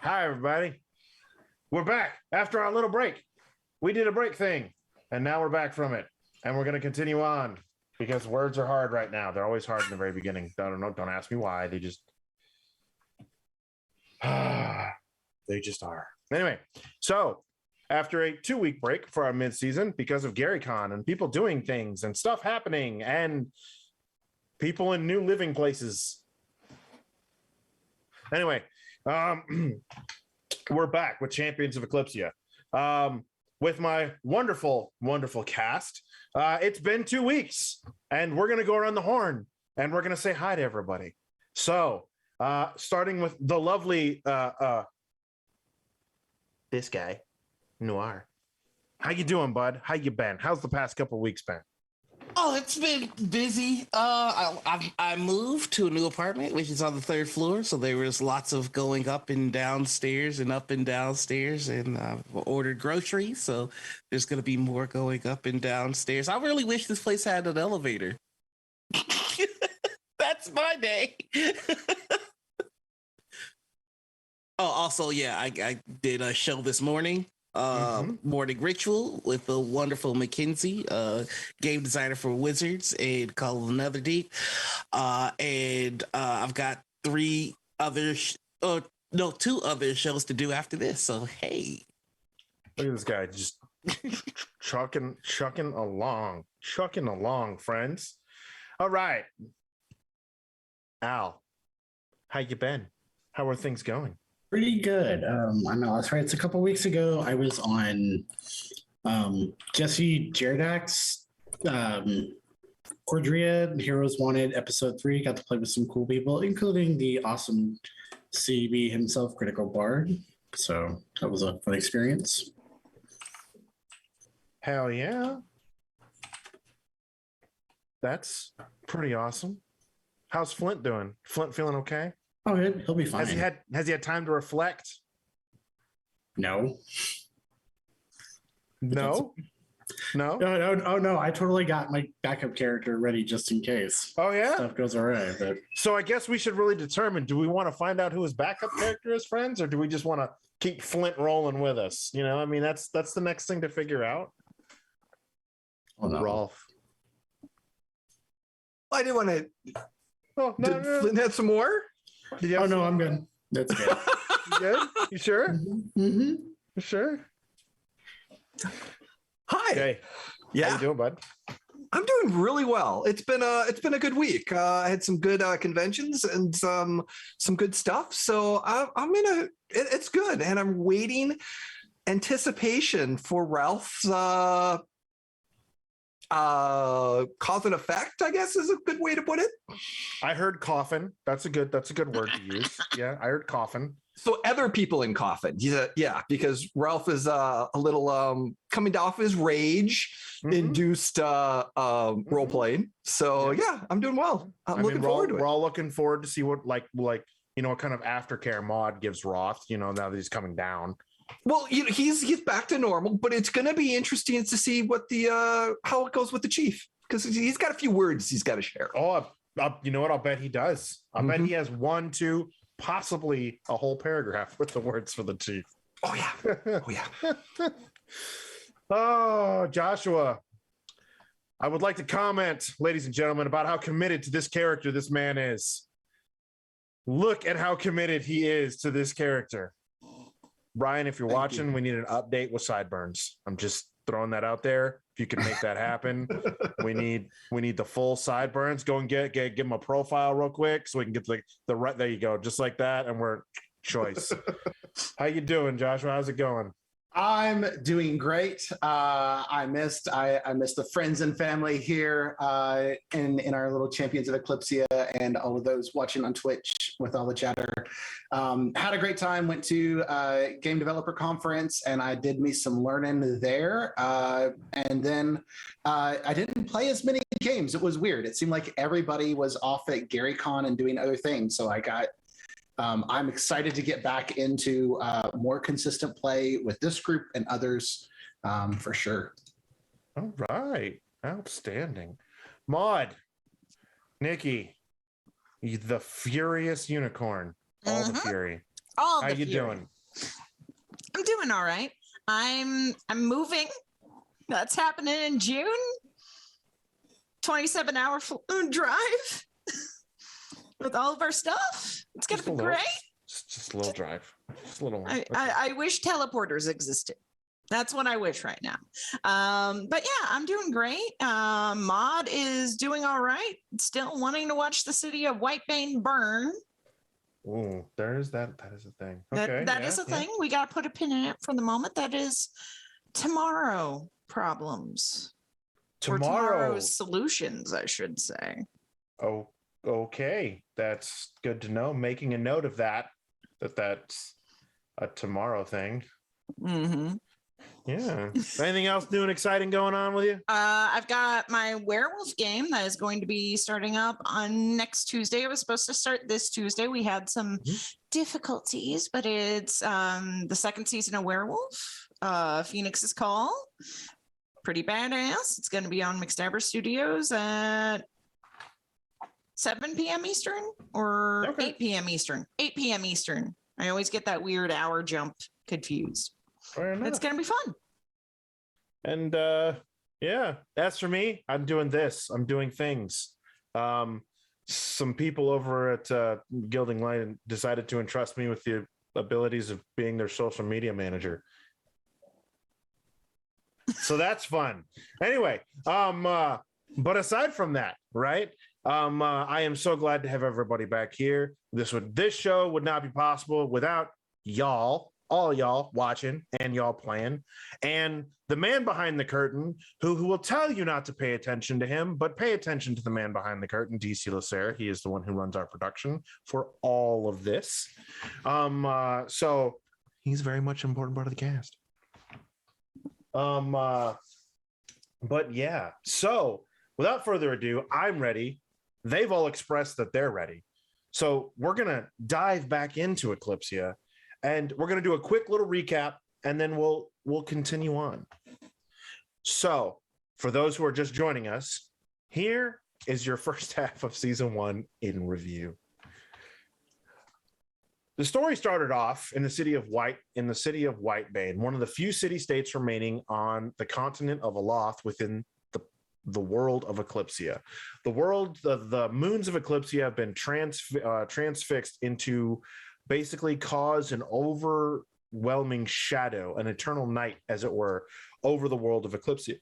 Hi, everybody. We're back after our little break. We did a break thing, and now we're back from it. And we're going to continue on because words are hard right now. They're always hard in the very beginning. I don't know. Don't ask me why. They just are. Anyway, so after a 2-week break for our mid-season because of GaryCon and people doing things and stuff happening and people in new living places. Anyway, we're back with Champions of Eclypsia with my wonderful, wonderful cast. It's been 2 weeks, and we're going to go around the horn, and we're going to say hi to everybody. So, starting with the lovely, this guy, Noir. How you doing, bud? How you been? How's the past couple of weeks been? Oh, it's been busy. I moved to a new apartment, which is on the 3rd floor. So there was lots of going up and downstairs, and ordered groceries. So there's going to be more going up and downstairs. I really wish this place had an elevator. That's my day. Oh, also, yeah, I did a show this morning. Morning Ritual with the wonderful Mackenzie, game designer for Wizards and Call of Another Deep. And I've got 2 other shows to do after this. So, hey. Look at this guy just chucking along, friends. All right. Al, how you been? How are things going? Pretty good. I know that's right. It's a couple weeks ago. I was on Jesse Jerdak's Cordria Heroes Wanted episode 3. Got to play with some cool people, including the awesome CB himself, Critical Bard. So that was a fun experience. Hell yeah. That's pretty awesome. How's Flint doing? Flint feeling okay? Oh, he'll be fine. Has he had time to reflect? No. No. Oh no! I totally got my backup character ready just in case. Oh yeah, stuff goes awry. But so I guess we should really determine: do we want to find out who his backup character is, friends, or do we just want to keep Flint rolling with us? You know, I mean, that's the next thing to figure out. Oh no, Rolf. I didn't want to. Oh no! Did Flint have some more? Oh no, I'm good. That's good. You good? You sure? Mm-hmm. You sure? Hi. Okay. Yeah. How you doing, bud? I'm doing really well. It's been a good week. I had some good conventions and some good stuff. So it's good, and I'm waiting anticipation for Ralph's cause and effect, I guess is a good way to put it. I heard coffin. That's a good word to use. Yeah, I heard coffin. So other people in coffin. Yeah, because Ralph is a little coming off his rage induced role playing. So yeah, I'm doing well. I'm looking forward to it. We're all looking forward to see what like what kind of aftercare Maud gives Roth, now that he's coming down. Well, he's back to normal, but it's going to be interesting to see what how it goes with the chief, because he's got a few words he's got to share. Oh, you know what? I'll bet he does. I'll bet he has 1, 2, possibly a whole paragraph with the words for the chief. Oh yeah. Oh, Joshua. I would like to comment, ladies and gentlemen, about how committed to this character this man is. Look at how committed he is to this character. Brian, if you're watching, we need an update with sideburns. I'm just throwing that out there. If you can make that happen, we need the full sideburns. Go and give him a profile real quick so we can get the right. There you go, just like that, and we're choice. How you doing, Joshua? How's it going? I'm doing great. I missed the friends and family here in our little Champions of Eclypsia and all of those watching on Twitch with all the chatter. Had a great time. Went to Game Developer Conference and I did me some learning there. And then I didn't play as many games. It was weird. It seemed like everybody was off at GaryCon and doing other things. So I'm excited to get back into more consistent play with this group and others for sure. All right. Outstanding. Maud, Nikki, the furious unicorn, all the fury. All How the you fury. doing? I'm doing all right. I'm moving. That's happening in June. 27-hour drive with all of our stuff. It's gonna Just a be little. great. Just a little drive. Just a little one. I, Okay. I wish teleporters existed. That's what I wish right now. But yeah, I'm doing great. Maud is doing all right. Still wanting to watch the city of Whitebane burn. Ooh, there is that. That is a thing. That Okay. that is a thing. We got to put a pin in it for the moment. That is tomorrow problems. Or Tomorrow. tomorrow's solutions, I should say. Oh, okay. That's good to know. Making a note of that. That's a tomorrow thing. Mm-hmm. Yeah. Anything else new and exciting going on with you? I've got my werewolf game that is going to be starting up on next Tuesday. It was supposed to start this Tuesday. We had some difficulties, but it's the second season of Werewolf, Phoenix's Call. Pretty badass. It's going to be on McStabber Studios at 7 p.m. Eastern or Okay. 8 p.m. Eastern. 8 p.m. Eastern. I always get that weird hour jump confused. Fair enough. It's going to be fun. And yeah, as for me, I'm doing this. I'm doing things. Some people over at Gilding Light decided to entrust me with the abilities of being their social media manager. So that's fun. Anyway, but aside from that, right? I am so glad to have everybody back here. This show would not be possible without y'all, all y'all watching and y'all playing, and the man behind the curtain who will tell you not to pay attention to him, but pay attention to the man behind the curtain, DC Lacerre. He is the one who runs our production for all of this. So he's very much an important part of the cast. But yeah, so without further ado, I'm ready. They've all expressed that they're ready. So we're going to dive back into Eclypsia, and we're going to do a quick little recap, and then we'll continue on. So for those who are just joining us, here is your first half of season 1 in review. The story started off in the city of Whitebane, one of the few city-states remaining on the continent of Aloth within the world of Eclypsia. The moons of Eclypsia have been transfixed into basically cause an overwhelming shadow, an eternal night, as it were, over the world of Eclypsia.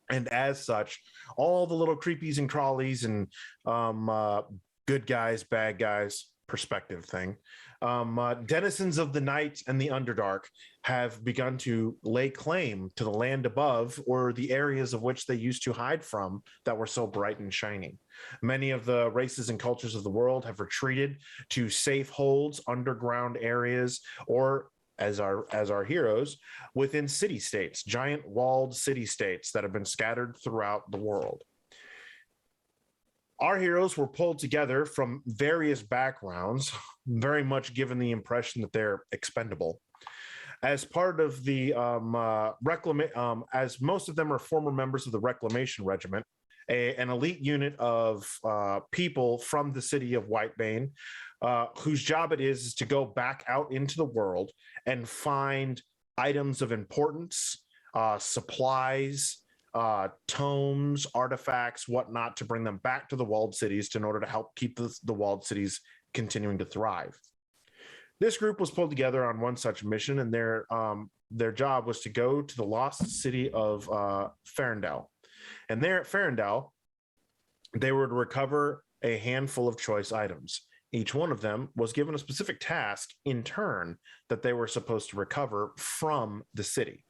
And as such, all the little creepies and crawlies and good guys, bad guys, perspective thing, denizens of the night and the Underdark have begun to lay claim to the land above, or the areas of which they used to hide from that were so bright and shining. Many of the races and cultures of the world have retreated to safe holds, underground areas, or as our heroes, within city-states, giant walled city-states that have been scattered throughout the world. Our heroes were pulled together from various backgrounds, very much given the impression that they're expendable. As part of the as most of them are former members of the Reclamation Regiment, an elite unit of people from the city of Whitebane, whose job it is to go back out into the world and find items of importance, supplies, tomes, artifacts, whatnot, to bring them back to the walled cities in order to help keep the walled cities continuing to thrive. This group was pulled together on one such mission, and their job was to go to the lost city of Ferndale. And there at Ferndale, they were to recover a handful of choice items. Each one of them was given a specific task in turn that they were supposed to recover from the city.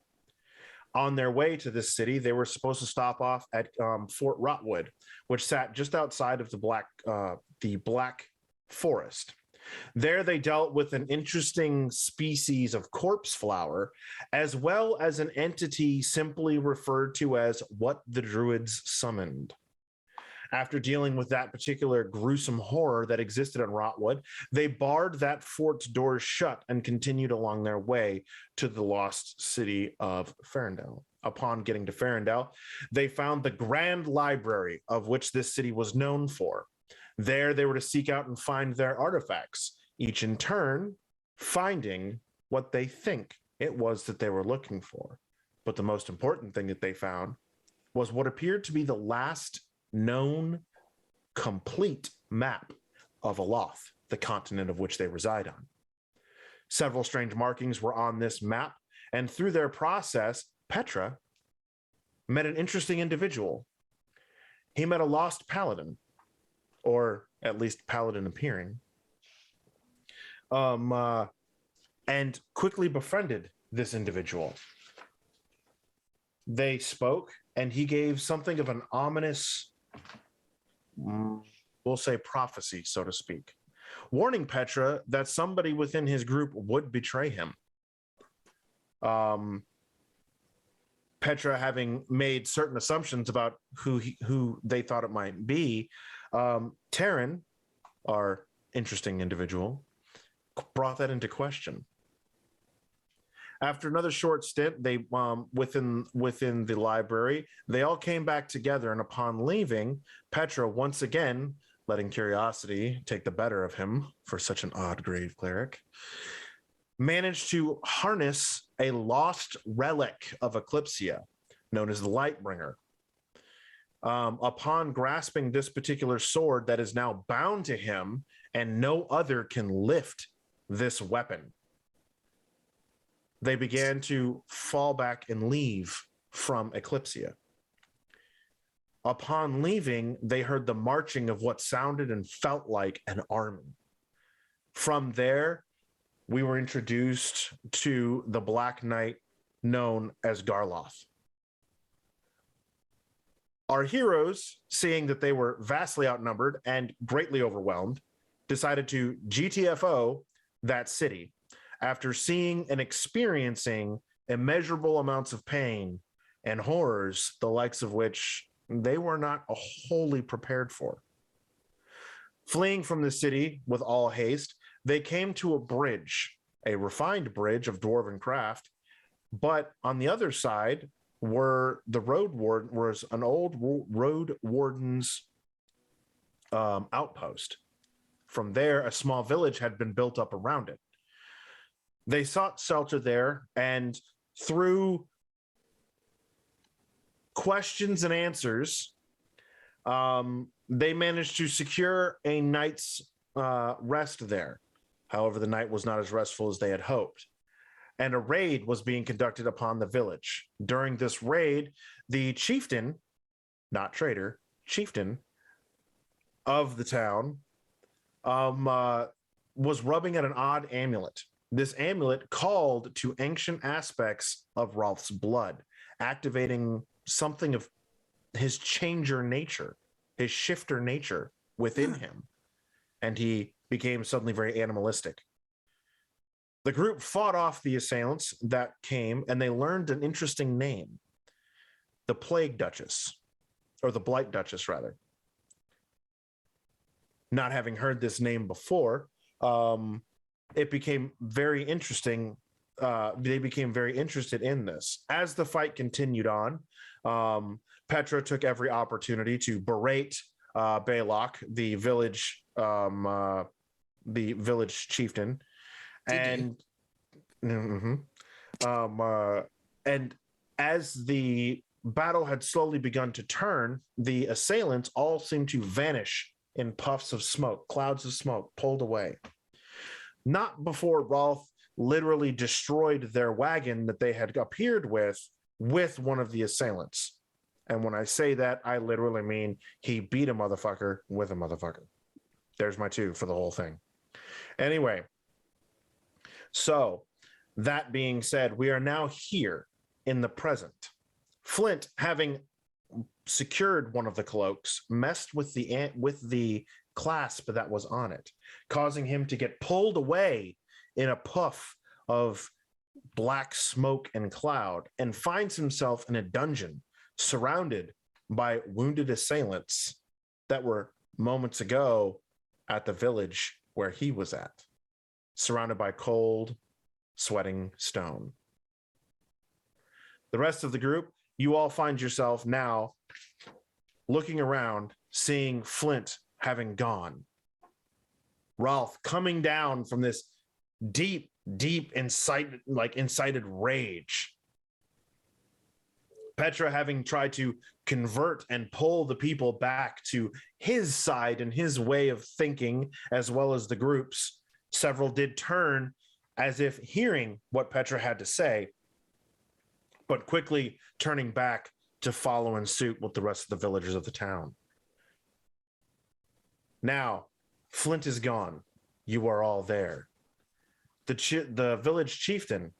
On their way to this city, they were supposed to stop off at Fort Rotwood, which sat just outside of the Black Forest. There they dealt with an interesting species of corpse flower, as well as an entity simply referred to as what the Druids summoned. After dealing with that particular gruesome horror that existed in Rotwood, they barred that fort's doors shut and continued along their way to the lost city of Ferndale. Upon getting to Ferndale, they found the grand library of which this city was known for. There, they were to seek out and find their artifacts, each in turn finding what they think it was that they were looking for. But the most important thing that they found was what appeared to be the last known complete map of Aloth, the continent of which they reside on. Several strange markings were on this map, and through their process, Petra met an interesting individual. He met a lost paladin, or at least paladin appearing, and quickly befriended this individual. They spoke, and he gave something of an ominous, we'll say, prophecy, so to speak, warning Petra that somebody within his group would betray him. Petra, having made certain assumptions about who they thought it might be, Taryn, our interesting individual, brought that into question. After another short stint, they within the library, they all came back together, and upon leaving, Petra, once again letting curiosity take the better of him for such an odd grave cleric, managed to harness a lost relic of Eclypsia known as the Lightbringer. Upon grasping this particular sword that is now bound to him, and no other can lift this weapon, they began to fall back and leave from Eclypsia. Upon leaving, they heard the marching of what sounded and felt like an army. From there, we were introduced to the Black Knight known as Garloth. Our heroes, seeing that they were vastly outnumbered and greatly overwhelmed, decided to GTFO that city after seeing and experiencing immeasurable amounts of pain and horrors, the likes of which they were not wholly prepared for. Fleeing from the city with all haste, they came to a bridge, a refined bridge of dwarven craft, but on the other side were was an old road warden's outpost. From there, a small village had been built up around it. They sought shelter there, and through questions and answers, they managed to secure a night's rest there. However, the night was not as restful as they had hoped, and a raid was being conducted upon the village. During this raid, the chieftain, not traitor, chieftain of the town, was rubbing at an odd amulet. This amulet called to ancient aspects of Rolf's blood, activating something of his changer nature, his shifter nature within him, and he became suddenly very animalistic. The group fought off the assailants that came, and they learned an interesting name, the Plague Duchess, or the Blight Duchess, rather. Not having heard this name before, it became very interesting. They became very interested in this. As the fight continued on, Petra took every opportunity to berate Baylock, the village chieftain, and and as the battle had slowly begun to turn, the assailants all seemed to vanish in puffs of smoke, clouds of smoke pulled away. Not before Rolf literally destroyed their wagon that they had appeared with one of the assailants. And when I say that, I literally mean he beat a motherfucker with a motherfucker. There's my two for the whole thing. Anyway, so that being said, we are now here in the present. Flint, having secured one of the cloaks, messed with the clasp that was on it, causing him to get pulled away in a puff of black smoke and cloud, and finds himself in a dungeon surrounded by wounded assailants that were moments ago at the village where he was at, surrounded by cold, sweating stone. The rest of the group, you all find yourself now looking around, seeing Flint having gone. Rolf coming down from this deep incited rage. Petra having tried to convert and pull the people back to his side and his way of thinking, as well as the groups. Several did turn as if hearing what Petra had to say, but quickly turning back to follow in suit with the rest of the villagers of the town. Now, Flint is gone. You are all there. The village chieftain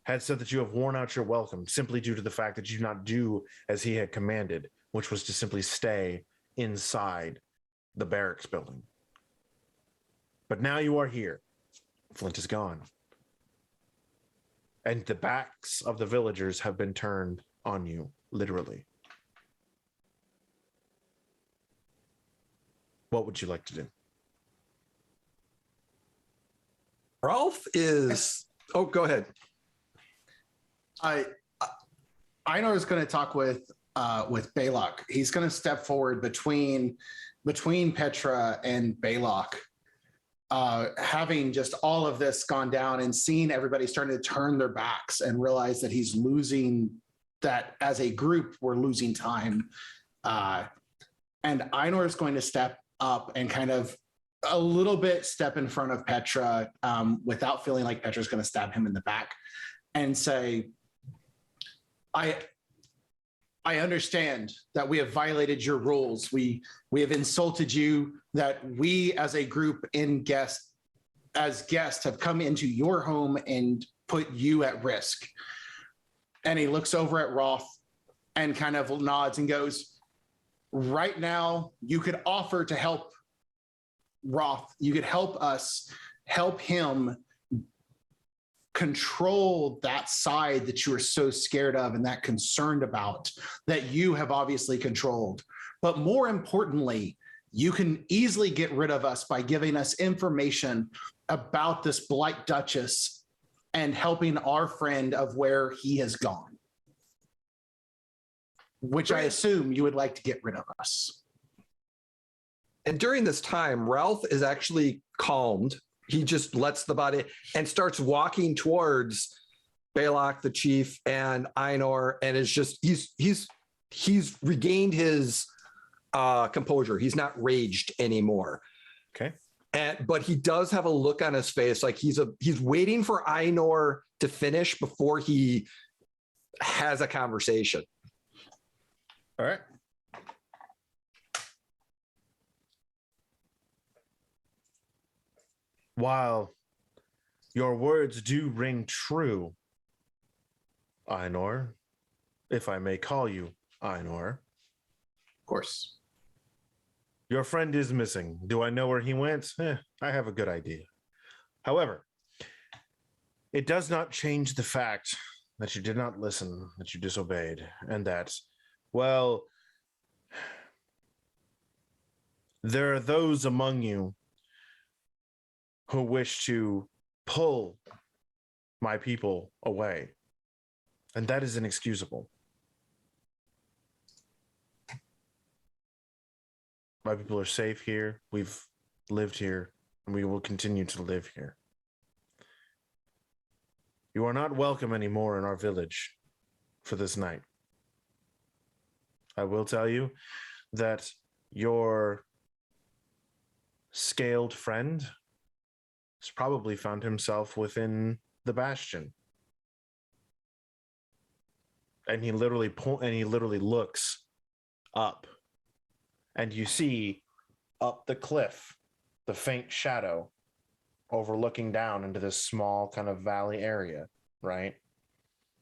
had said that you have worn out your welcome simply due to the fact that you did not do as he had commanded, which was to simply stay inside the barracks building. But now you are here. Flint is gone. And the backs of the villagers have been turned on you, literally. What would you like to do? Rolf is. Oh, go ahead. Einar is going to talk with Baylock. He's going to step forward between Petra and Baylock, having just all of this gone down and seeing everybody starting to turn their backs and realize that he's losing, that as a group we're losing time. And Einar is going to step up and kind of a little bit step in front of Petra without feeling like Petra's going to stab him in the back and say, I understand that we have violated your rules. We have insulted you, that we as a group as guests have come into your home and put you at risk. And he looks over at Roth and kind of nods and goes, right now you could offer to help Roth. You could help us help him control that side that you are so scared of and that concerned about, that you have obviously controlled. But more importantly, you can easily get rid of us by giving us information about this Plague Duchess and helping our friend of where he has gone, which I assume you would like to get rid of us. And during this time, Ralph is actually calmed. He just lets the body and starts walking towards Baylock, the chief, and Einar, and is just he's regained his composure. He's not raged anymore. Okay. But he does have a look on his face like he's waiting for Einar to finish before he has a conversation. All right. While your words do ring true, Einar, if I may call you Einar. Of course. Your friend is missing. Do I know where he went? I have a good idea. However, it does not change the fact that you did not listen, that you disobeyed, and that, well, there are those among you who wish to pull my people away, and that is inexcusable. My people are safe here. We've lived here, and we will continue to live here. You are not welcome anymore in our village for this night. I will tell you that your scaled friend has probably found himself within the bastion. And he literally looks up, and you see up the cliff the faint shadow overlooking down into this small kind of valley area, right?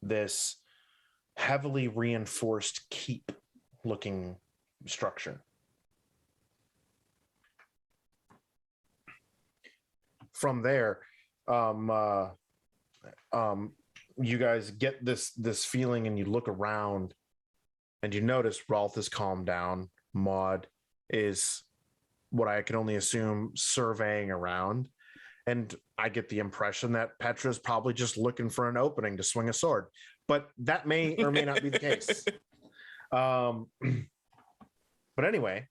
This heavily reinforced keep looking structure. From there, you guys get this feeling, and you look around, and you notice Rolf is calmed down. Maud is, what I can only assume, surveying around, and I get the impression that Petra's probably just looking for an opening to swing a sword, but that may or may not be the case. But anyway,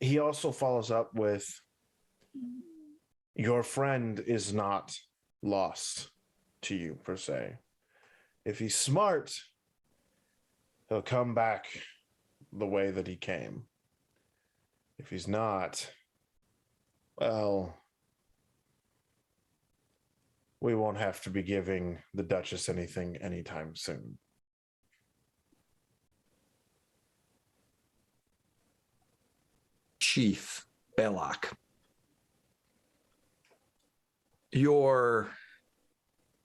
he also follows up with, your friend is not lost to you, per se. If he's smart, he'll come back the way that he came. If he's not, well, we won't have to be giving the Duchess anything anytime soon. Chief Baylock, your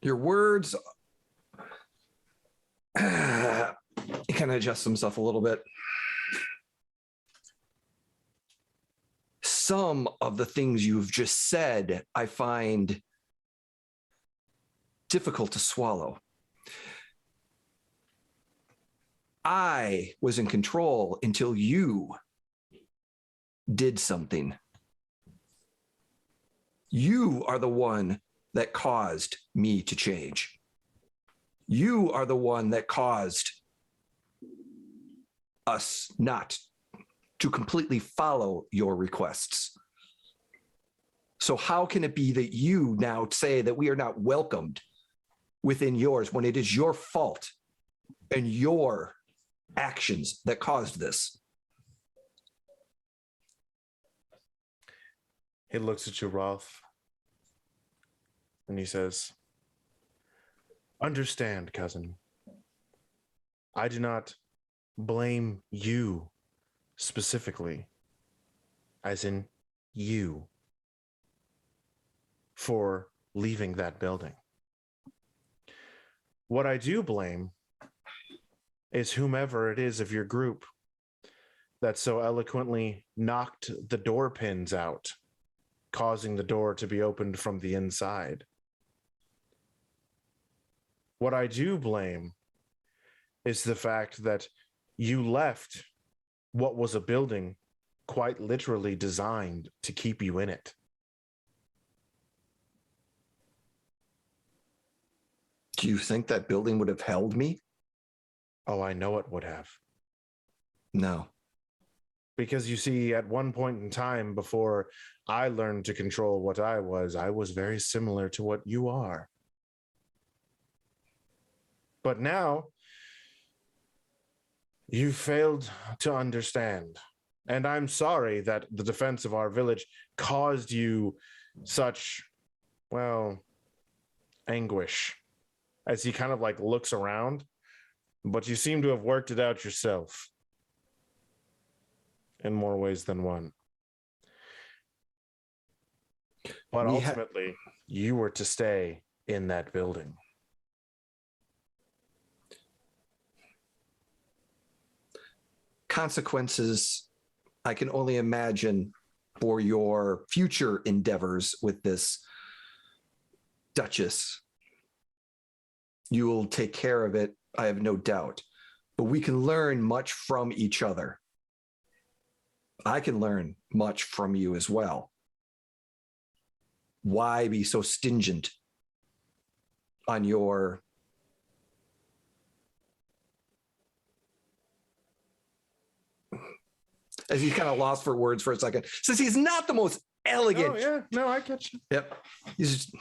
words, he kind of adjusts himself a little bit. Some of the things you've just said, I find difficult to swallow. I was in control until you did something. You are the one that caused me to change. You are the one that caused us not to completely follow your requests. So how can it be that you now say that we are not welcomed within yours when it is your fault and your actions that caused this? He looks at you, Rolf, and he says, understand, cousin. I do not blame you specifically, as in you, for leaving that building. What I do blame is whomever it is of your group that so eloquently knocked the door pins out, causing the door to be opened from the inside. What I do blame is the fact that you left what was a building quite literally designed to keep you in it. Do you think that building would have held me? Oh, I know it would have. No. Because you see, at one point in time before I learned to control what I was very similar to what you are. But now, you failed to understand. And I'm sorry that the defense of our village caused you such, well, anguish. As he kind of like looks around, but you seem to have worked it out yourself. In more ways than one. But ultimately, you were to stay in that building. Consequences, I can only imagine, for your future endeavors with this Duchess. You will take care of it, I have no doubt. But we can learn much from each other. I can learn much from you as well. Why be so stingent on your as he's kind of lost for words for a second, since he's not the most elegant. Oh, yeah. No, I catch you. Yep. He's just...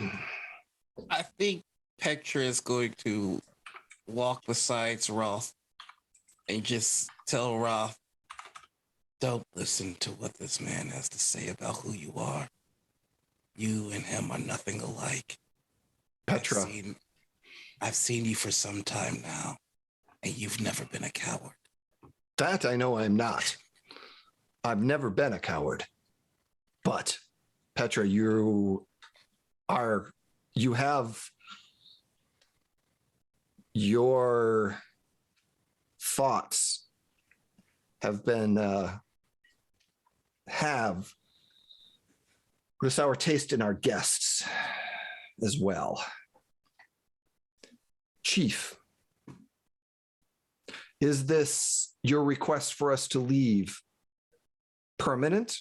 I think Petra is going to walk beside Roth and just tell Roth, don't listen to what this man has to say about who you are. You and him are nothing alike. Petra. I've seen you for some time now, and you've never been a coward. That I know I'm not. I've never been a coward. But, Petra, you have your thoughts have been have put a sour taste in our guests as well. Chief, is this your request for us to leave permanent?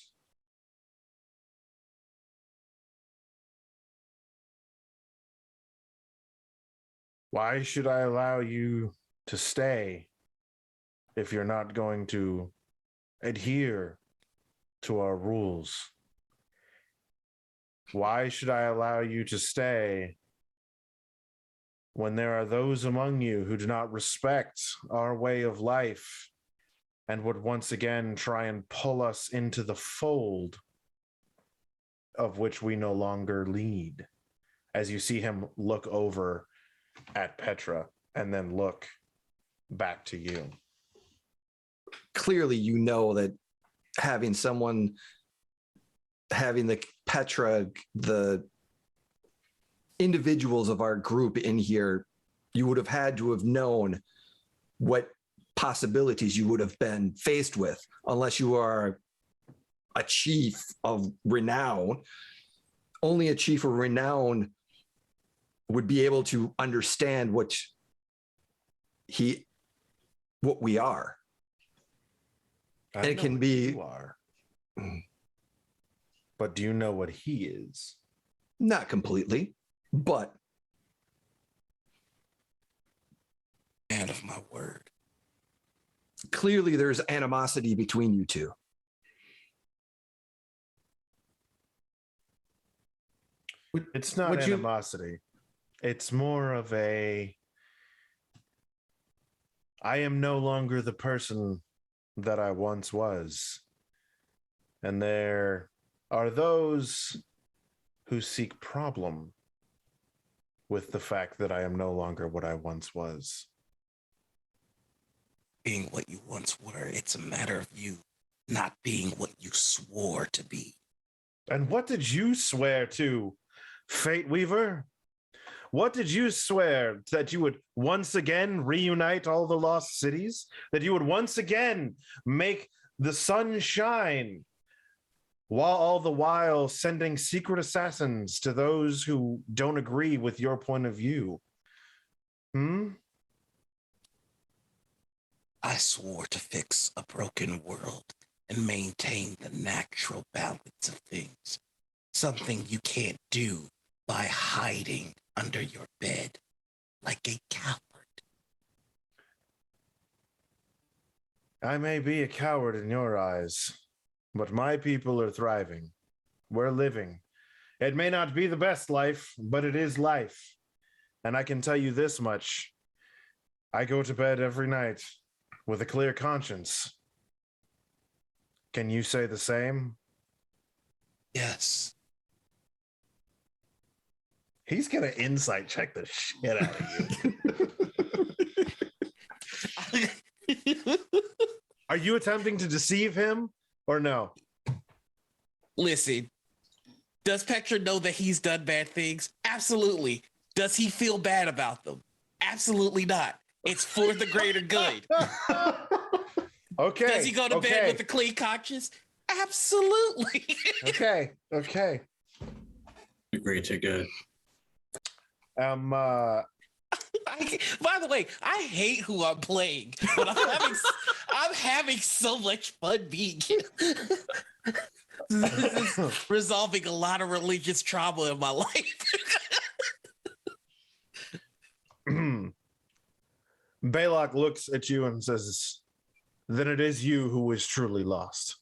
Why should I allow you to stay if you're not going to adhere to our rules. Why should I allow you to stay when there are those among you who do not respect our way of life and would once again try and pull us into the fold of which we no longer lead? As you see him look over at Petra and then look back to you. Clearly, you know that having the Petra, the individuals of our group in here, you would have had to have known what possibilities you would have been faced with, unless you are a chief of renown. Only a chief of renown would be able to understand what we are. And it can be you are. But do you know what he is? not completely, but Man of my word. clearly there's animosity between you two. It's not Would you- animosity. It's more of a, I am no longer the person that I once was. And there are those who seek problem with the fact that I am no longer what I once was. Being what you once were, it's a matter of you not being what you swore to be. And what did you swear to, Fate Weaver? What did you swear? That you would once again reunite all the lost cities? That you would once again make the sun shine? While all the while sending secret assassins to those who don't agree with your point of view? I swore to fix a broken world and maintain the natural balance of things. Something you can't do by hiding under your bed like a coward. I may be a coward in your eyes, but my people are thriving. We're living. It may not be the best life, but it is life. And I can tell you this much. I go to bed every night with a clear conscience. Can you say the same? Yes. He's going to insight check the shit out of you. Are you attempting to deceive him or no? Listen, does Petra know that he's done bad things? Absolutely. Does he feel bad about them? Absolutely not. It's for the greater good. Okay. Does he go to bed with a clean conscience? Absolutely. Okay. Great to good. By the way, I hate who I'm playing, but I'm having so much fun being this is resolving a lot of religious trauma in my life. Baylock looks at you and says, then it is you who is truly lost.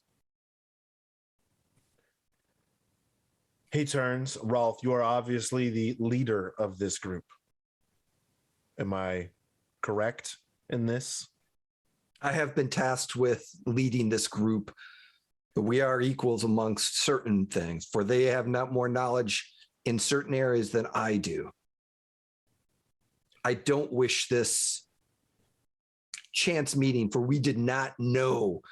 He turns. Rolf, you are obviously the leader of this group. Am I correct in this? I have been tasked with leading this group, but we are equals amongst certain things, for they have not more knowledge in certain areas than I do. I don't wish this chance meeting, for we did not know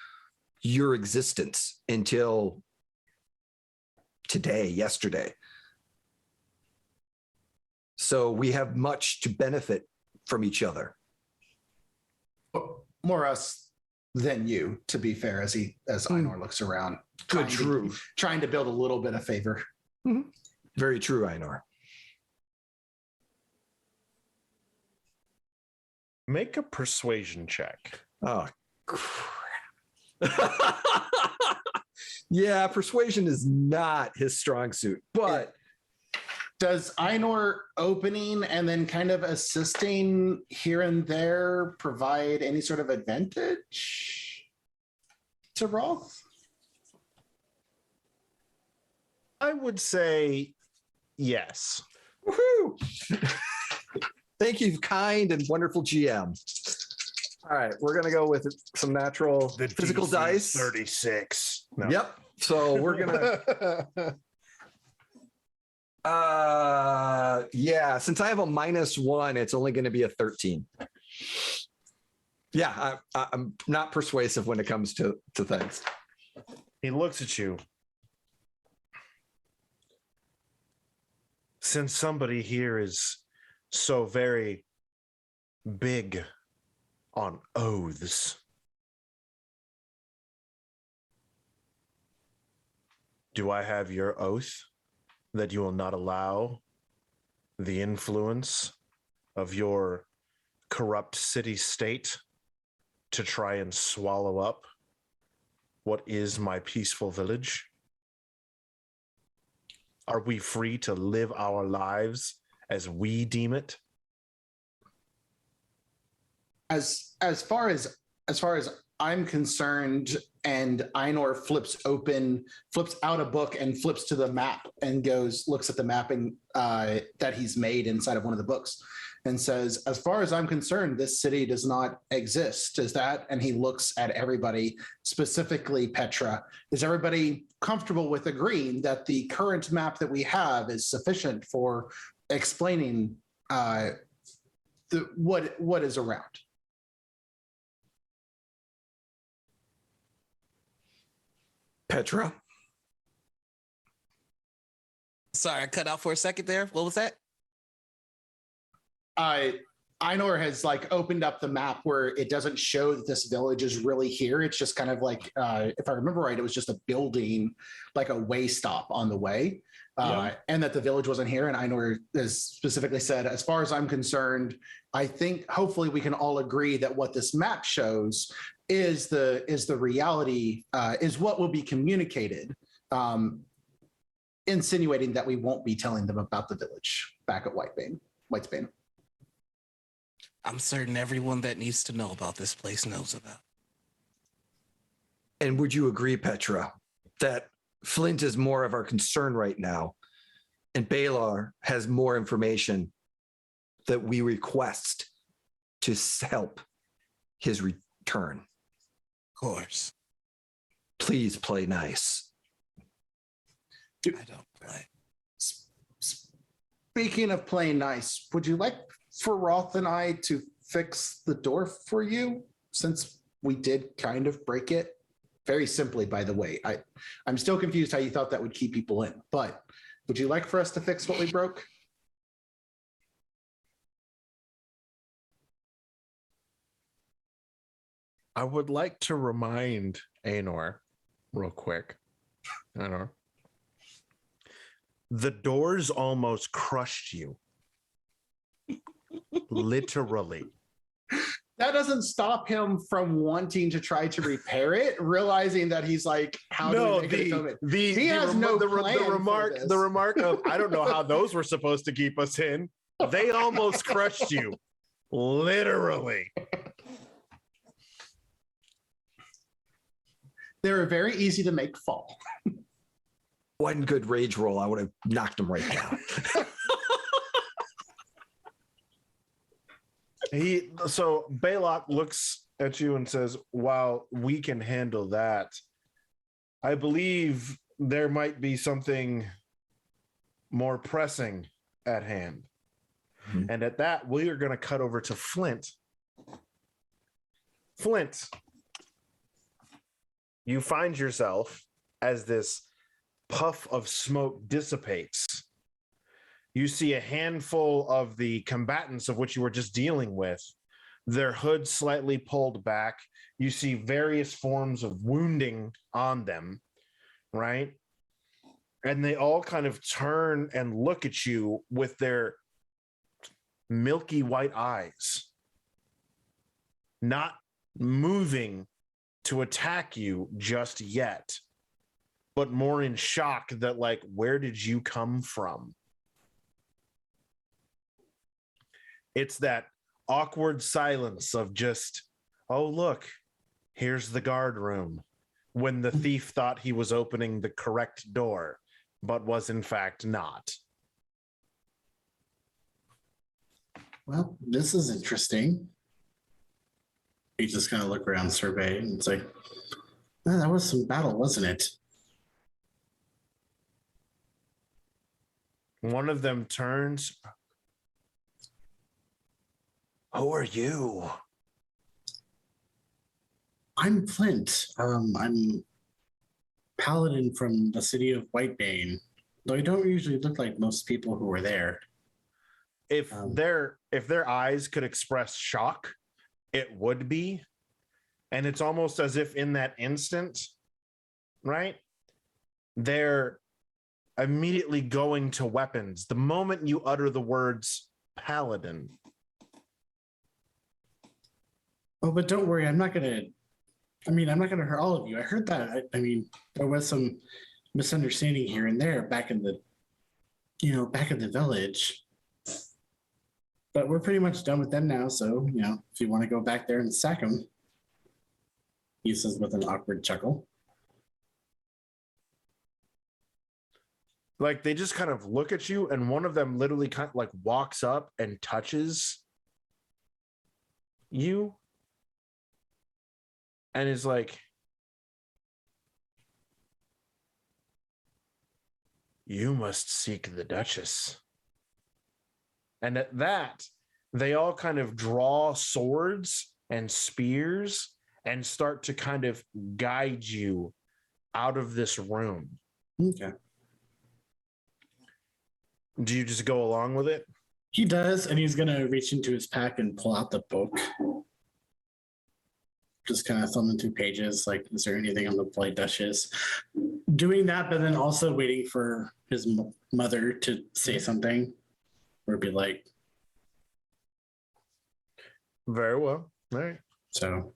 your existence until yesterday. So we have much to benefit from each other. More us than you, to be fair, as Einor looks around. Good, true. Trying to build a little bit of favor. Mm-hmm. Very true, Einor. Make a persuasion check. Oh, crap. Yeah, persuasion is not his strong suit, but Does Einor opening and then kind of assisting here and there provide any sort of advantage to Rolf? I would say yes. Woohoo! Thank you, kind and wonderful GM. All right, we're gonna go with some natural physical DC dice. 36. No. Yep. So we're gonna. Yeah. Since I have a -1, it's only going to be a 13. Yeah, I'm not persuasive when it comes to things. He looks at you. Since somebody here is so very big on oaths, do I have your oath that you will not allow the influence of your corrupt city-state to try and swallow up what is my peaceful village? Are we free to live our lives as we deem it? As far as I'm concerned, and Einor flips out a book and flips to the map and looks at the mapping that he's made inside of one of the books and says, as far as I'm concerned, this city does not exist. Is that? And he looks at everybody, specifically Petra. Is everybody comfortable with agreeing that the current map that we have is sufficient for explaining what is around? Petra. Sorry, I cut out for a second there. What was that? Einor has opened up the map where it doesn't show that this village is really here. It's just kind of if I remember right, it was just a building, like a way stop on the way, and that the village wasn't here. And Einor has specifically said, as far as I'm concerned, I think hopefully we can all agree that what this map shows is the reality, is what will be communicated, insinuating that we won't be telling them about the village back at Whitesbane. I'm certain everyone that needs to know about this place knows about. And would you agree, Petra, that Flint is more of our concern right now, and Baylock has more information that we request to help his return? Of course. Please play nice. I don't play. Speaking of playing nice, would you like for Roth and I to fix the door for you, since we did kind of break it? Very simply, by the way. I'm still confused how you thought that would keep people in, but would you like for us to fix what we broke? I would like to remind Einor real quick. Einor. The doors almost crushed you. Literally. That doesn't stop him from wanting to try to repair it, realizing that he's like, how do we make it atonement? He has no plan for this. The remark of, I don't know how those were supposed to keep us in. They almost crushed you. Literally. They were very easy to make fall. One good rage roll, I would have knocked him right down. So Baylock looks at you and says, while we can handle that, I believe there might be something more pressing at hand. Mm-hmm. And at that, we are going to cut over to Flint. Flint, you find yourself, as this puff of smoke dissipates, you see a handful of the combatants of which you were just dealing with, their hoods slightly pulled back. You see various forms of wounding on them, right? And they all kind of turn and look at you with their milky white eyes, not moving to attack you just yet, but more in shock that, like, where did you come from? It's that awkward silence of just, oh, look, here's the guard room. When the thief thought he was opening the correct door, but was in fact not. Well, this is interesting. You just kind of look around, survey, and it's like, oh, that was some battle, wasn't it? One of them turns. Who are you? I'm Flint. I'm paladin from the city of Whitebane. Though I don't usually look like most people who are there. If their eyes could express shock, it would be. And it's almost as if in that instant, right? They're immediately going to weapons. The moment you utter the words paladin. Oh, but don't worry, I'm not gonna hurt all of you. I heard that. I mean, there was some misunderstanding here and there back in the village. But we're pretty much done with them now, so, if you want to go back there and sack them, he says with an awkward chuckle. Like they just kind of look at you, and one of them literally kind of like walks up and touches you and is like, you must seek the Duchess. And at that, they all kind of draw swords and spears and start to kind of guide you out of this room. Okay. Do you just go along with it? He does, and he's gonna reach into his pack and pull out the book. Just kind of thumbing through pages, like, is there anything on the Plague Duchess? Doing that, but then also waiting for his mother to say something, or be like, very well. All right. So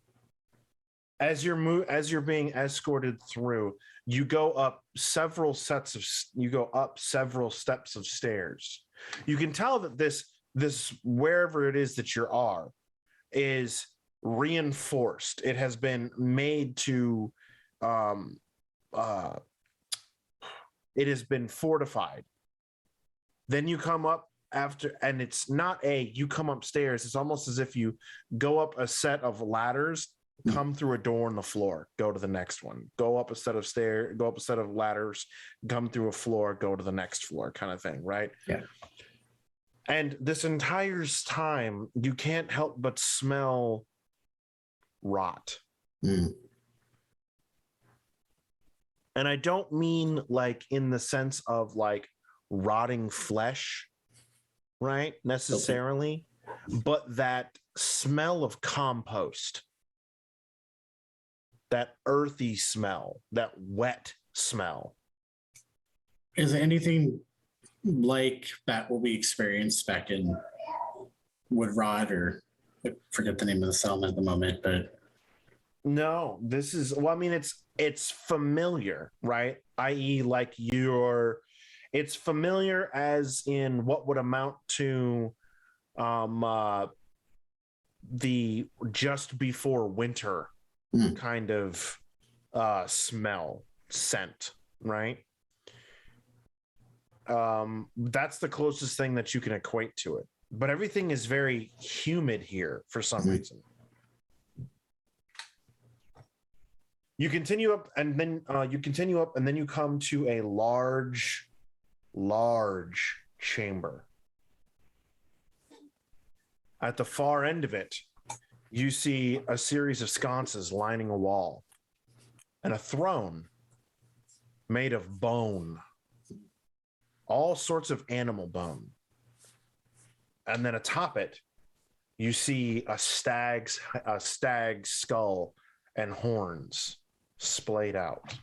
as you're being escorted through, you go up several steps of stairs. You can tell that this wherever it is that you are is reinforced. It has been made to it has been fortified. Then you come up after, and it's not you come upstairs. It's almost as if you go up a set of ladders, come through a door in the floor, go to the next one, go up a set of stairs, go up a set of ladders, come through a floor, go to the next floor, kind of thing, right? Yeah. And this entire time, you can't help but smell rot. Mm. And I don't mean like in the sense of like rotting flesh, right? Necessarily, but that smell of compost, that earthy smell, that wet smell. is it anything like that what we experienced back in Woodrod, or I forget the name of the settlement at the moment, but No, this is, well, I mean, it's familiar, right? I.e., like it's familiar as in what would amount to the just before winter kind of scent, right? That's the closest thing that you can equate to it. But everything is very humid here for some reason. You continue up, and then you come to a large chamber. At the far end of it, you see a series of sconces lining a wall and a throne made of bone, all sorts of animal bone. And then atop it, you see a stag's skull and horns splayed out.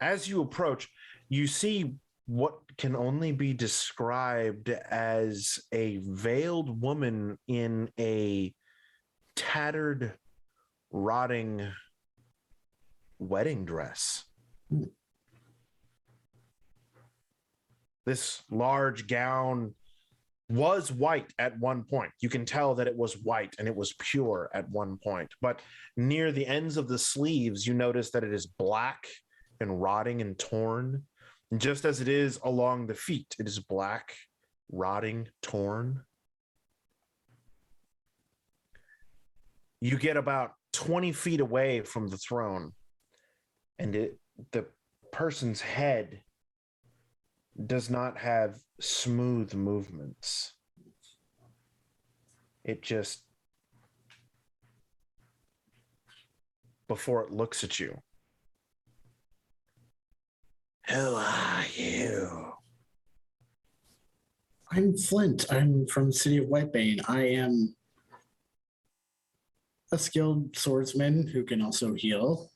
As you approach, you see what can only be described as a veiled woman in a tattered, rotting wedding dress. This large gown was white at one point. You can tell that it was white and it was pure at one point. But near the ends of the sleeves, you notice that it is black and rotting and torn. And just as it is along the feet, it is black, rotting, torn. You get about 20 feet away from the throne, and the person's head does not have smooth movements. It just, before it looks at you. Who are you? I'm Flint. I'm from the city of Whitebane. I am a skilled swordsman who can also heal.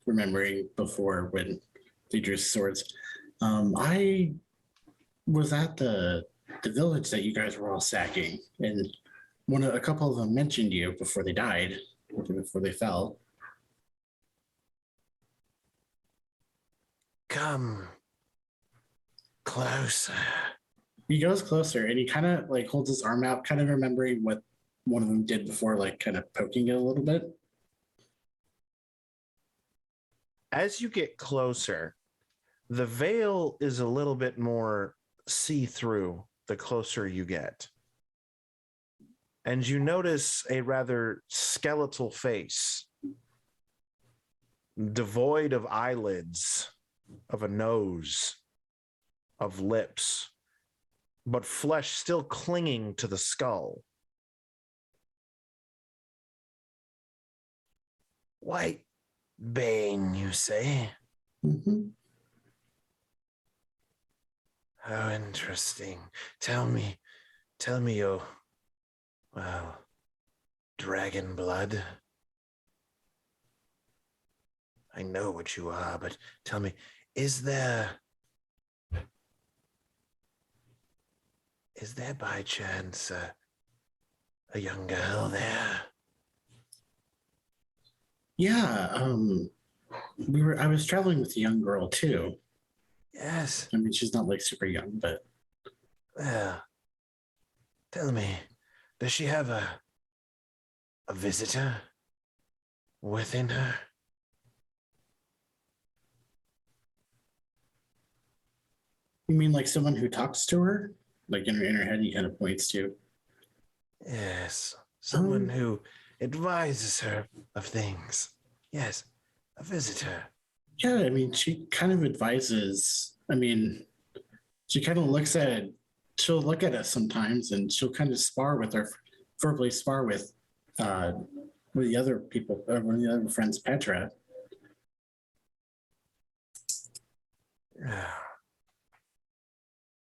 Remembering before when they drew swords. I was at the village that you guys were all sacking, and a couple of them mentioned you before they died, before they fell. Come closer. He goes closer and he kind of like holds his arm out, kind of remembering what one of them did before, like kind of poking it a little bit. As you get closer, the veil is a little bit more see-through the closer you get. And you notice a rather skeletal face, devoid of eyelids, of a nose, of lips, but flesh still clinging to the skull. Whitebane, you say? Mm-hmm. How interesting. Tell me your, well, dragon blood. I know what you are, but tell me, is there by chance a young girl there? Yeah, I was traveling with a young girl too. Yes. I mean, she's not like super young, but Well, tell me, does she have a visitor within her? you mean like someone who talks to her? Like in her head, he kind of points to. Yes, someone who advises her of things. Yes, a visitor. Yeah, I mean, she kind of advises. I mean, she kind of looks at. She'll look at us sometimes, and she'll kind of spar with her, verbally spar with the other people, one of the other friends, Petra.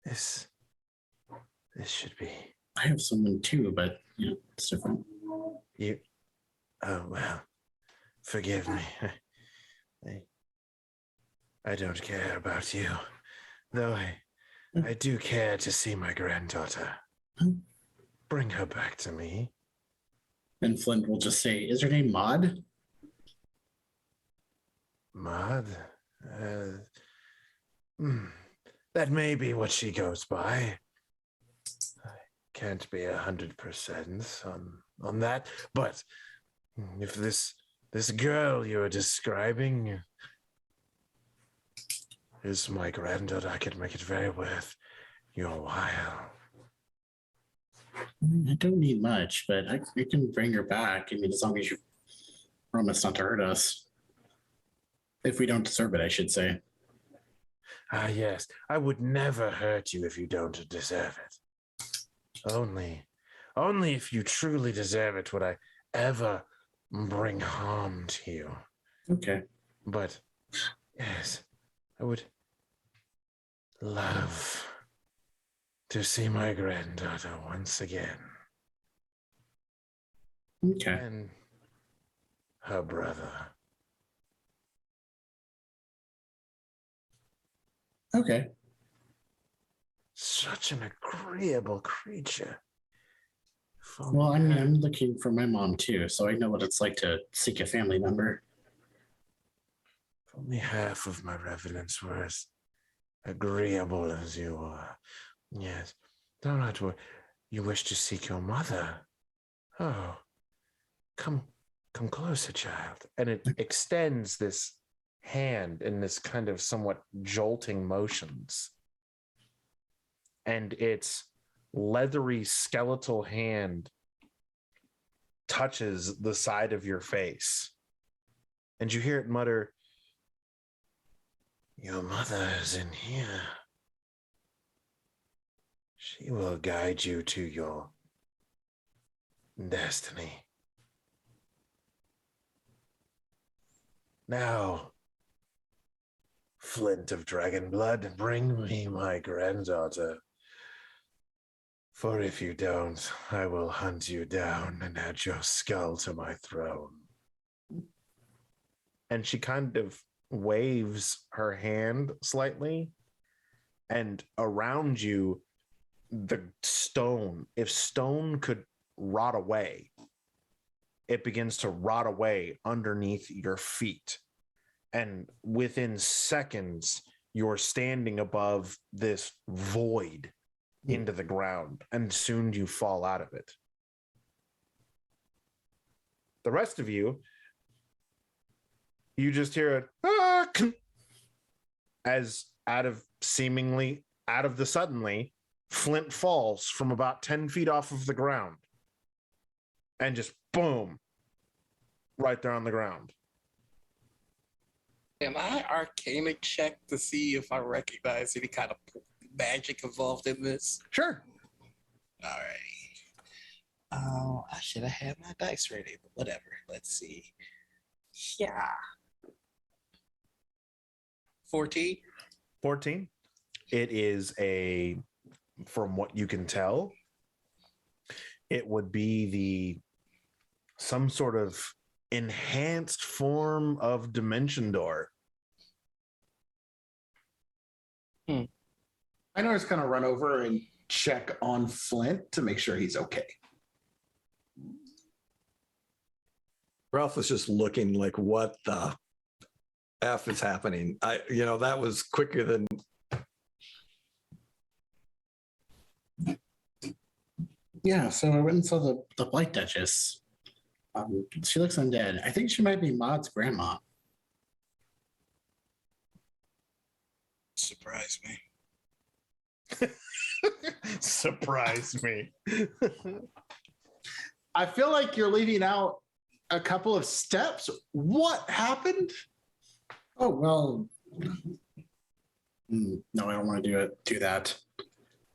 This should be. I have someone too, but you know, it's different. You. Oh well, forgive me. I don't care about you, though I do care to see my granddaughter. Bring her back to me. And Flint will just say, "Is her name Maud?" Maud? That may be what she goes by. I can't be 100% on that, but if this girl you're describing is my granddaughter, I could make it very worth your while. I don't need much, but I can bring her back. I mean, as long as you promise not to hurt us. If we don't deserve it, I should say. Ah, yes. I would never hurt you if you don't deserve it. Only if you truly deserve it would I ever bring harm to you. Okay. But, yes, I would love to see my granddaughter once again. Okay. And her brother. Okay. Such an agreeable creature. Well, I mean, I'm looking for my mom too, so I know what it's like to seek a family member. If only half of my revenants were as agreeable as you are. Yes. Don't have to. You wish to seek your mother? Oh. Come closer, child. And it extends this hand in this kind of somewhat jolting motions. And its leathery skeletal hand touches the side of your face. And you hear it mutter, "Your mother is in here. She will guide you to your destiny. Now, Flint of Dragon Blood, bring me my granddaughter. For if you don't, I will hunt you down and add your skull to my throne." And she kind of waves her hand slightly, and around you, the stone, if stone could rot away, it begins to rot away underneath your feet. And within seconds, you're standing above this void into the ground, and soon you fall out of it. The rest of you, you just hear a as out of the suddenly, Flint falls from about 10 feet off of the ground and just boom, right there on the ground. Am I arcana check to see if I recognize any kind of magic involved in this? Sure. All right. Oh, I should have had my dice ready, but whatever. Let's see. Yeah. 14. 14. It is from what you can tell, it would be some sort of enhanced form of dimension door. I know it's going to run over and check on Flint to make sure he's okay. Ralph was just looking like, what the F is happening? That was quicker than. Yeah, so I went and saw the Plague Duchess. She looks undead. I think she might be Maud's grandma. Surprise me. Surprise me. I feel like you're leaving out a couple of steps. What happened? Oh, well. No, I don't want to do that.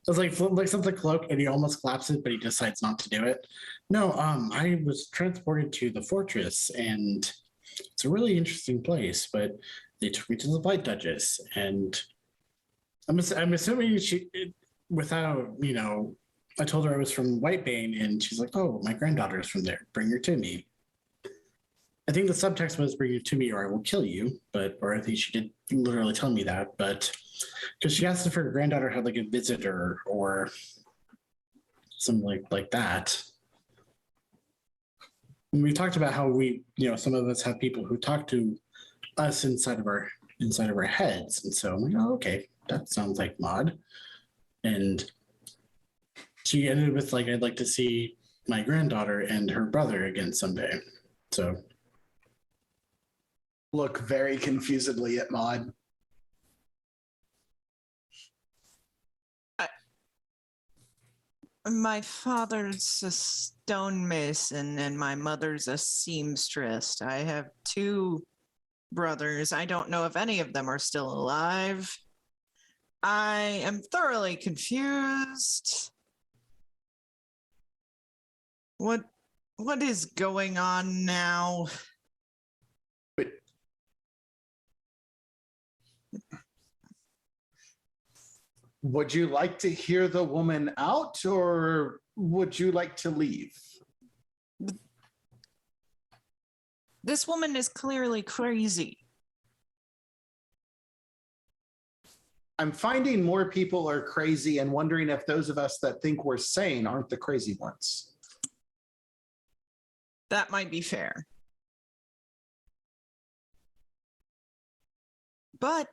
It's like Flint looks at the cloak and he almost claps it, but he decides not to do it. No, I was transported to the fortress, and it's a really interesting place, but they took me to the Plague Duchess, and I'm assuming without, I told her I was from Whitebane, and she's like, "Oh, my granddaughter's from there. Bring her to me." I think the subtext was "bring her to me or I will kill you," or I think she did literally tell me that, but because she asked if her granddaughter had like a visitor or something like that. And we talked about how some of us have people who talk to us inside of our heads, and so I'm like, "Oh, okay, that sounds like Maud." And she ended with like, "I'd like to see my granddaughter and her brother again someday." So Look very confusedly at Maud. My father's a stonemason and my mother's a seamstress. I have 2 brothers. I don't know if any of them are still alive. I am thoroughly confused. What is going on now? Would you like to hear the woman out, or would you like to leave? This woman is clearly crazy. I'm finding more people are crazy and wondering if those of us that think we're sane aren't the crazy ones. That might be fair. But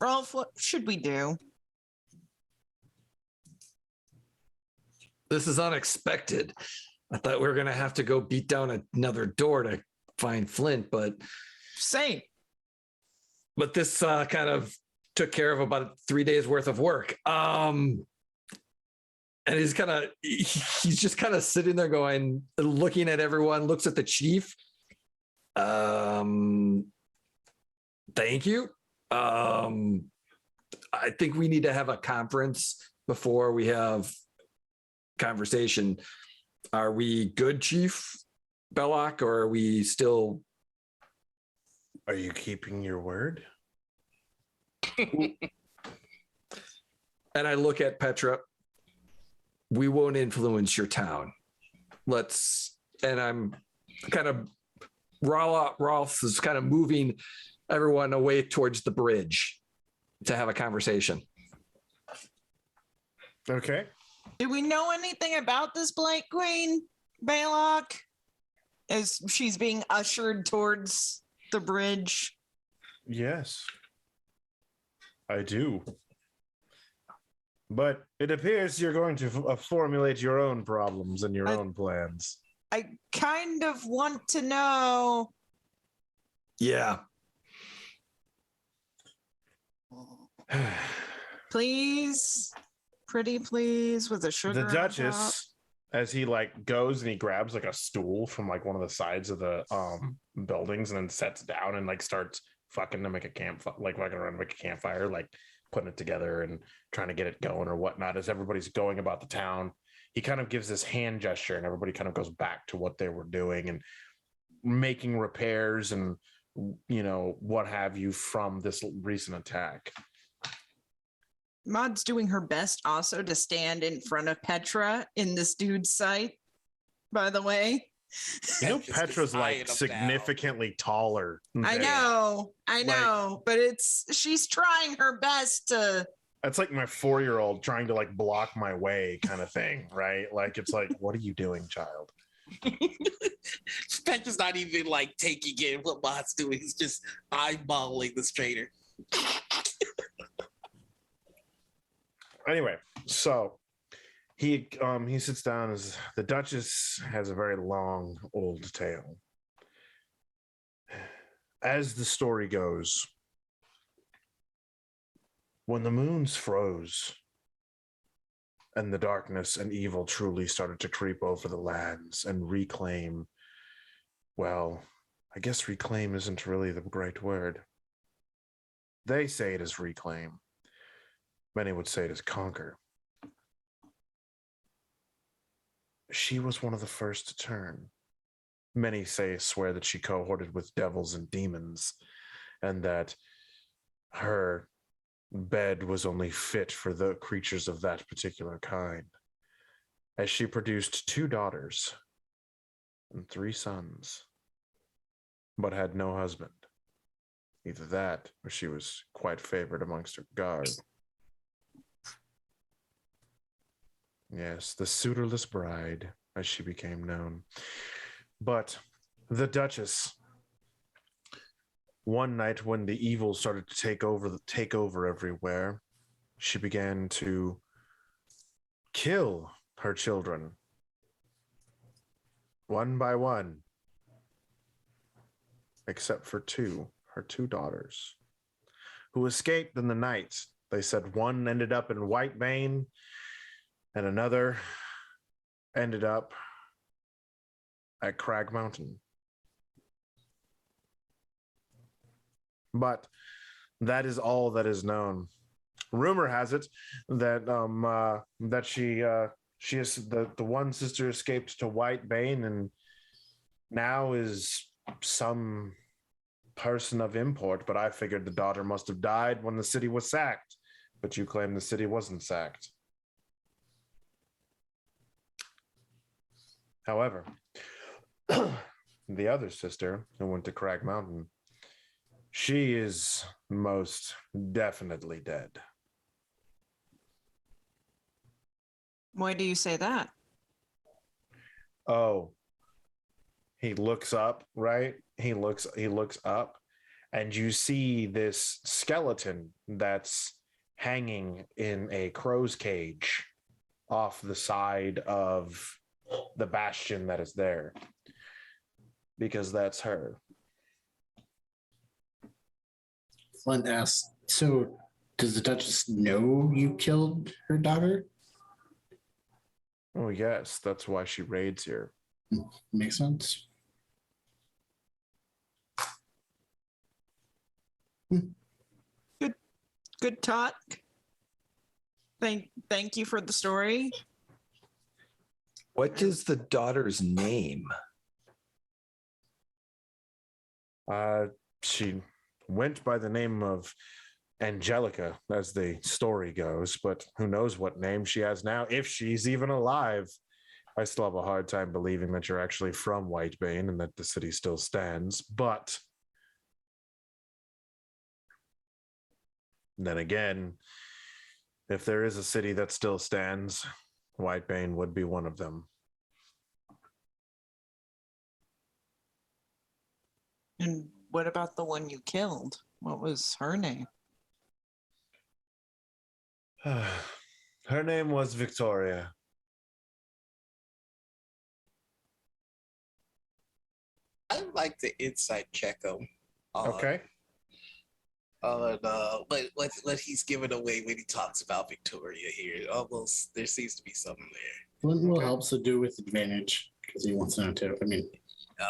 Rolf, what should we do? This is unexpected. I thought we were gonna have to go beat down another door to find Flint, but Same. this kind of took care of about 3 days worth of work. And he's just kind of sitting there going, looking at everyone, looks at the chief. Thank you. I think we need to have a conference before we have conversation. Are we good, Chief Baylock, or are we still? Are you keeping your word? And I look at Petra. We won't influence your town. And I'm kind of, Rolf is kind of moving everyone away towards the bridge to have a conversation. Okay. Do we know anything about this Blight Queen, Baylock? As she's being ushered towards the bridge. Yes, I do. But it appears you're going to formulate your own problems and your own plans. I kind of want to know. Yeah. Please. Pretty please with a sugar. The on top. Duchess, as he like goes and he grabs like a stool from like one of the sides of the buildings and then sets down and like starts fucking to make a campfire, like walking around to make a campfire, like putting it together and trying to get it going or whatnot. As everybody's going about the town, he kind of gives this hand gesture and everybody kind of goes back to what they were doing and making repairs and, you know, what have you from this recent attack. Maud's doing her best also to stand in front of Petra in this dude's sight, by the way. You know, Just Petra's eyeing like him significantly taller. I than- know, but she's trying her best to. That's like my 4-year-old trying to like block my way kind of thing, right? Like, it's like, what are you doing, child? Petra's not even like taking in what Bot's doing. He's just eyeballing this traitor. Anyway, so he sits down. As the Duchess has a very long old tale. As the story goes, when the moons froze and the darkness and evil truly started to creep over the lands and reclaim, well, I guess reclaim isn't really the right word. They say it is reclaim. Many would say it is conquer. She was one of the first to turn. Many swear that she cohorted with devils and demons, and that her bed was only fit for the creatures of that particular kind, as she produced 2 daughters and 3 sons, but had no husband. Either that, or she was quite favored amongst her guard. Yes, the suitorless bride, as she became known. But the Duchess, one night when the evil started to take over everywhere, she began to kill her children, one by one, except for her two daughters, who escaped in the night. They said one ended up in Whitebane, and another ended up at Crag Mountain. But that is all that is known. Rumor has it that that she is the one sister escaped to Whitebane and now is some person of import. But I figured the daughter must have died when the city was sacked. But you claim the city wasn't sacked. However, the other sister who went to Crag Mountain, she is most definitely dead. Why do you say that? Oh, he looks up, right? He looks up, and you see this skeleton that's hanging in a crow's cage off the side of the bastion that is there, because that's her. Flint asks, so does the Duchess know you killed her daughter? Oh yes, that's why she raids here. Makes sense. Good talk. Thank you for the story. What is the daughter's name? She went by the name of Angelica, as the story goes, but who knows what name she has now, if she's even alive. I still have a hard time believing that you're actually from Whitebane and that the city still stands, but then again, if there is a city that still stands, Whitebane would be one of them. And what about the one you killed? What was her name? Her name was Victoria. I'd like to insight check him. Okay. What he's giving away when he talks about Victoria here. Almost there seems to be something there. Flint will help, so do with advantage because he wants to know too. I mean,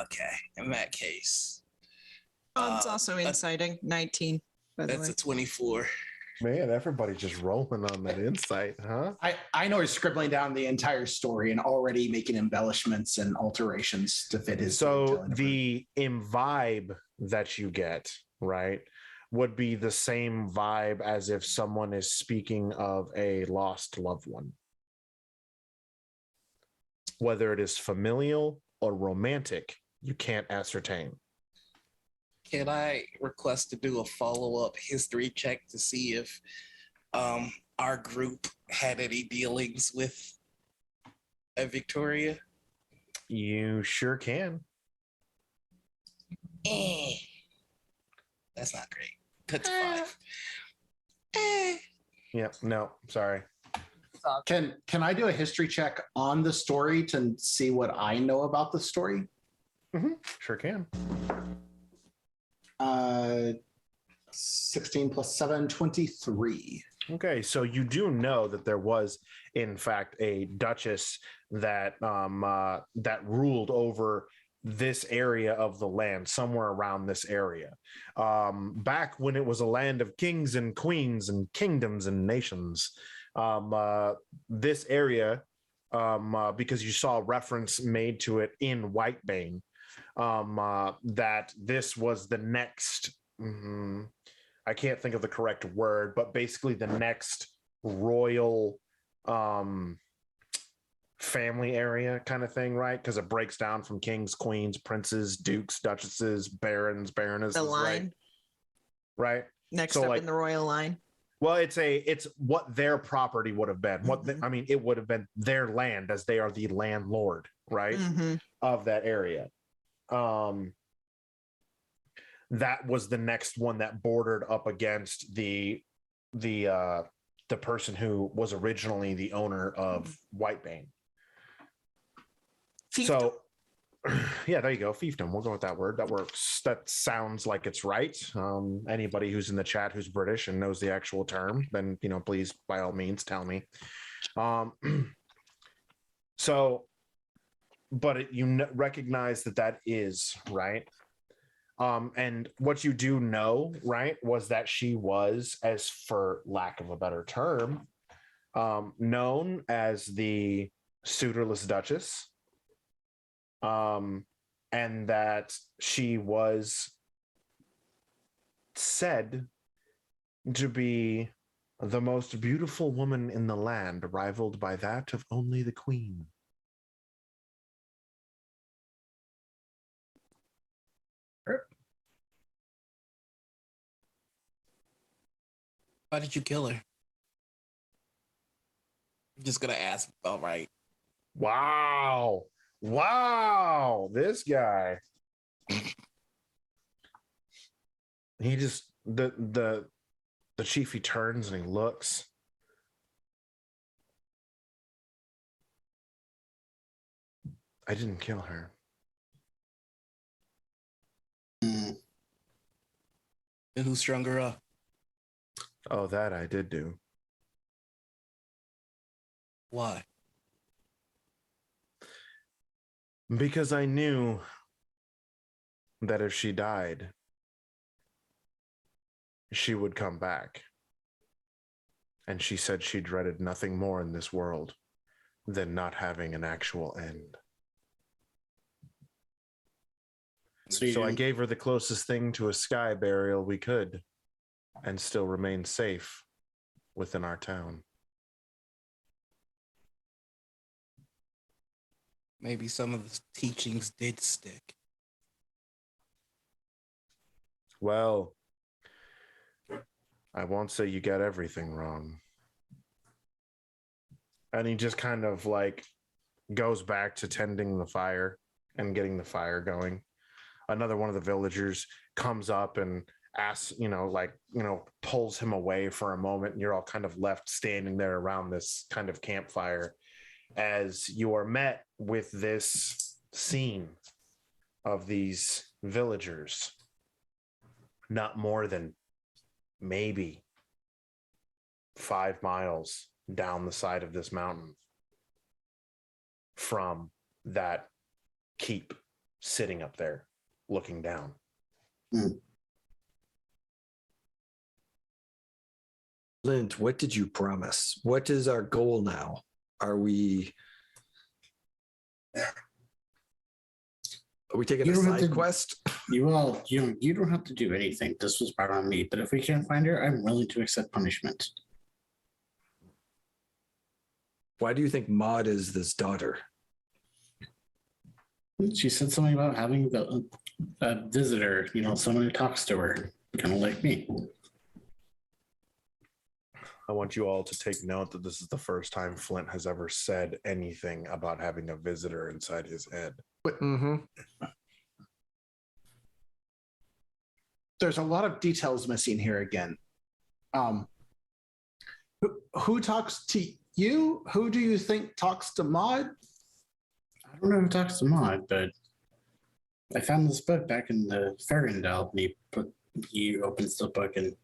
Okay, in that case, Oh, it's also inciting. 19, by the that's way. a 24. Man, everybody's just rolling on that insight, huh? I know he's scribbling down the entire story and already making embellishments and alterations to fit his. So storytelling. the imbibe that you get, right, would be the same vibe as if someone is speaking of a lost loved one. Whether it is familial or romantic, you can't ascertain. Can I request to do a follow-up history check to see if our group had any dealings with a Victoria? You sure can. That's not great. That's a 5. Yep. No, sorry. Can I do a history check on the story to see what I know about the story? Sure can. 16 plus 7, 23. Okay, so you do know that there was, in fact, a duchess that that ruled over this area of the land, somewhere around this area, back when it was a land of kings and queens and kingdoms and nations. This area, because you saw reference made to it in Whitebane, that this was the next. I can't think of the correct word, but basically the next royal family area kind of thing, right? Because it breaks down from kings, queens, princes, dukes, duchesses, barons, baronesses. The line. Right. Next So, up like, in the royal line. Well, it's what their property would have been. I mean, it would have been their land, as they are the landlord, right, of that area. That was the next one that bordered up against the person who was originally the owner of Whitebane. So, yeah, there you go. Fiefdom. We'll go with that word. That works. That sounds like it's right. Anybody who's in the chat who's British and knows the actual term, then, please, by all means, tell me. So, but you recognize that is right. And what you do know, right, was that she was, as for lack of a better term, known as the suitorless Duchess. And that she was said to be the most beautiful woman in the land, rivaled by that of only the queen. Why did you kill her? I'm just gonna ask. All right. Wow. This guy. He just the chief, he turns and he looks. I didn't kill her. Mm. And who strung her up? Oh, that I did do. Why? Because I knew that if she died, she would come back. And she said she dreaded nothing more in this world than not having an actual end. So I gave her the closest thing to a sky burial we could and still remain safe within our town. Maybe some of the teachings did stick. Well, I won't say you got everything wrong. And he just kind of like goes back to tending the fire and getting the fire going. Another one of the villagers comes up and asks, pulls him away for a moment. And you're all kind of left standing there around this kind of campfire as you are met with this scene of these villagers, not more than maybe 5 miles down the side of this mountain from that keep sitting up there looking down. Flint, what did you promise? What is our goal now? Are we taking a side quest? You don't have to do anything. This was brought on me, but if we can't find her, I'm willing to accept punishment. Why do you think Maud is this daughter? She said something about having a visitor, someone who talks to her, kind of like me. I want you all to take note that this is the first time Flint has ever said anything about having a visitor inside his head. Mm-hmm. There's a lot of details missing here again. Who talks to you? Who do you think talks to Maud? I don't know who talks to Maud, but I found this book back in the Ferndale, and he opens the book and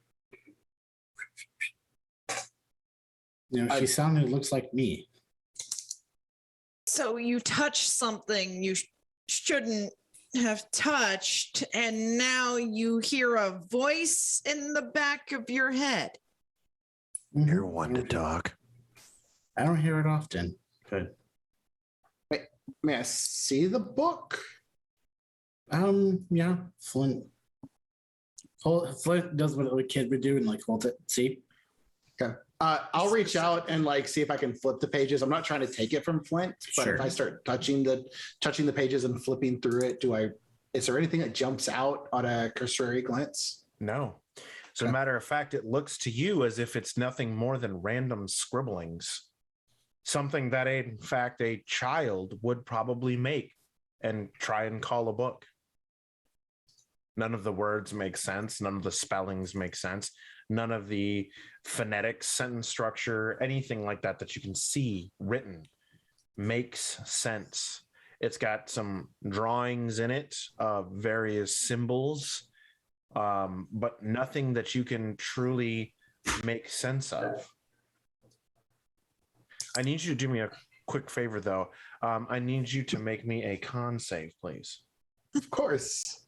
she looks like me. So you touched something you shouldn't have touched, and now you hear a voice in the back of your head. You're one to talk. I don't hear it often, but May I see the book? Yeah, Flint. Flint does what a kid would do and hold it. See? Okay. I'll reach out and see if I can flip the pages. I'm not trying to take it from Flint, but Sure. if I start touching the pages and flipping through it, is there anything that jumps out on a cursory glance? No. As a matter of fact, it looks to you as if it's nothing more than random scribblings. Something that, in fact, a child would probably make and try and call a book. None of the words make sense. None of the spellings make sense. None of the phonetics, sentence structure, anything like that you can see written makes sense. It's got some drawings in it of various symbols, but nothing that you can truly make sense of. I need you to do me a quick favor, though. I need you to make me a con save, please. Of course.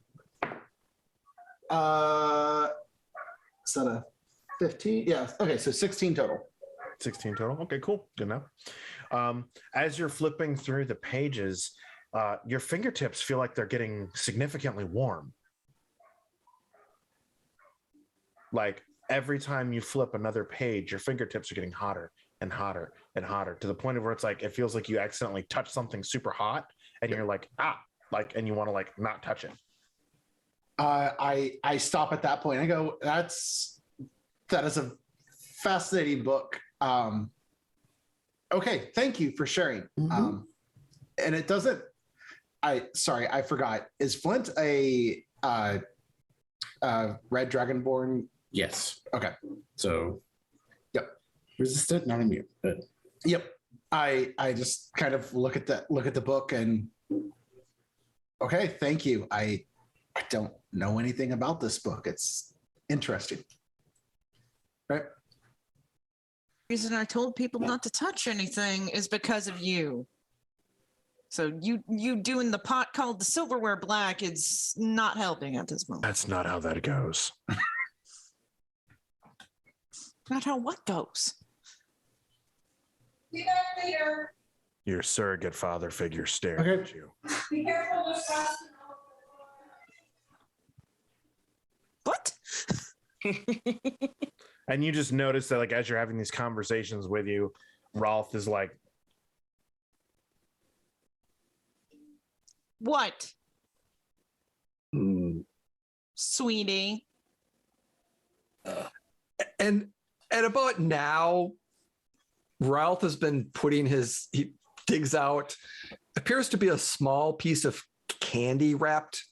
Is that a 15? Yeah. Okay, so 16 total. 16 total. Okay, cool. Good enough. As you're flipping through the pages, your fingertips feel like they're getting significantly warm. Like every time you flip another page, your fingertips are getting hotter and hotter and hotter to the point of where it's it feels like you accidentally touch something super hot and you're and you want to not touch it. I stop at that point. I go, that is a fascinating book. Okay, thank you for sharing. Mm-hmm. And it doesn't. I forgot. Is Flint a red dragonborn? Yes. Okay. So, yep. Resistant, not immune, but Yep. I just kind of look at the book and okay, thank you. I don't know anything about this book. It's interesting. Right? The reason I told people not to touch anything is because of you. So you doing the pot called the silverware black is not helping at this moment. That's not how that goes. Not how what goes. Be back later. Your surrogate father figure staring Okay. at you. Be careful. There's fast. What? And you just notice that, like, as you're having these conversations with you, Rolf is like, What, Hmm. sweetie? And at about now, Ralph has been he digs out, appears to be a small piece of candy wrapped,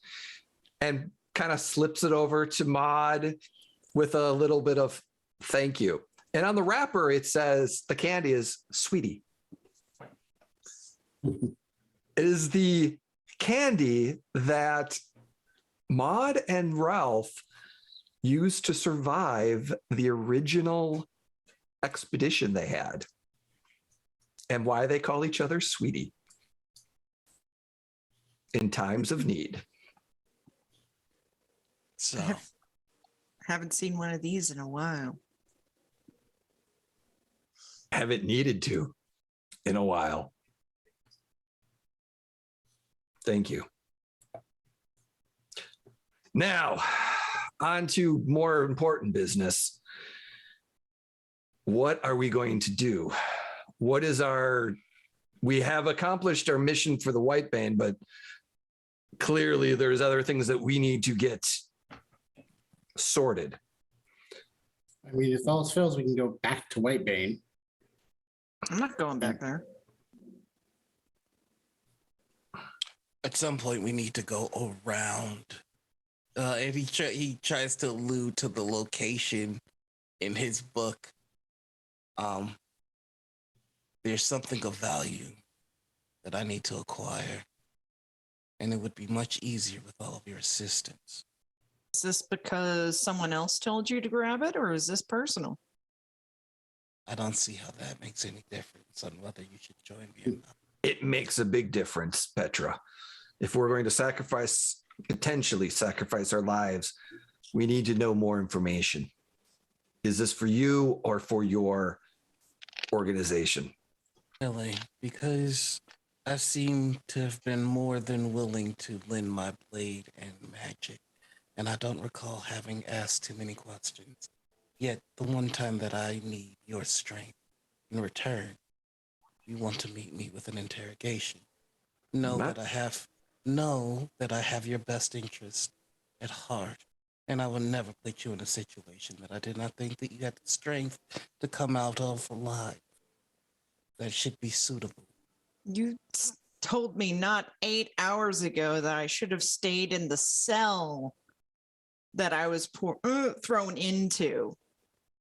and kind of slips it over to Maud with a little bit of thank you. And on the wrapper, it says the candy is sweetie. It is the candy that Maud and Ralph used to survive the original expedition they had, and why they call each other sweetie in times of need. So Haven't seen one of these in a while. Haven't needed to in a while. Thank you. Now, on to more important business. What are we going to do? We have accomplished our mission for the White Band, but clearly there's other things that we need to get sorted. I mean, if all else fails, we can go back to Whitebane. I'm not going back there. at some point we need to go around. And he tries to allude to the location in his book. There's something of value that I need to acquire, and it would be much easier with all of your assistance. Is this because someone else told you to grab it, or is this personal? I don't see how that makes any difference on whether you should join me or not. It makes a big difference, Petra. If we're going to potentially sacrifice our lives, we need to know more information. Is this for you or for your organization? Really, because I seem to have been more than willing to lend my blade and magic, and I don't recall having asked too many questions. Yet, the one time that I need your strength, in return, you want to meet me with an interrogation. Know that I have your best interest at heart, and I will never put you in a situation that I did not think that you had the strength to come out of alive. That should be suitable. You told me not 8 hours ago that I should have stayed in the cell that I was thrown into.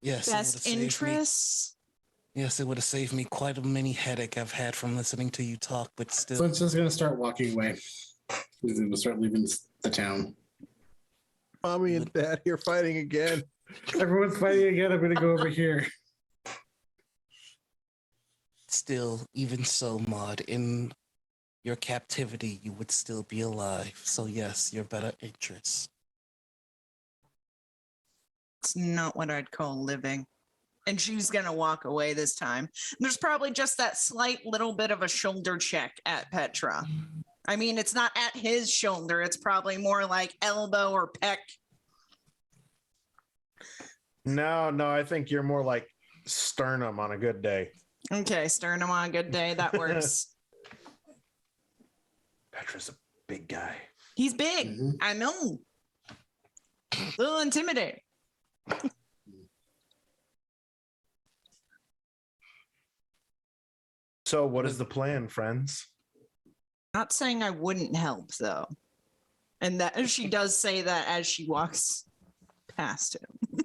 Yes, Best interests? Yes, it would have saved me quite a mini headache I've had from listening to you talk, but still. So it's just going to start walking away. He's going to start leaving the town. Mommy and Dad here fighting again. Everyone's fighting again. I'm going to go over here. Still, even so, Maud, in your captivity, you would still be alive. So yes, your better interests. It's not what I'd call living. And she's going to walk away this time. There's probably just that slight little bit of a shoulder check at Petra. I mean, it's not at his shoulder. It's probably more like elbow or pec. No, I think you're more like sternum on a good day. Okay, sternum on a good day. That works. Petra's a big guy. He's big. Mhm. I know. A little intimidating. So what is the plan, friends? Not saying I wouldn't help, though. And that she does say that as she walks past him.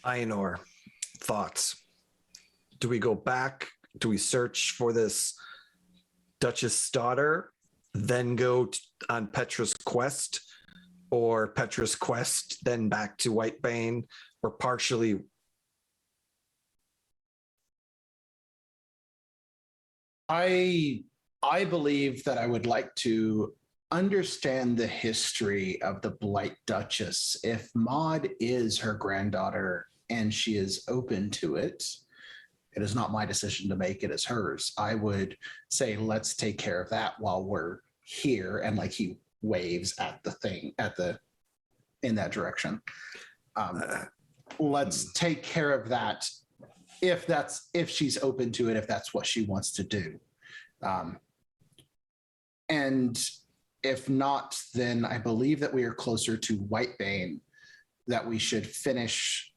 Ainor, thoughts? Do we go back Do we search for this Duchess' daughter, then go on Petra's quest, or Petra's quest, then back to Whitebane, or partially? I believe that I would like to understand the history of the Blight Duchess. If Maud is her granddaughter and she is open to it, it is not my decision to make, it is hers. I would say let's take care of that while we're here, and like he waves at the thing in that direction. Let's take care of that if she's open to it, if that's what she wants to do. And if not, then I believe that we are closer to Whitebane, that we should finish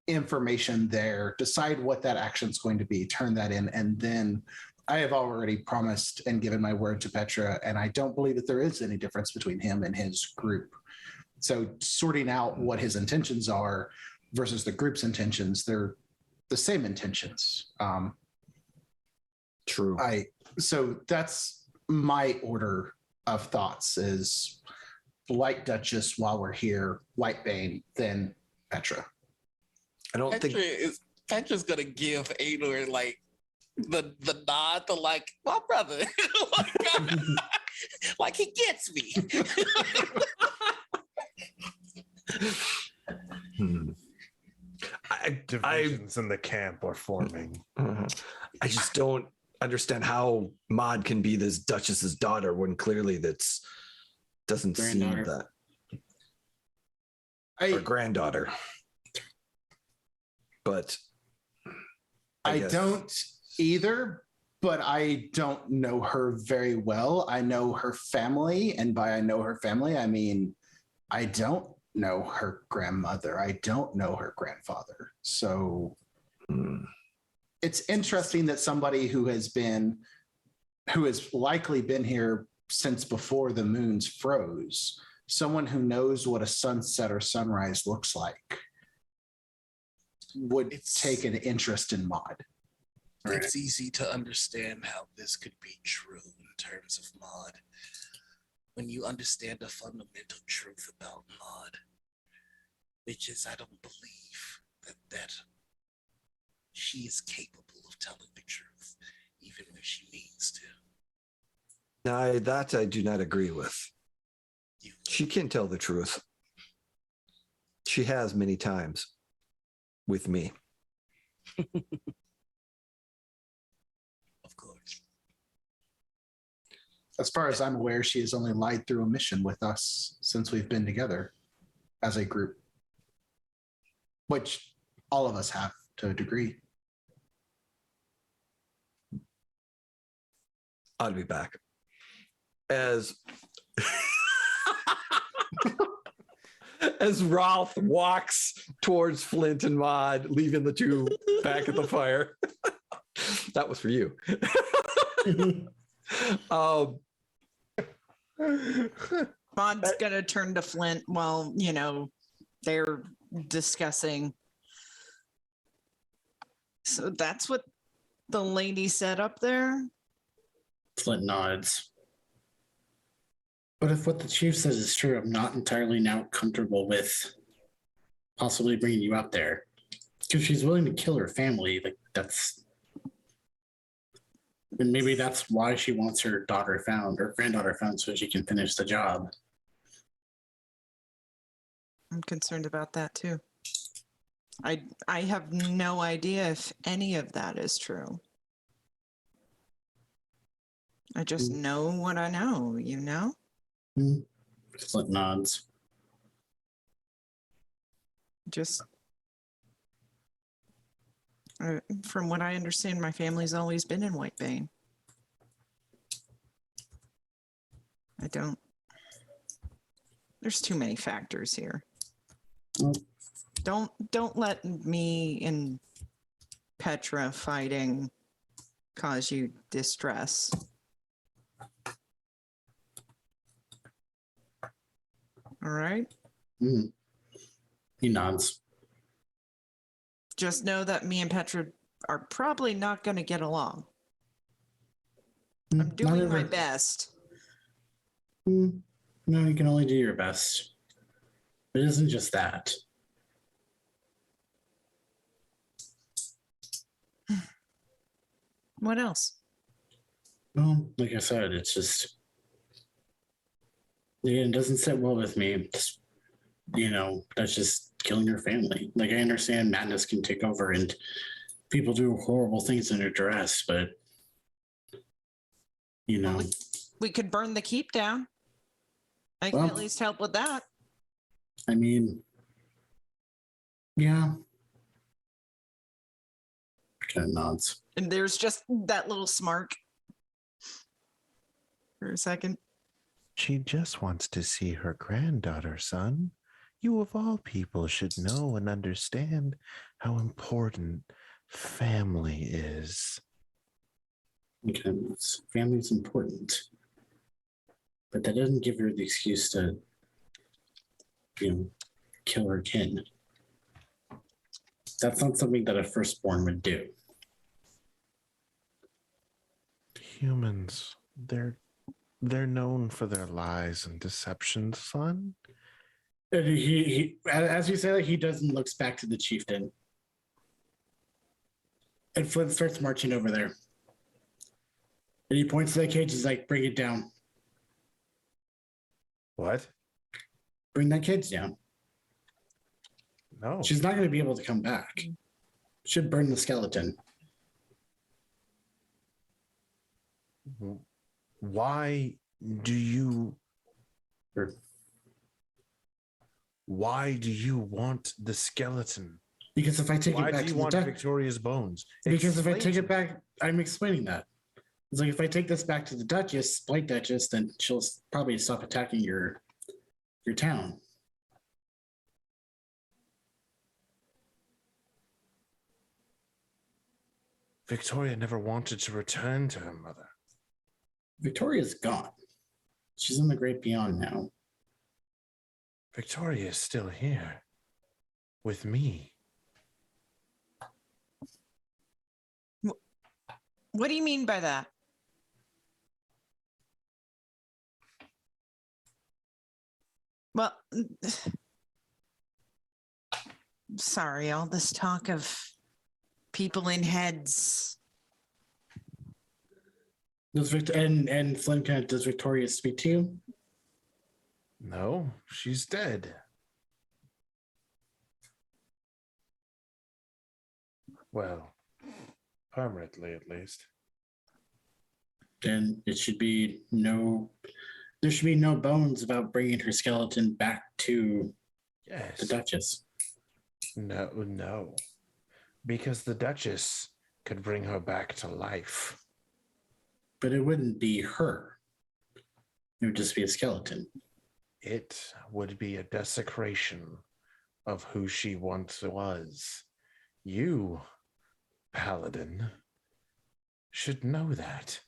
information there, decide what that action is going to be, turn that in, and then I have already promised and given my word to Petra, and I don't believe that there is any difference between him and his group. So sorting out what his intentions are versus the group's intentions, they're the same intentions. True. So that's my order of thoughts: is Blight Duchess while we're here, Whitebane, then Petra. I don't think Petra's gonna give Aenor like the nod to like my brother. Like he gets me. Divisions in the camp are forming. I just don't understand how Maud can be this Duchess's daughter when clearly that's doesn't seem that. Or granddaughter. But I don't either, but I don't know her very well. I know her family, and by I know her family, I mean I don't know her grandmother. I don't know her grandfather. So it's interesting that somebody who has likely been here since before the moons froze, someone who knows what a sunset or sunrise looks like, would take an interest in Maud. It's easy to understand how this could be true in terms of Maud. When you understand the fundamental truth about Maud, which is I don't believe that she is capable of telling the truth, even when she means to. No, that I do not agree with. She can tell the truth. She has many times with me. Of course. As far as I'm aware, she has only lied through a mission with us since we've been together as a group, which all of us have to a degree. I'll be back. As Ralph walks towards Flint and Maud, leaving the two back at the fire. That was for you. Maud's gonna turn to Flint while, they're discussing. So that's what the lady said up there? Flint nods. But if what the chief says is true, I'm not entirely now comfortable with possibly bringing you up there. Because she's willing to kill her family. Like, that's... And maybe that's why she wants her daughter found, or granddaughter found, so she can finish the job. I'm concerned about that too. I have no idea if any of that is true. I just know what I know, Flint nods. Just from what I understand, my family's always been in Whitebane. I don't. There's too many factors here. Don't let me and Petra fighting cause you distress. All right. He nods. Just know that me and Petra are probably not going to get along. I'm Not doing my every- best. No, you can only do your best. It isn't just that. What else? Well, like I said, it's just it doesn't sit well with me. It's, that's just killing your family. Like I understand madness can take over and people do horrible things under duress, but We could burn the keep down. I can Well- at least help with that. I mean, yeah. Kind of nods. And there's just that little smirk for a second. She just wants to see her granddaughter, son. You of all people should know and understand how important family is. Okay, family's important, but that doesn't give her the excuse to, kill her kin. That's not something that a firstborn would do. Humans, they're known for their lies and deception, son. And he as you say that, he doesn't looks back to the chieftain. And Flint starts marching over there. And he points to the cage, he's like, bring it down. What? Bring that cage down. No. She's not going to be able to come back. Should burn the skeleton. Why do you Or- want the skeleton? Because if I take Why it back do you to the want deck, Victoria's bones? because if I Explain take to it back, I'm explaining that. It's like if I take this back to the Duchess, Plague Duchess, then she'll probably stop attacking your town. Victoria never wanted to return to her mother. Victoria's gone. She's in the great beyond now. Victoria is still here with me. What do you mean by that? Well, sorry, all this talk of people in heads. Does and Flint does Victoria speak to you? No, she's dead. Well, permanently at least. Then there should be no bones about bringing her skeleton back to Yes. the Duchess. No. Because the Duchess could bring her back to life. But it wouldn't be her. It would just be a skeleton. It would be a desecration of who she once was. You, Paladin, should know that.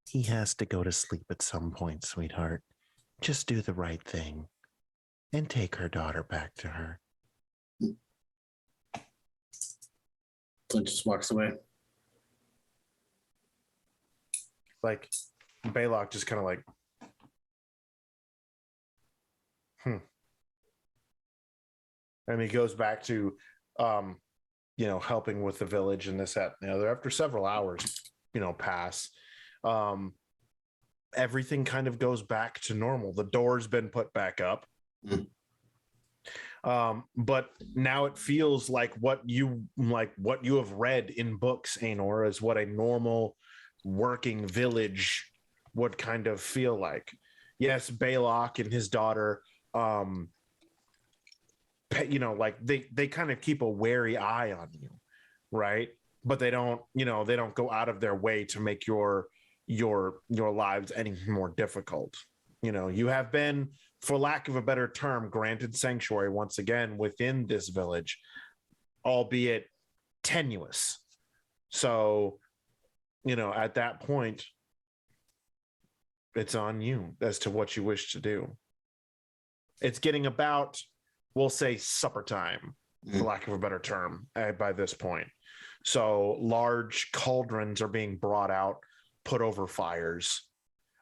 He has to go to sleep at some point, sweetheart. Just do the right thing and take her daughter back to her. Flint just walks away. Like Baylock just kind of like, and he goes back to, helping with the village and this, that, and the other. After several hours, pass, everything kind of goes back to normal. The door's been put back up. But now it feels like what you have read in books, Anor, is what a normal working village would kind of feel like. Yes, Baylock and his daughter, they kind of keep a wary eye on you, right? But they don't go out of their way to make your lives any more difficult. You have been, for lack of a better term, granted sanctuary once again within this village, albeit tenuous, So, at that point, it's on you as to what you wish to do. It's getting about, we'll say, supper time, for lack of a better term, by this point. So large cauldrons are being brought out, put over fires.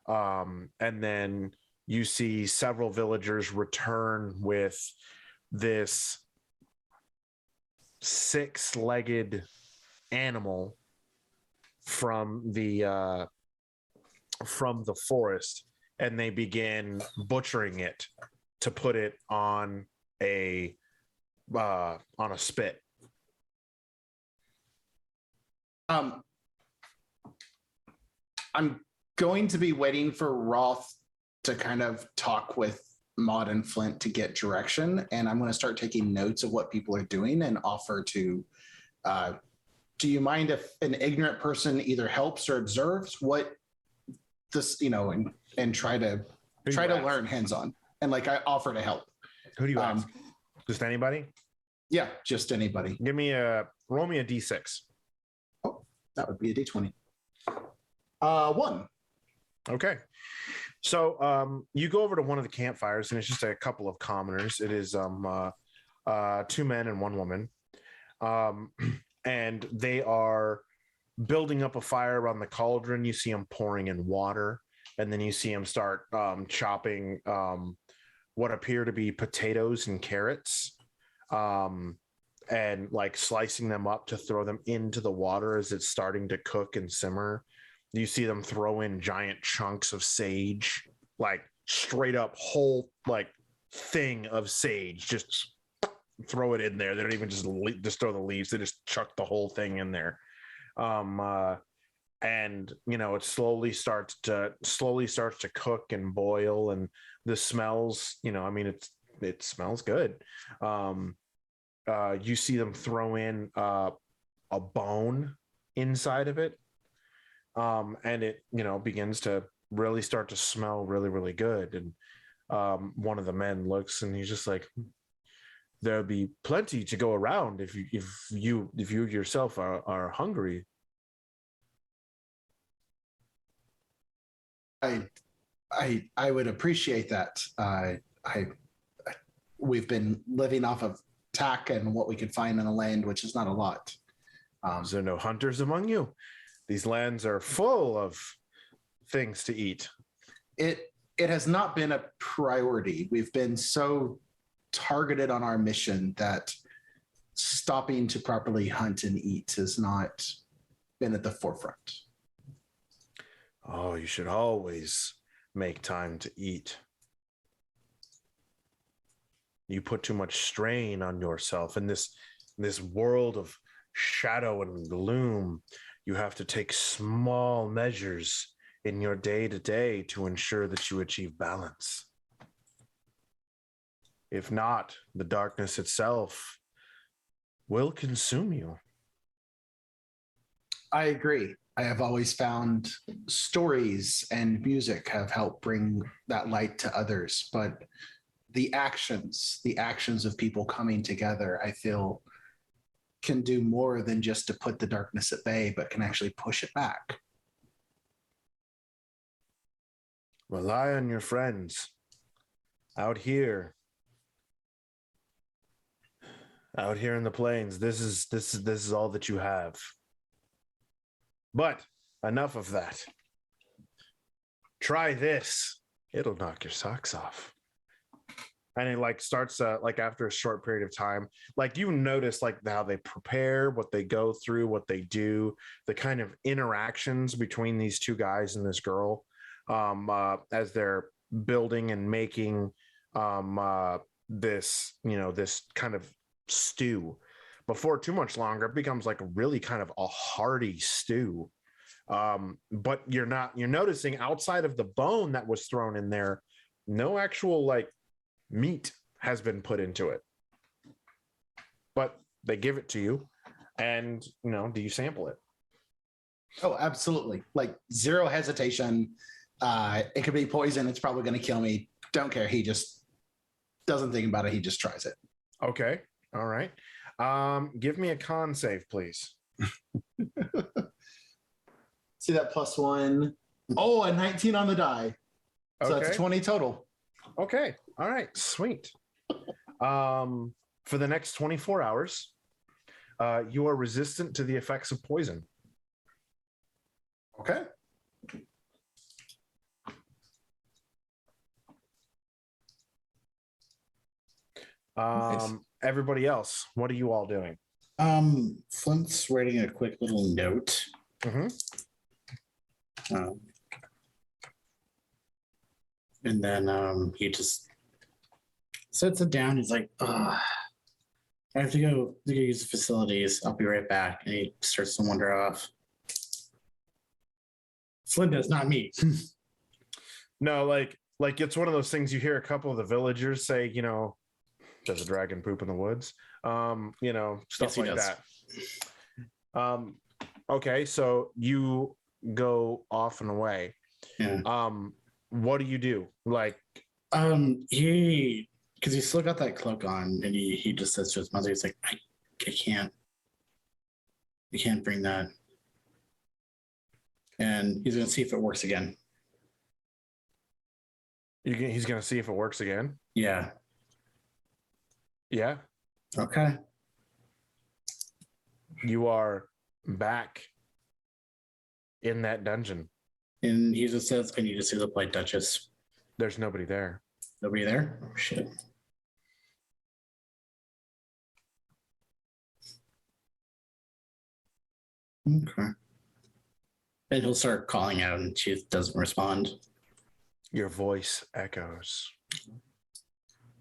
And then you see several villagers return with this 6-legged animal from the forest, and they begin butchering it to put it on a spit. I'm going to be waiting for Roth to kind of talk with Maud and Flint to get direction, and I'm going to start taking notes of what people are doing and offer to. Do you mind if an ignorant person either helps or observes what this, and try to learn hands-on, and like I offer to help. Who do you ask? Just anybody? Yeah, just anybody. Roll me a d6. Oh, that would be a d20. 1. Okay. So you go over to one of the campfires, and it's just a couple of commoners. It is 2 men and 1 woman. And they are building up a fire around the cauldron. You see them pouring in water, and then you see them start chopping what appear to be potatoes and carrots, and like slicing them up to throw them into the water as it's starting to cook and simmer. You see them throw in giant chunks of sage, like straight up whole like thing of sage, just throw it in there. They don't even just throw the leaves. They just chuck the whole thing in there. And it slowly starts to cook and boil, and the smells, it smells good. You see them throw in a bone inside of it. And it, begins to really start to smell really, really good. And one of the men looks, and he's just like, there'll be plenty to go around if you yourself are hungry. I would appreciate that. We've been living off of tack and what we could find in the land, which is not a lot. Is there no hunters among you? These lands are full of things to eat. It has not been a priority. We've been so targeted on our mission that stopping to properly hunt and eat has not been at the forefront. Oh, you should always make time to eat. You put too much strain on yourself in this world of shadow and gloom. You have to take small measures in your day-to-day to ensure that you achieve balance. If not, the darkness itself will consume you. I agree. I have always found stories and music have helped bring that light to others, but the actions of people coming together, I feel, can do more than just to put the darkness at bay, but can actually push it back. Rely on your friends. Out here in the plains, this is all that you have. But enough of that. Try this. It'll knock your socks off. And it starts after a short period of time, you notice how they prepare, what they go through, what they do, the kind of interactions between these 2 guys and this girl, as they're building and making this kind of stew. Before too much longer, it becomes really kind of a hearty stew. But you're noticing outside of the bone that was thrown in there, no actual meat has been put into it, but they give it to you, and do you sample it? Oh, absolutely. Zero hesitation. It could be poison. It's probably going to kill me. Don't care. He just doesn't think about it. He just tries it. Okay. All right. Give me a con save, please. See that +1. Oh, a 19 on the die. So that's a 20 total. Okay. All right. Sweet. For the next 24 hours, you are resistant to the effects of poison. Okay. Nice. Everybody else, what are you all doing? Flint's writing a quick little note. Mm-hmm. And then he just sets it down. He's like, I have to go use the facilities. I'll be right back. And he starts to wander off. Flint does, not me. No, like it's one of those things you hear a couple of the villagers say, you know, does a dragon poop in the woods? You know, stuff Yes, he like does. that. Okay, so you go off and away. Yeah. What do you do? Like, He, because he's still got that cloak on, and he just says to his mother, he's like, I can't bring that. And he's gonna see if it works again. he's gonna see if it works again. Yeah. Yeah. Okay. You are back in that dungeon. And he just says, I need to see the Plague Duchess. There's nobody there. Nobody there? Oh, shit. Okay. And he'll start calling out, and she doesn't respond. Your voice echoes.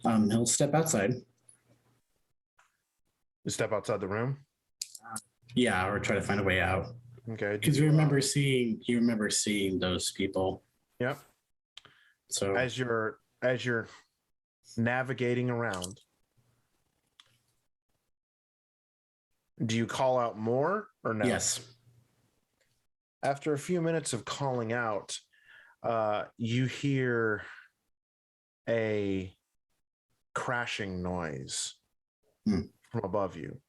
He'll step outside. You step outside the room. Yeah, or try to find a way out. Okay. Because you remember seeing those people. Yep. So As you're navigating around, do you call out more or no? yes. After a few minutes of calling out, you hear a crashing noise from above you.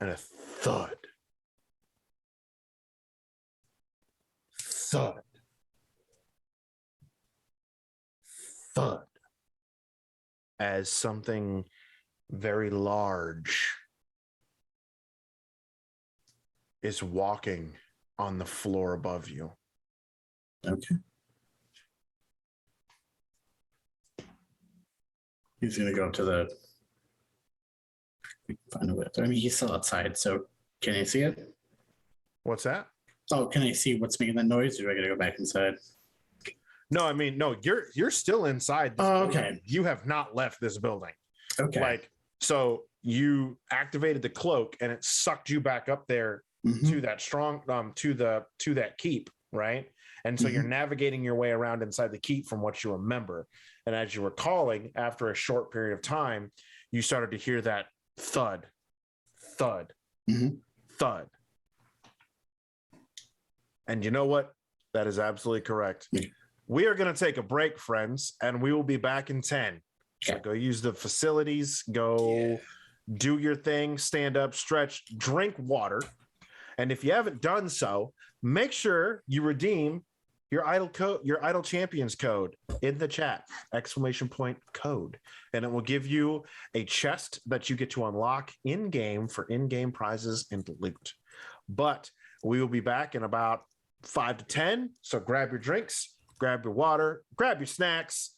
And a thud. Thud. Thud. As something very large is walking on the floor above you. Okay. He's gonna go up to the. Find a way. I mean, he's still outside, so can I see it? What's that? Oh, can I see what's making that noise? Or do I gotta go back inside? No, I mean, no, you're still inside this Oh, building. okay. You have not left this building. Okay. Like, so you activated the cloak and it sucked you back up there Mhm. to that strong to that keep, right? And so you're navigating your way around inside the keep from what you remember. And as you were calling, after a short period of time, you started to hear that thud, thud, thud. And you know what? That is absolutely correct. We are going to take a break, friends, and we will be back in 10. So go use the facilities, go do your thing, stand up, stretch, drink water. And if you haven't done so, make sure you redeem your idle champions code in the chat, !code. And it will give you a chest that you get to unlock in-game for in-game prizes and loot. But we will be back in about 5 to 10. So grab your drinks, grab your water, grab your snacks.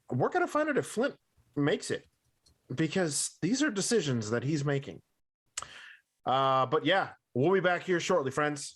We're going to find out if Flint makes it, because these are decisions that he's making. But yeah, we'll be back here shortly, friends.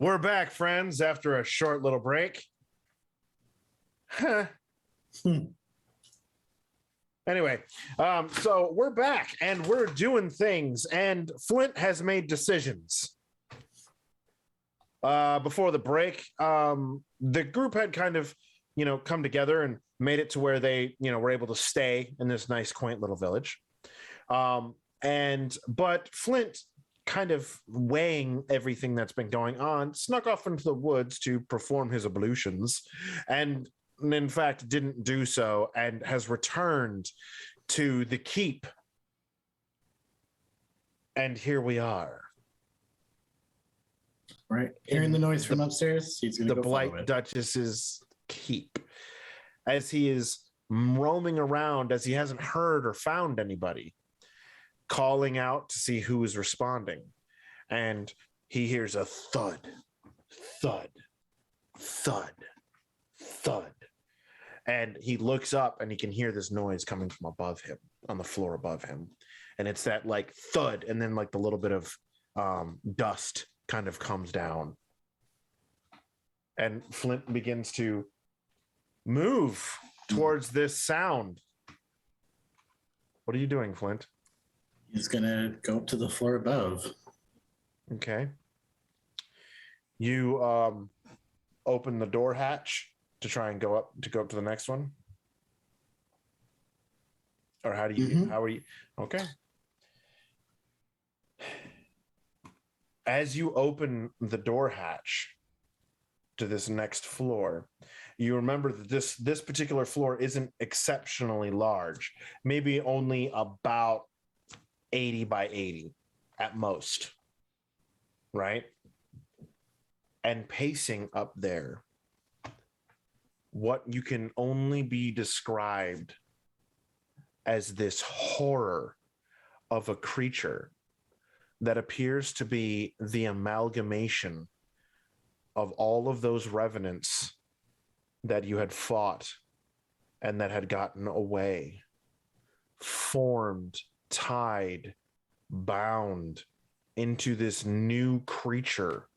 We're back, friends, after a short little break. Anyway, so we're back and we're doing things, and Flint has made decisions. Before the break, the group had kind of, come together and made it to where they, were able to stay in this nice, quaint little village. But Flint, kind of weighing everything that's been going on, snuck off into the woods to perform his ablutions, and in fact didn't do so, and has returned to the keep. And here we are. Right. Hearing the noise from upstairs, he's going to The go follow Blight it. Duchess's keep. As he is roaming around, as he hasn't heard or found anybody, calling out to see who is responding. And he hears a thud, thud, thud, thud. And he looks up and he can hear this noise coming from above him, on the floor above him. And it's that like thud, and then like the little bit of dust kind of comes down. And Flint begins to move towards this sound. What are you doing, Flint? He's going to go up to the floor above. Okay. You open the door hatch to try and go up to the next one? Or how do you how are you? Okay. As you open the door hatch to this next floor, you remember that this particular floor isn't exceptionally large, maybe only about 80 by 80 at most, right? And pacing up there, what you can only be described as this horror of a creature that appears to be the amalgamation of all of those revenants that you had fought and that had gotten away, formed, tied, bound into this new creature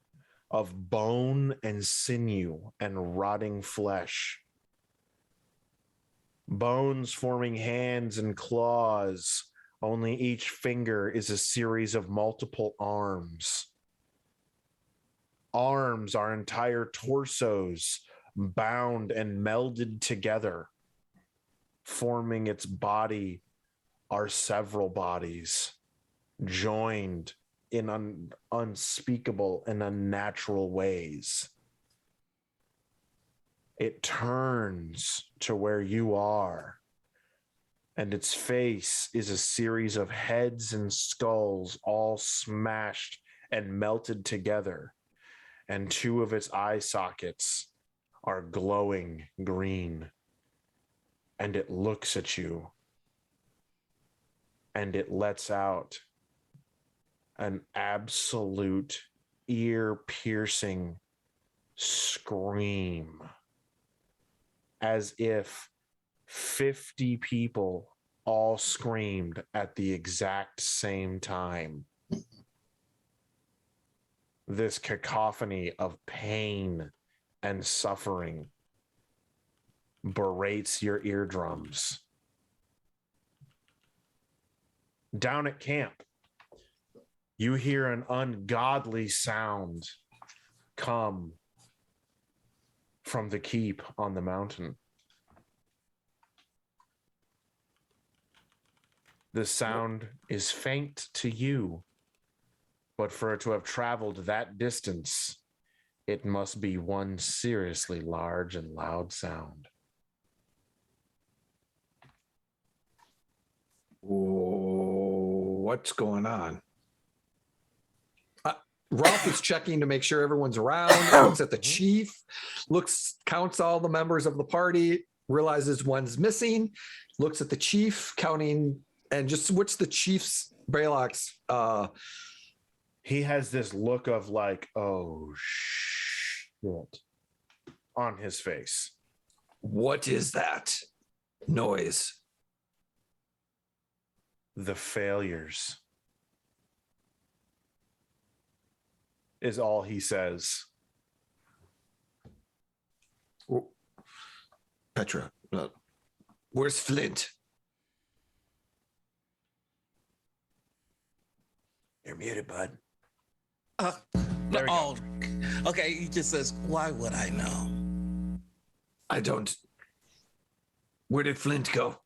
of bone and sinew and rotting flesh. Bones forming hands and claws, only each finger is a series of multiple arms. Arms are entire torsos bound and melded together. Forming its body are several bodies, joined in unspeakable and unnatural ways. It turns to where you are, and its face is a series of heads and skulls all smashed and melted together, and two of its eye sockets are glowing green. And it looks at you, and it lets out an absolute ear-piercing scream, as if 50 people all screamed at the exact same time. This cacophony of pain and suffering berates your eardrums. Down at camp, you hear an ungodly sound come from the keep on the mountain. The sound is faint to you, but for it to have traveled that distance, it must be one seriously large and loud sound. What's going on? Ralph is checking to make sure everyone's around, looks at the chief, counts all the members of the party, realizes one's missing, looks at the chief, counting, and just what's the chief's, Baylock's? He has this look of like, oh shit, on his face. What is that noise? The failures is all he says. Petra, where's Flint? You're muted, bud. No, oh, okay. He just says, "Why would I know?" I don't. Where did Flint go?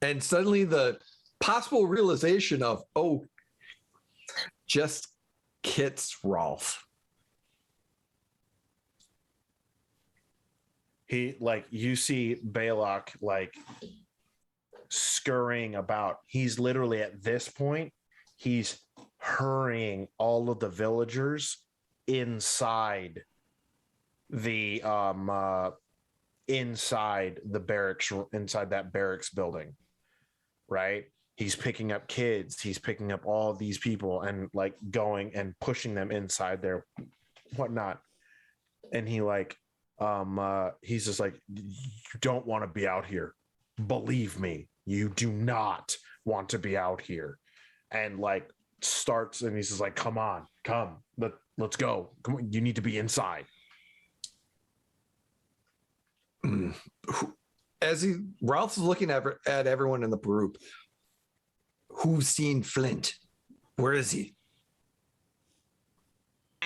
And suddenly the possible realization of, oh, just kits Rolf. He like you see Baylock like scurrying about. He's literally at this point, he's hurrying all of the villagers inside the barracks, inside that barracks building, right? He's picking up kids, he's picking up all these people and like going and pushing them inside there, whatnot. And he like he's just like, you don't want to be out here, believe me, you do not want to be out here. And like starts, and he's just like, come on, let's go, come on, you need to be inside. As Ralph's looking at everyone in the group, who's seen Flint? Where is he?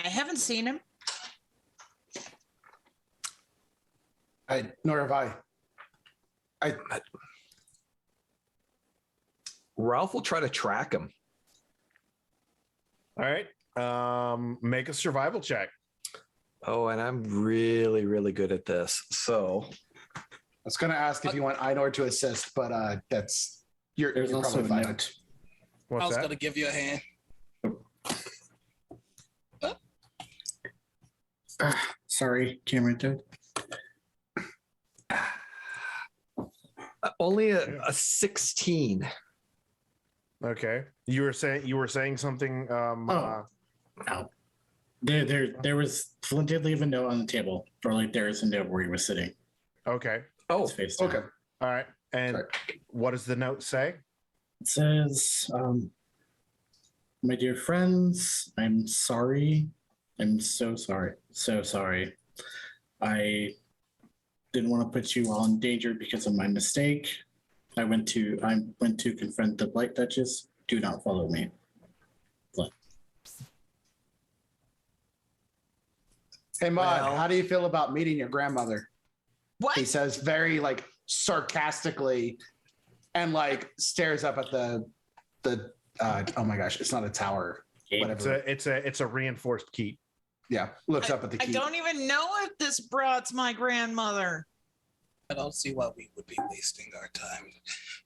I haven't seen him. Nor have I. Ralph will try to track him. All right, make a survival check. Oh, and I'm really, really good at this. So I was going to ask if you want Einor to assist, but that's There's you're also probably a fine. note. What's I was that? gonna give you a hand. Sorry, Cameron. Dude. only a 16. Okay, you were saying something. No. There was Flint did leave a note on the table, or like there is a note where he was sitting. Okay, Oh, His face down. Okay. all right. And Sorry. what does the note say? It says, "My dear friends, I'm sorry. I'm so sorry. So sorry. I didn't want to put you all in danger because of my mistake. I went to confront the Plague Duchess. Do not follow me." Flint. Hey, Maud, Well- how do you feel about meeting your grandmother? What? He says very like sarcastically, and like stares up at the oh my gosh, it's not a tower. Whatever. It's a reinforced keep. Yeah, looks up at the I key. don't even know if this broad's my grandmother. I don't see why we would be wasting our time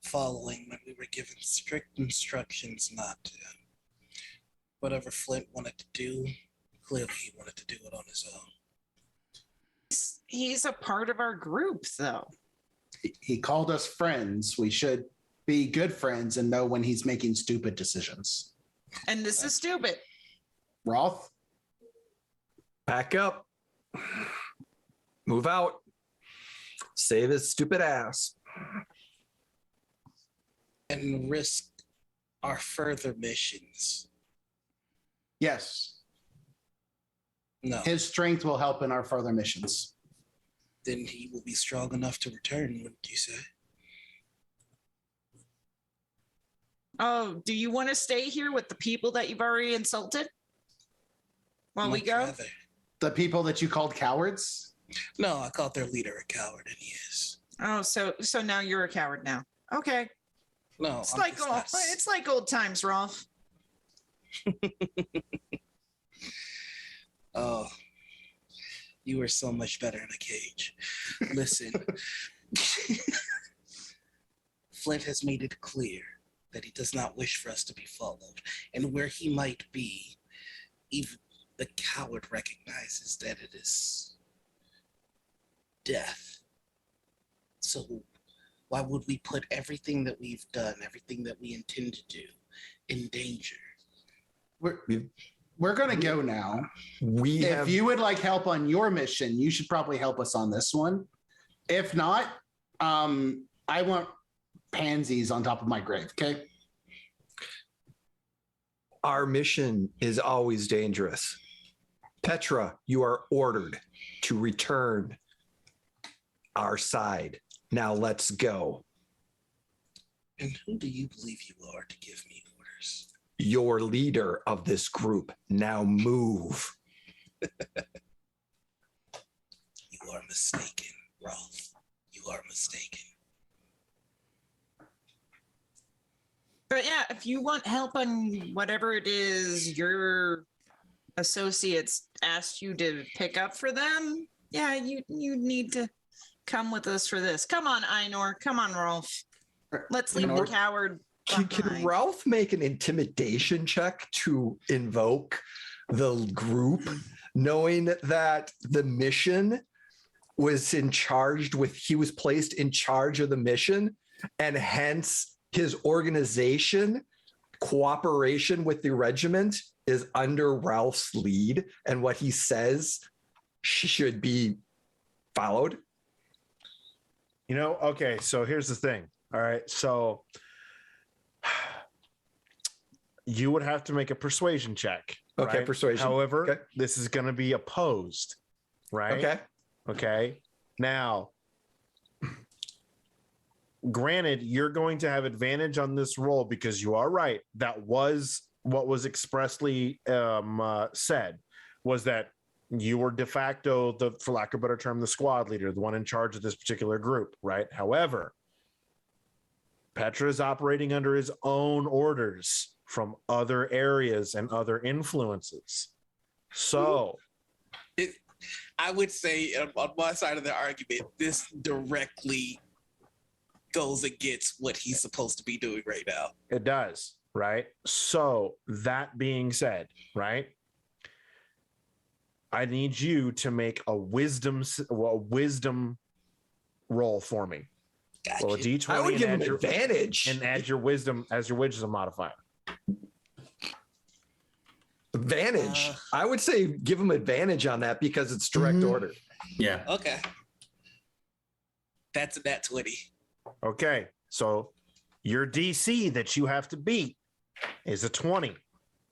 following when we were given strict instructions not to. Whatever Flint wanted to do, clearly he wanted to do it on his own. He's a part of our group, though. He called us friends. We should be good friends and know when he's making stupid decisions. And this is stupid. Roth? back up. Move out. Save his stupid ass. And risk our further missions. Yes. No, His strength will help in our further missions. then he will be strong enough to return, wouldn't you say? Oh, do you want to stay here with the people that you've already insulted? While we Much go? rather. The people that you called cowards? No, I called their leader a coward, and he is. Oh, so now you're a coward now. Okay. No, It's I'm like just old, not- it's like old times, Rolf. Oh, you were so much better in a cage. Listen, Flint has made it clear that he does not wish for us to be followed, and where he might be, even the coward recognizes that it is death. So why would we put everything that we've done, everything that we intend to do, in danger? We're going to go now. We If have you would like help on your mission, you should probably help us on this one. If not, I want pansies on top of my grave, okay? our mission is always dangerous. Petra, you are ordered to return our side. Now let's go. And who do you believe you are to give me orders? Your leader of this group. Now move. You are mistaken, Rolf. You are mistaken. But yeah, if you want help on whatever it is your associates asked you to pick up for them, yeah, you need to come with us for this. Come on, Einor. Come on, Rolf. Let's leave the coward Can behind. Ralph make an intimidation check to invoke the group, knowing that the mission was he was placed in charge of the mission, and hence his organization, cooperation with the regiment is under Ralph's lead, and what he says should be followed? Okay, so here's the thing. All right, so you would have to make a persuasion check. Okay, right? persuasion. However, Okay. this is going to be opposed, right? Okay. Now, granted, you're going to have advantage on this roll because you are right. That was what was expressly said, was that you were de facto, for lack of a better term, the squad leader, the one in charge of this particular group, right? However, Petra is operating under his own orders from other areas and other influences. So I would say on my side of the argument, this directly goes against what he's supposed to be doing right now. it does, right? So that being said, right, I need you to make a wisdom roll for me. Gotcha. Well, a D20 I would give him and add your- advantage. and add your wisdom as your wisdom modifier. Advantage. I would say give him advantage on that because it's direct order. Yeah. Okay. That's a nat 20. Okay, so your DC that you have to beat is a 20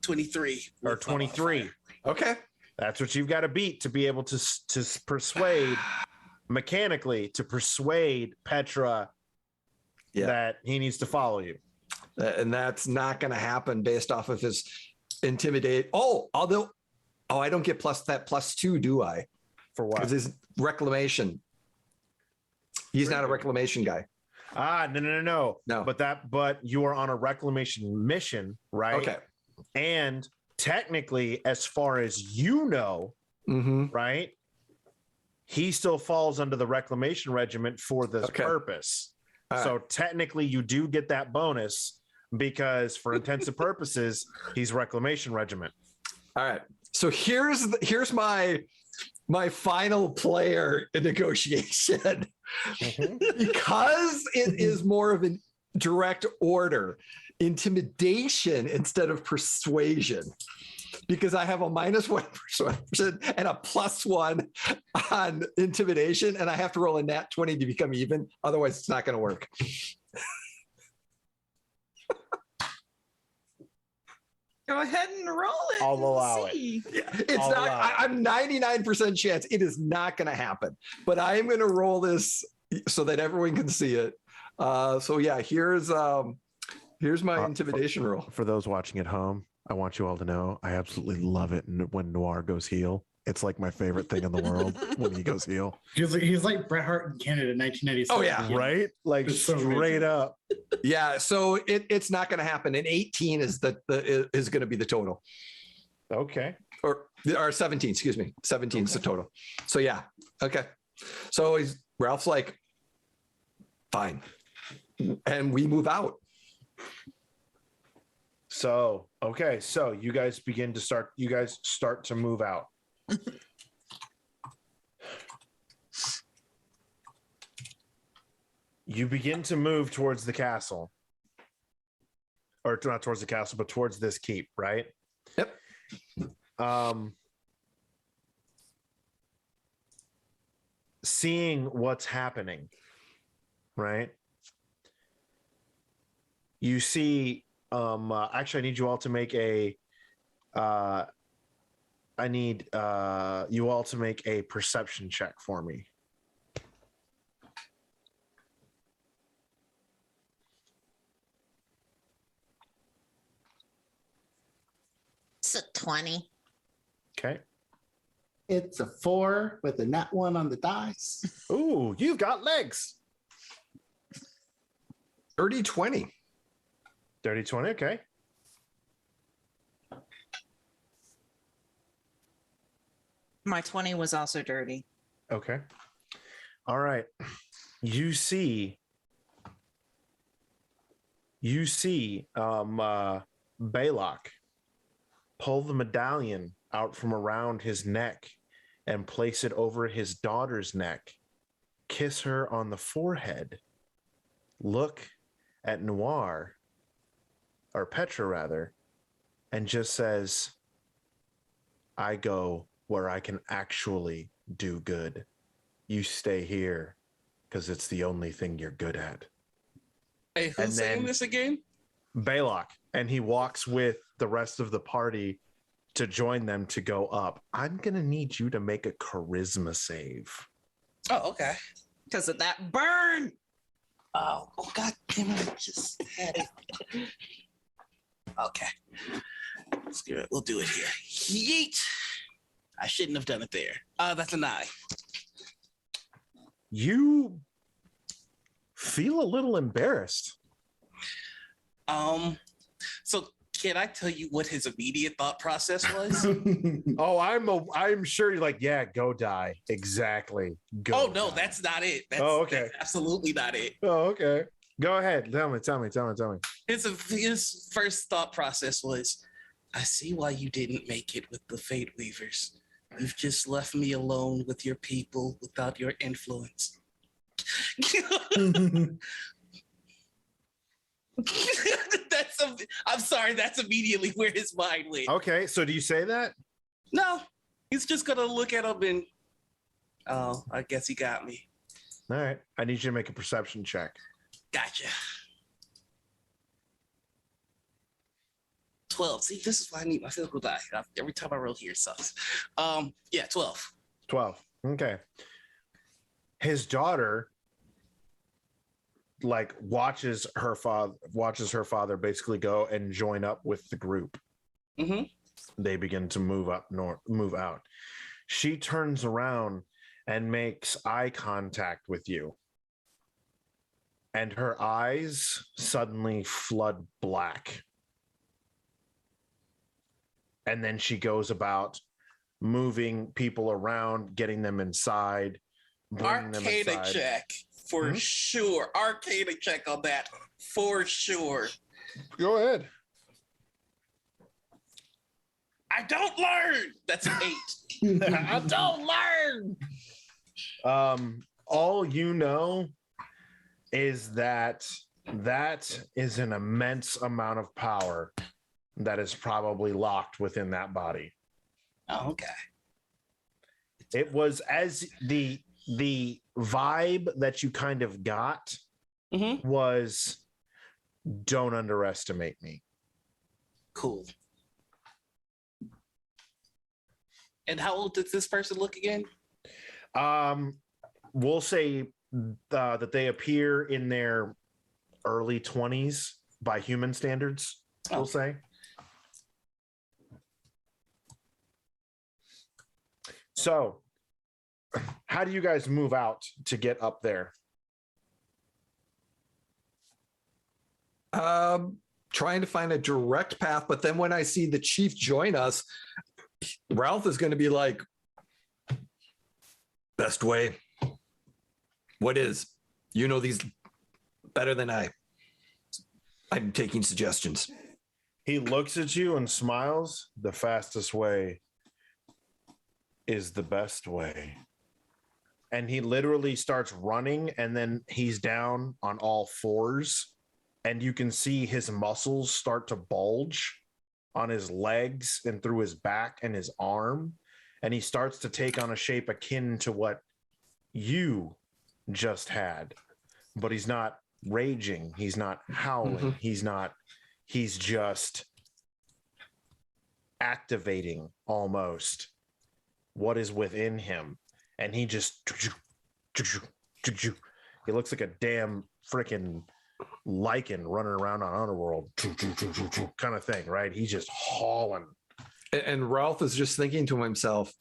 23. or with my 23. modifier. Okay. That's what you've got to beat to be able to persuade mechanically to persuade Petra Yeah. that he needs to follow you. And that's not going to happen based off of his intimidate. I don't get +2, do I? For what? Because his reclamation. He's not a reclamation guy. No. No. But you are on a reclamation mission, right? Okay. And technically, as far as you know, Mm-hmm. right, he still falls under the reclamation regiment for this Okay. purpose. All So technically, you do get that bonus because, for intents and purposes, he's reclamation regiment. All right. So here's my final player in negotiation. Because it is more of a direct order, intimidation instead of persuasion. Because I have a -1 persuasion and a +1 on intimidation, and I have to roll a nat 20 to become even. Otherwise, it's not going to work. Go ahead and roll it. I'll and allow it. see. It's I'll not. allow it. I'm 99% chance it is not going to happen. But I am going to roll this so that everyone can see it. So yeah, here's my intimidation roll. For those watching at home, I want you all to know I absolutely love it when Noir goes heel. It's like my favorite thing in the world when he goes heel. He's like Bret Hart in Canada in 1997. Oh, yeah. Right? Like It's so straight amazing. up. Yeah, so it's not going to happen. And 18 is is going to be the total, Okay. or 17. Excuse me, 17 is the total. So yeah, okay. So Ralph's like, fine, and we move out. So, okay. So you guys start to move out. You begin to move towards the castle. Or not towards the castle, but towards this keep, right? Yep. Seeing what's happening, right? You see, actually, I need you all to make a you all to make a perception check for me. It's a 20. Okay. It's a 4 with a nat 1 on the dice. Ooh, you've got legs. Dirty 20. Dirty 20. Okay. My 20 was also dirty. Okay. All right. You see Baylock pull the medallion out from around his neck and place it over his daughter's neck, kiss her on the forehead, look at Noir, or Petra rather, and just says, I go where I can actually do good. You stay here because it's the only thing you're good at. Hey, who's saying this again? Baylock, and he walks with the rest of the party to join them to go up. I'm going to need you to make a charisma save. Oh, okay. Because of that burn. Oh, God damn it. I just had it. Okay. Let's do it. We'll do it here. Yeet. I shouldn't have done it there. That's a 9. You feel a little embarrassed. So can I tell you what his immediate thought process was? Oh, I'm sure you're like, yeah, go die. Exactly. Go. Oh no, die. that's not it. That's, okay. That's absolutely not it. Oh, okay. Go ahead. Tell me. His first thought process was, I see why you didn't make it with the Fate Weavers. You've just left me alone with your people without your influence. I'm sorry, that's immediately where his mind went. Okay, so do you say that? No, he's just gonna look at him and, oh, I guess he got me. All right, I need you to make a perception check. Gotcha. 12. See, this is why I need my physical die. Every time I roll here, it sucks. Yeah, 12. 12. Okay. His daughter watches her father basically go and join up with the group. Mm-hmm. They begin to move out. She turns around and makes eye contact with you. And her eyes suddenly flood black. And then she goes about moving people around, getting them inside, bringing them inside. Arcana check for sure. Arcana check on that for sure. Go ahead. I don't learn. That's an 8. I don't learn. All you know is that is an immense amount of power that is probably locked within that body. Oh, okay. It was as the vibe that you kind of got was, don't underestimate me. Cool. And how old does this person look again? We'll say that they appear in their early 20s by human standards, we'll say. So, how do you guys move out to get up there? Trying to find a direct path, but then when I see the chief join us, Ralph is going to be like, best way. What is? You know these better than I. I'm taking suggestions. He looks at you and smiles. The fastest way is the best way. And he literally starts running, and then he's down on all fours, and you can see his muscles start to bulge on his legs and through his back and his arm, and he starts to take on a shape akin to what you just had. But he's not raging, he's not howling, he's just activating almost what is within him, and he just he looks like a damn freaking lichen running around on Underworld kind of thing, right? He's just hauling. And Ralph is just thinking to himself,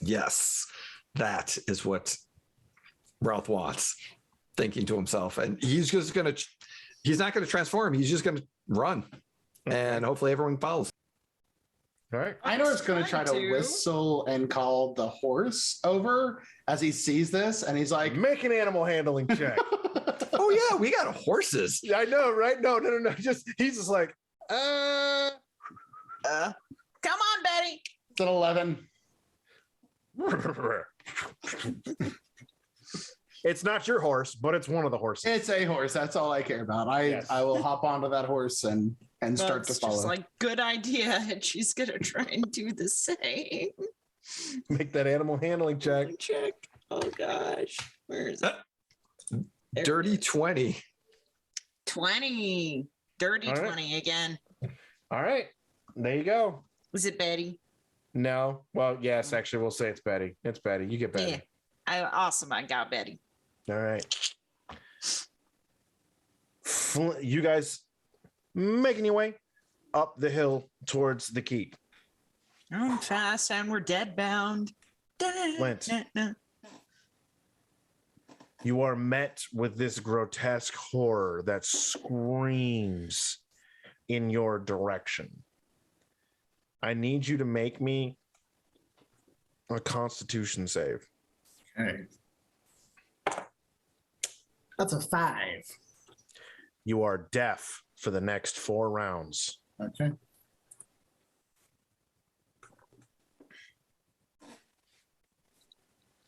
yes, that is what Ralph wants, thinking to himself. And he's just going to, he's not going to transform. He's just going to run. And hopefully everyone follows. All right. Einor's going to try to whistle and call the horse over as he sees this. And he's like, Make an animal handling check. Oh, yeah, we got horses. I know, right? No. Just he's just like, Come on, Betty. it's an 11. It's not your horse, but it's one of the horses. It's a horse. That's all I care about. I will hop onto that horse and start to That's follow. just like good idea, and she's gonna try and do the same. Make that animal handling check. Check. Oh gosh, where is it? There Dirty it is. 20. 20. Dirty All right. 20 again. All right. There you go. Was it Betty? No. Well, yes, actually, we'll say it's Betty. It's Betty. You get Betty. Yeah. Awesome. I got Betty. All right. You guys making your way up the hill towards the keep. Going fast, and we're dead bound. Flint. You are met with this grotesque horror that screams in your direction. I need you to make me a Constitution save. Okay. That's a 5. You are deaf for the next 4 rounds. Okay.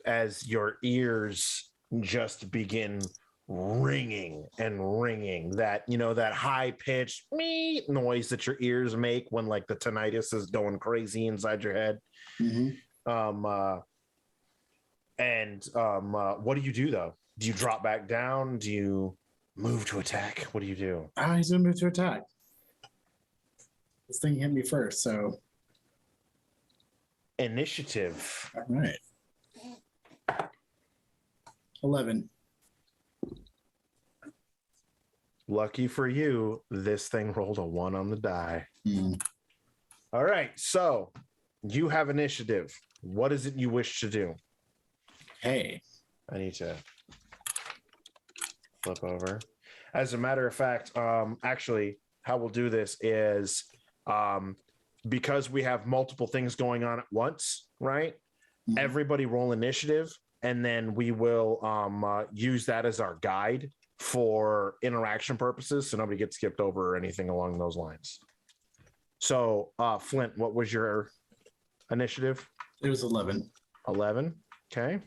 As your ears just begin ringing and ringing, that, you know, that high pitched meep noise that your ears make when like the tinnitus is going crazy inside your head. What do you do though? Do you drop back down? Do you move to attack? What do you do? He's gonna move to attack. This thing hit me first, so Initiative. all right. 11. Lucky for you, this thing rolled a 1 on the die. Hmm. All right, so you have initiative. What is it you wish to do? Hey. I need to flip over. As a matter of fact, actually, how we'll do this is because we have multiple things going on at once, right? Mhm. Everybody roll initiative, and then we will use that as our guide for interaction purposes, so nobody gets skipped over or anything along those lines. So, Flint, what was your initiative? It was 11. 11. Okay.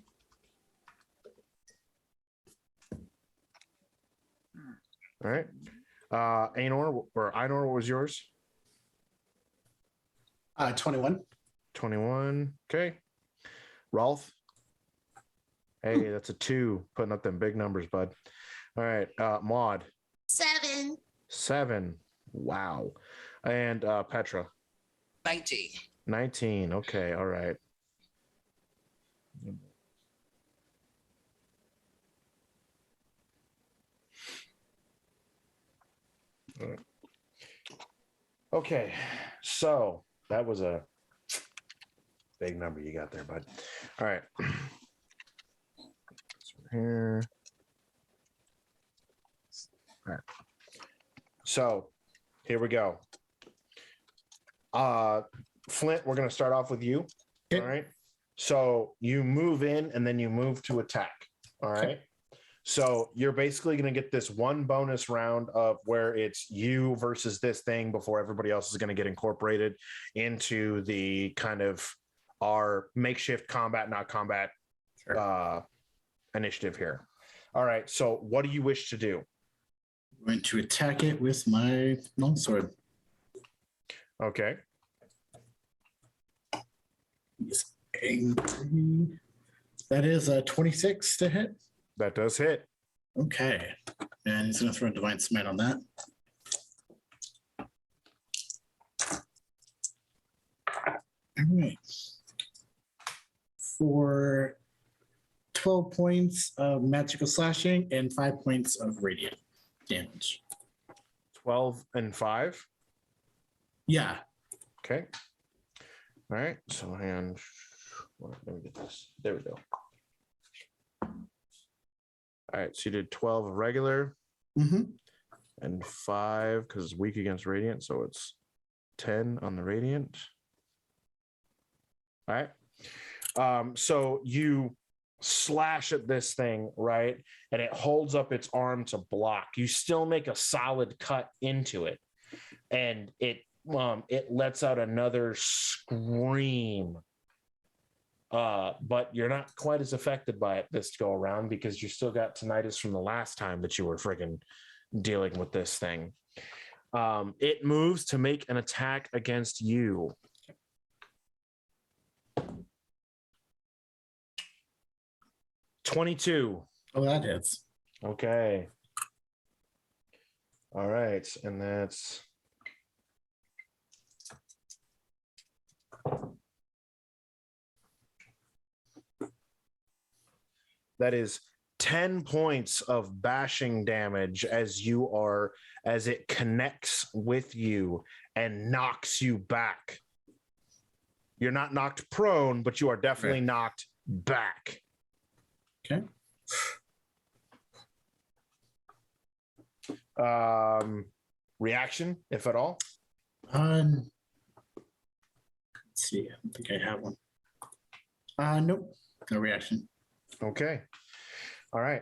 All right. Einor, what was yours? 21. 21. Okay. Rolf. Hey, that's a 2. Putting up them big numbers, bud. All right. Maud. 7. 7. Wow. And Petra. 19. 19. Okay. All right. All right. Okay. So that was a big number you got there, bud. All right. Here. All right. So here we go. Flint, we're going to start off with you. Okay. All right. So you move in and then you move to attack. All right. Okay. So you're basically going to get this one bonus round of where it's you versus this thing before everybody else is going to get incorporated into the kind of our makeshift combat, not combat initiative here. All right. So what do you wish to do? I'm going to attack it with my longsword. Okay. He's angry. That is a 26 to hit. That does hit. Okay. And he's going to throw a Divine Smite on that. All right. For 12 points of magical slashing and 5 points of radiant damage. 12 and 5. Yeah. Okay. All right. So hang on. Let me get this. There we go. All right. So you did 12 of regular Mm-hmm. and 5 because it's weak against radiant. So it's 10 on the radiant. All right. So you slash at this thing, right? And it holds up its arm to block. You still make a solid cut into it. And it lets out another scream. But you're not quite as affected by it this go around because you still got tinnitus from the last time that you were friggin' dealing with this thing. It moves to make an attack against you. $22. Oh, that hits. Okay. All right, and that's that is 10 points of bashing damage as it connects with you and knocks you back. You're not knocked prone, but you are definitely knocked back. Okay. Reaction, if at all. Let's see. I don't think I have one. Nope. No reaction. Okay. All right.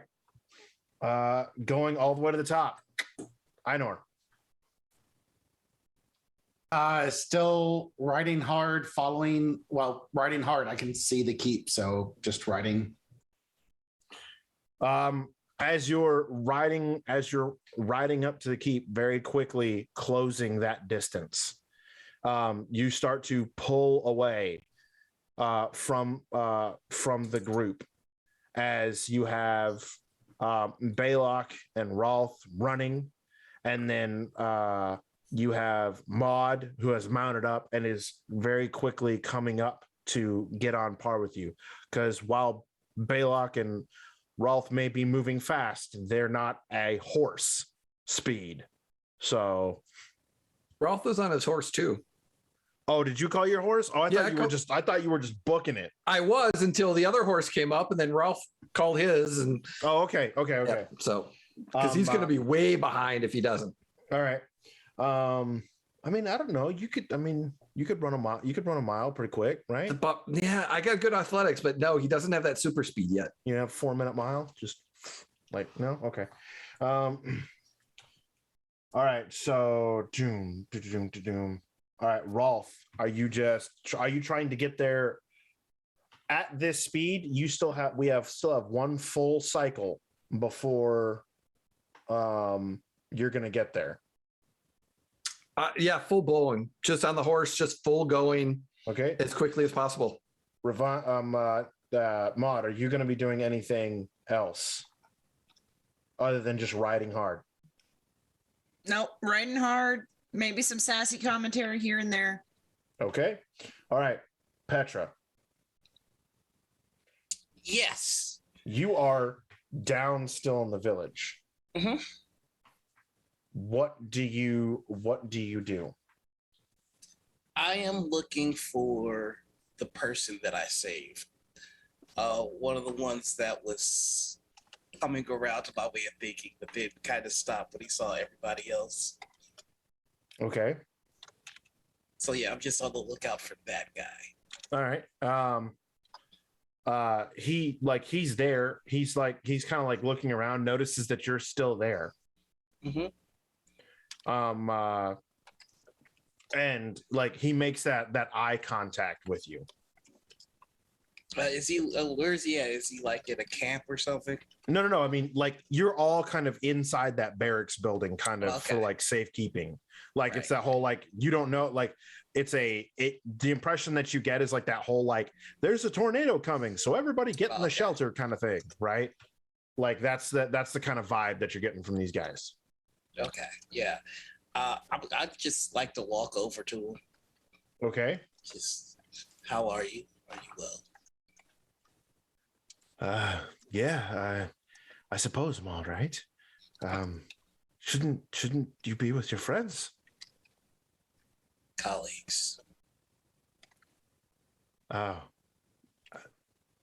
Going all the way to the top. Einor. Still riding hard, riding hard. I can see the keep, so just riding. As you're riding up to the keep, very quickly closing that distance, you start to pull away from the group as you have Baylock and Rolf running, and then you have Maud, who has mounted up and is very quickly coming up to get on par with you, because while Baylock and Rolf may be moving fast, they're not a horse speed. So Rolf was on his horse too. Oh, did you call your horse? Oh, I thought you were just booking it. I was until the other horse came up, and then Rolf called his. And oh, okay. Yeah, so because he's going to be way behind if he doesn't. All right. I mean, I don't know. You could run a mile. You could run a mile pretty quick, right? But yeah, I got good athletics, but no, he doesn't have that super speed yet. You have 4-minute mile. Just like no, okay. All right. So doom. All right, Rolf, are you trying to get there at this speed? Still have one full cycle before you're gonna get there. Yeah, full blowing, just on the horse, just full going. Okay, as quickly as possible. Maud, are you gonna be doing anything else other than just riding hard? Nope, riding hard. Maybe some sassy commentary here and there. Okay. All right. Petra. Yes. You are down still in the village. Mm-hmm. What do you do? I am looking for the person that I saved. One of the ones that was coming around to my way of thinking, but then kind of stopped when he saw everybody else. Okay. So yeah, I'm just on the lookout for that guy. All right. He's there. He's kind of like looking around, notices that you're still there. Mm-hmm. And like he makes that eye contact with you. Is he? Where is he at? Is he like in a camp or something? No. I mean, like you're all kind of inside that barracks building, kind of for like safekeeping. Like right. It's that whole like you don't know, like the impression that you get is like that whole like there's a tornado coming, so everybody get in the shelter kind of thing, right? Like that's the kind of vibe that you're getting from these guys. Okay, yeah. I'd just like to walk over to him. Okay. Just How are you? Are you well? Yeah, I suppose I'm all right. Shouldn't you be with your friends? Colleagues. Oh,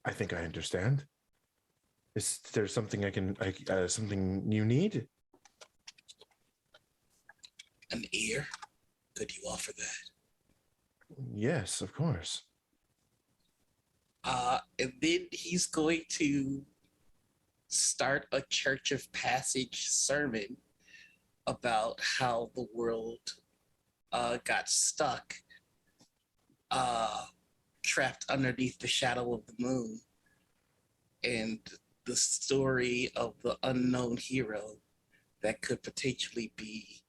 I think I understand. Is there something something you need? An ear? Could you offer that? Yes, of course. And then he's going to start a Church of Passage sermon about how the world got stuck, trapped underneath the shadow of the moon, and the story of the unknown hero that could potentially be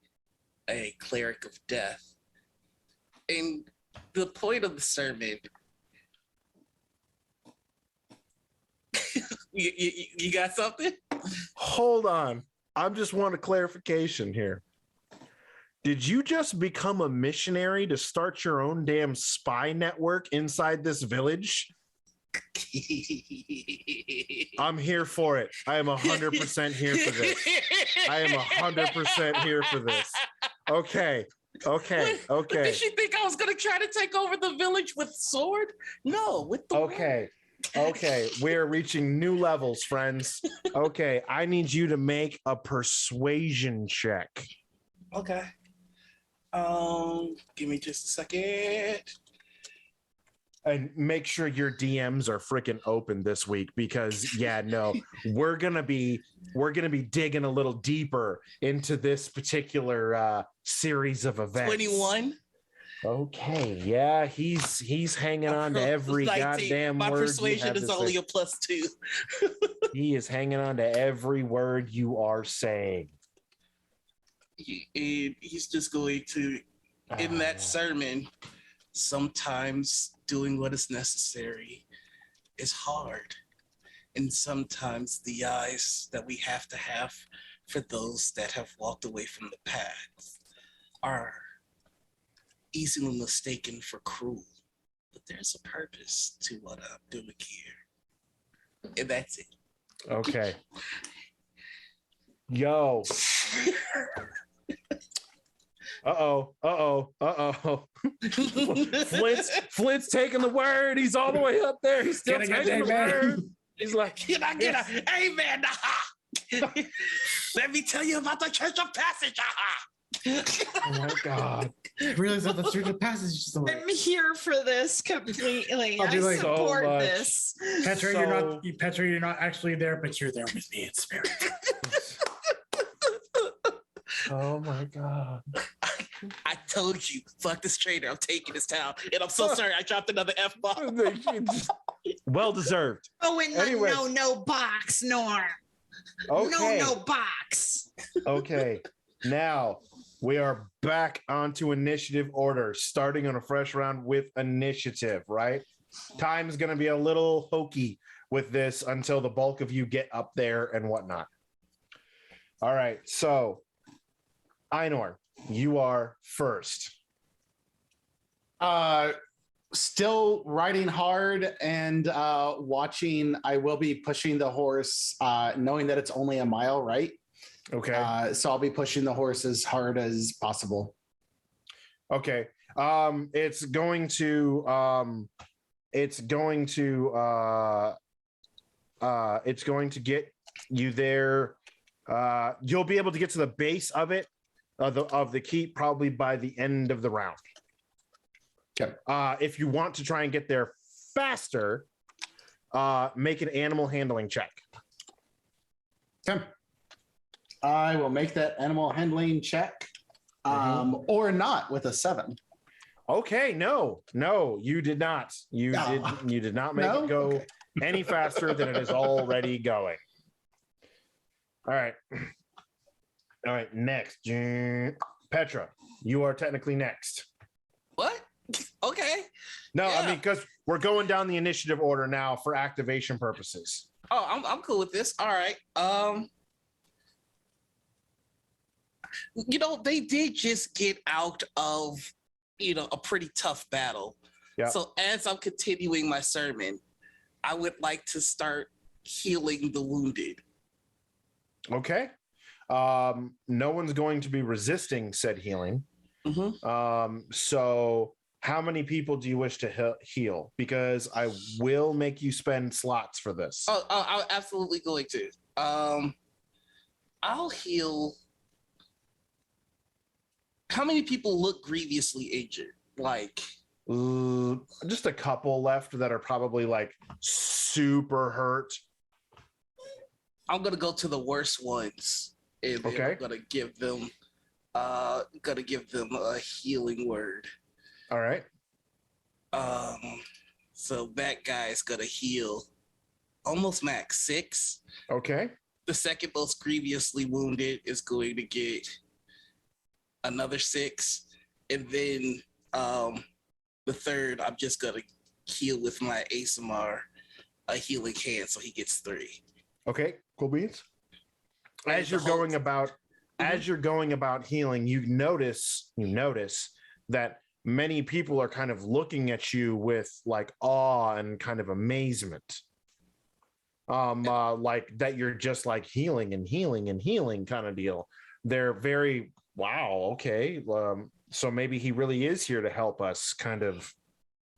a cleric of death. And the point of the sermon, you got something? Hold on. I just want a clarification here. Did you just become a missionary to start your own damn spy network inside this village? I'm here for it. I am 100% here for this. I am 100% here for this. Okay. But did she think I was going to try to take over the village with sword? No, with the Okay, we're reaching new levels, friends. Okay, I need you to make a persuasion check. Okay. Give me just a second. And make sure your DMs are freaking open this week because we're gonna be digging a little deeper into this particular series of events. 21. Okay, yeah, he's hanging on to every 19. goddamn My word. My persuasion is only a +2. He is hanging on to every word you are saying. And he's just going to, in that sermon, sometimes doing what is necessary is hard. And sometimes the eyes that we have to have for those that have walked away from the path are easily mistaken for cruel. But there's a purpose to what I'm doing here. And that's it. Okay. Yo. Uh-oh. Flint's taking the word. He's all the way up there. He's still taking the word. He's like, can I get a amen? Let me tell you about the Church of Passage. Oh my God. I realize that the Church of Passage is the I'm here for this completely. I'll I do like support so much. this. Petra, you're not actually there, but you're there with me in spirit. Oh my God. I told you, fuck this trader. I'm taking his town. And I'm so sorry I dropped another F-bomb. Well deserved. Oh, in the no box, Noir. Okay. No box. Okay. Now we are back onto initiative order, starting on a fresh round with initiative, right? Time's going to be a little hokey with this until the bulk of you get up there and whatnot. All right. So, Einor, you are first. Still riding hard and watching. I will be pushing the horse, knowing that it's only a mile, right? Okay. So I'll be pushing the horse as hard as possible. Okay. It's going to get you there. You'll be able to get to the base of it, of the keep, probably by the end of the round. Okay. If you want to try and get there faster, make an animal handling check. Okay. I will make that animal handling check, or not with a 7. Okay, no, you did not. You did not make it go any faster than it is already going. All right. Next, Petra, you are technically next. What? Okay. No, Yeah. I mean, because we're going down the initiative order now for activation purposes. Oh, I'm cool with this. All right. They did just get out of, a pretty tough battle. Yeah. So as I'm continuing my sermon, I would like to start healing the wounded. Okay. No one's going to be resisting said healing. So how many people do you wish to heal? Because I will make you spend slots for this. Oh, I'm absolutely going to. I'll heal. How many people look grievously injured? Like, just a couple left that are probably like super hurt. I'm gonna go to the worst ones, and then Okay. I'm gonna give them a healing word. All right. So that guy's gonna heal almost max 6. Okay. The second most grievously wounded is going to get another 6, and then the third I'm just gonna heal with my ASMR, a healing hand, so he gets 3. Okay. Cool beans. As And you're the whole- going about, as you're going about healing, you notice that many people are kind of looking at you with like awe and kind of amazement. Like that you're just like healing and healing and healing kind of deal. They're very, wow, okay. So maybe he really is here to help us kind of,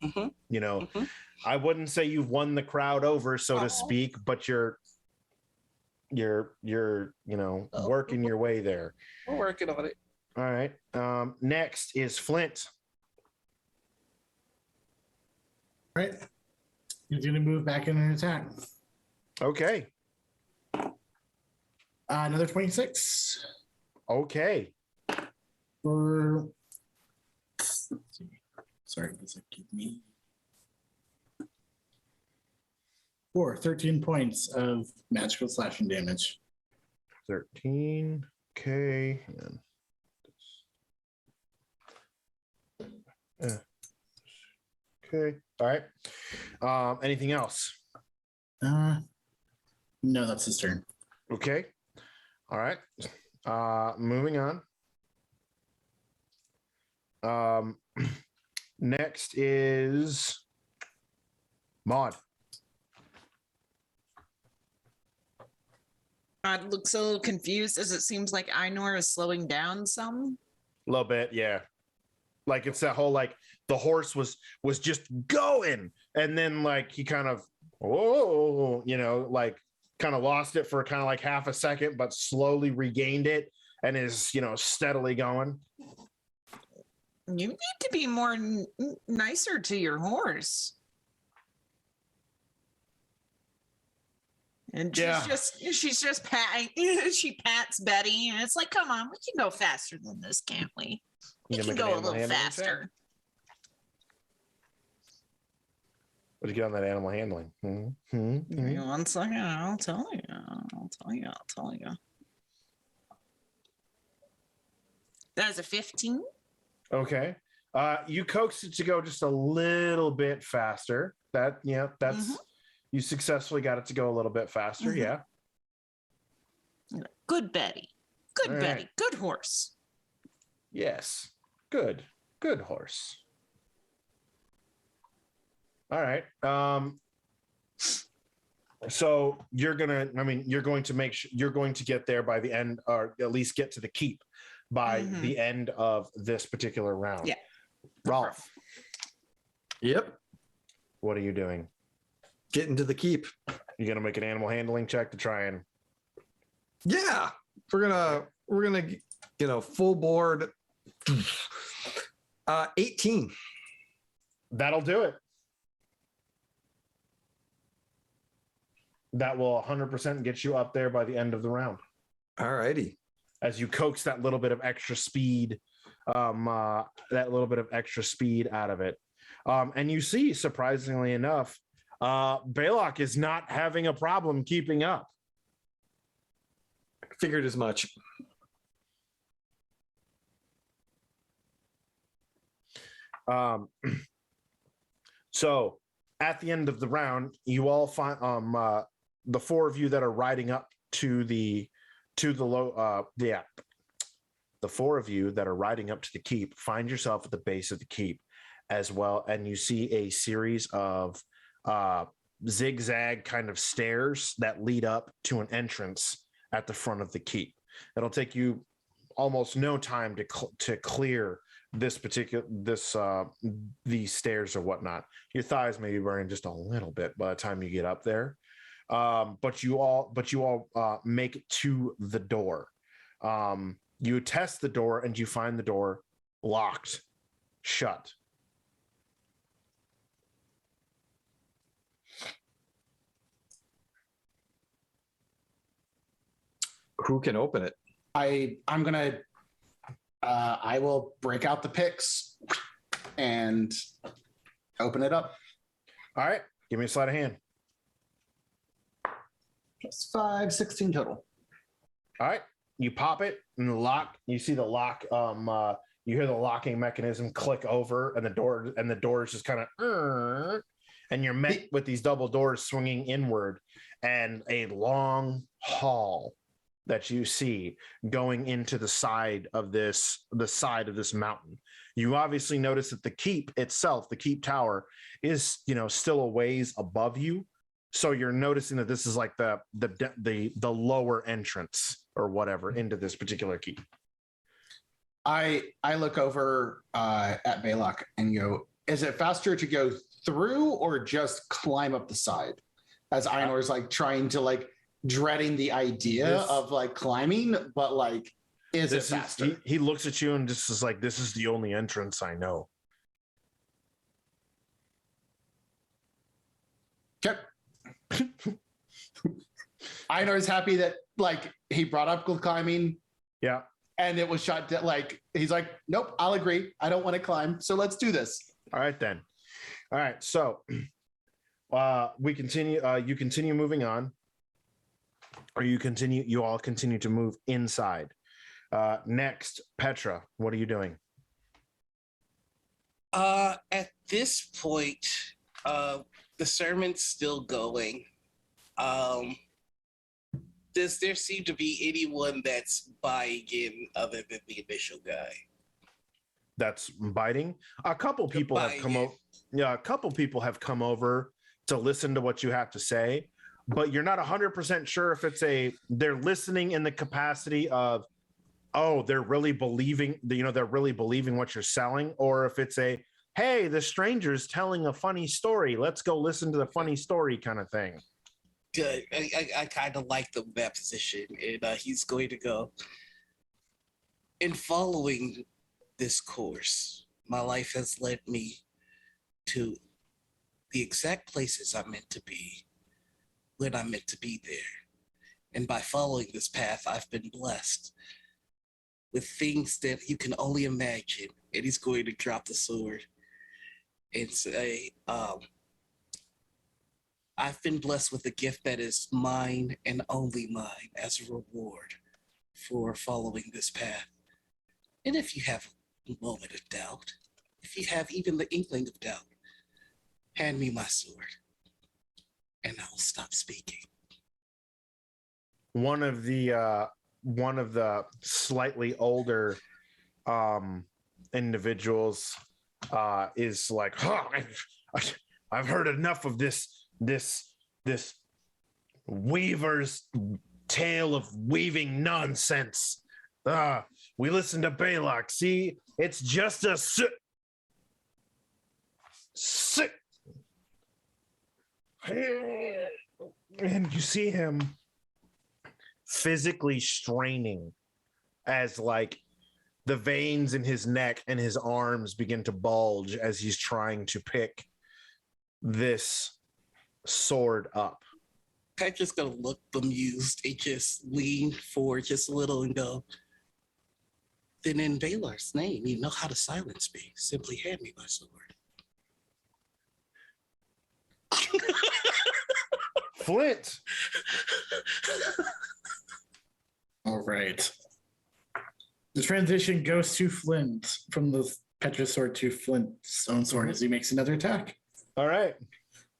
you know, I wouldn't say you've won the crowd over, so to speak, but you're working your way there. We're working on it. All right. Next is Flint. All right. He's going to move back in and attack. Okay. Another 26 Okay. for. Sorry, does it give me? 13 points of magical slashing damage. 13. Okay. Okay. All right. Anything else? No, that's his turn. Okay. All right. Moving on. Next is Maud. I look so confused as it seems like Einor is slowing down some. A little bit, yeah. Like it's that whole like the horse was just going, and then like he kind of like kind of lost it for kind of like half a second, but slowly regained it and is steadily going. You need to be more nicer to your horse. And she's just patting. She pats Betty, and it's like, come on, we can go faster than this, can't we? We can go a little faster. What did you get on that animal handling? Give me 1 second. I'll tell you. That's a 15. Okay. You coaxed it to go just a little bit faster. That's you successfully got it to go a little bit faster. Yeah. Good Betty. Good All Betty. right. Good horse. Yes. Good horse. All right. So you're going to get there by the end, or at least get to the keep by the end of this particular round. Yeah. Rolf, Yep. what are you doing? Getting to the keep. You going to make an animal handling check to try and... Yeah. We're gonna full board 18. That'll do it. That will 100% get you up there by the end of the round. All righty. As you coax that little bit of extra speed, out of it. And you see, surprisingly enough, Baylock is not having a problem keeping up. Figured as much. So at the end of the round, you all find the 4 of you that are riding up the 4 of you that are riding up to the keep find yourself at the base of the keep, as well, and you see a series of zigzag kind of stairs that lead up to an entrance at the front of the keep. It'll take you almost no time to clear these stairs or whatnot. Your thighs may be burning just a little bit by the time you get up there, but you all make it to the door. You test the door and you find the door locked shut. Who can open it? I'm gonna I will break out the picks and open it up. All right, give me a sleight of hand. Plus 5, 16 total. All right, you pop it and the lock. You see the lock. You hear the locking mechanism click over, and the door is just kind of, and you're met with these double doors swinging inward, and a long hall that you see going into the side of this mountain. You obviously notice that the keep itself, the keep tower, is still a ways above you. So you're noticing that this is like the lower entrance or whatever into this particular keep. I look over at Baylock and go, is it faster to go through or just climb up the side? As Einor's like trying to dreading the idea of climbing, but is it faster? He looks at you and just is like, this is the only entrance I know. Okay. Einor's happy that he brought up climbing. Yeah. And it was shot he's like, nope, I'll agree. I don't want to climb. So let's do this. All right, then. All right. So we continue. You continue moving on. Or you all continue to move inside. Next, Petra, what are you doing? At this point, the sermon's still going. Does there seem to be anyone that's buying in other than the initial guy? That's biting? A couple people have come over. Yeah, a couple people have come over to listen to what you have to say. But you're not 100% sure if they're listening in the capacity of, they're really believing what you're selling, or if it's hey, the stranger's telling a funny story. Let's go listen to the funny story kind of thing. Good. I kind of like that position, and he's going to go. In following this course, my life has led me to the exact places I'm meant to be when I'm meant to be there. And by following this path, I've been blessed with things that you can only imagine. And he's going to drop the sword and say, I've been blessed with a gift that is mine and only mine as a reward for following this path. And if you have a moment of doubt, if you have even the inkling of doubt, hand me my sword. And I'll stop speaking. One of the slightly older individuals is like, I've heard enough of this weaver's tale of weaving nonsense. We listen to Baylock. See, it's just a sick. And you see him physically straining as the veins in his neck and his arms begin to bulge as he's trying to pick this sword up. I'm just gonna look bemused and just lean forward just a little and go, then in Baylock's name, you know how to silence me. Simply hand me my sword. Flint. All right. The transition goes to Flint from the Petra sword to Flint's own sword as he makes another attack. All right.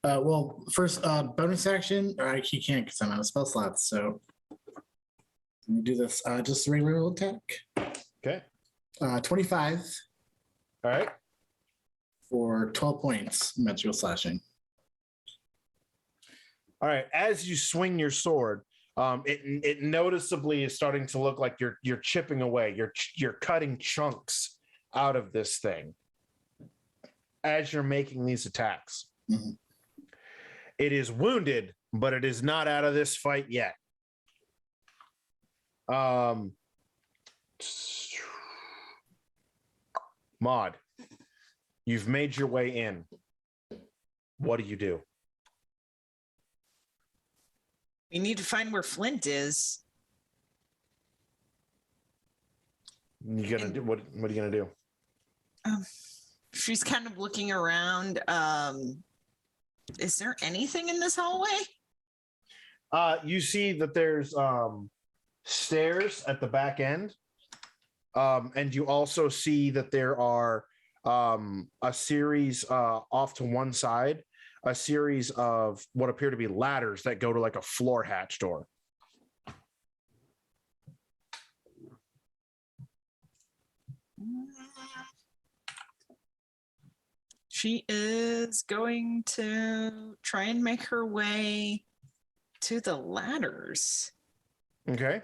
Well, first bonus action. He can't because I'm out of spell slots. So let me do this. Just a regular attack. Okay. 25. All right. for 12 points magical slashing. All right. As you swing your sword, it noticeably is starting to look like you're chipping away. You're cutting chunks out of this thing as you're making these attacks. Mm-hmm. It is wounded, but it is not out of this fight yet. Maud, you've made your way in. What do? We need to find where Flint is. You gonna do what are you gonna do? She's kind of looking around. Is there anything in this hallway? You see that there's stairs at the back end. And you also see that there are a series off to one side, a series of what appear to be ladders that go to like a floor hatch door. She is going to try and make her way to the ladders. Okay.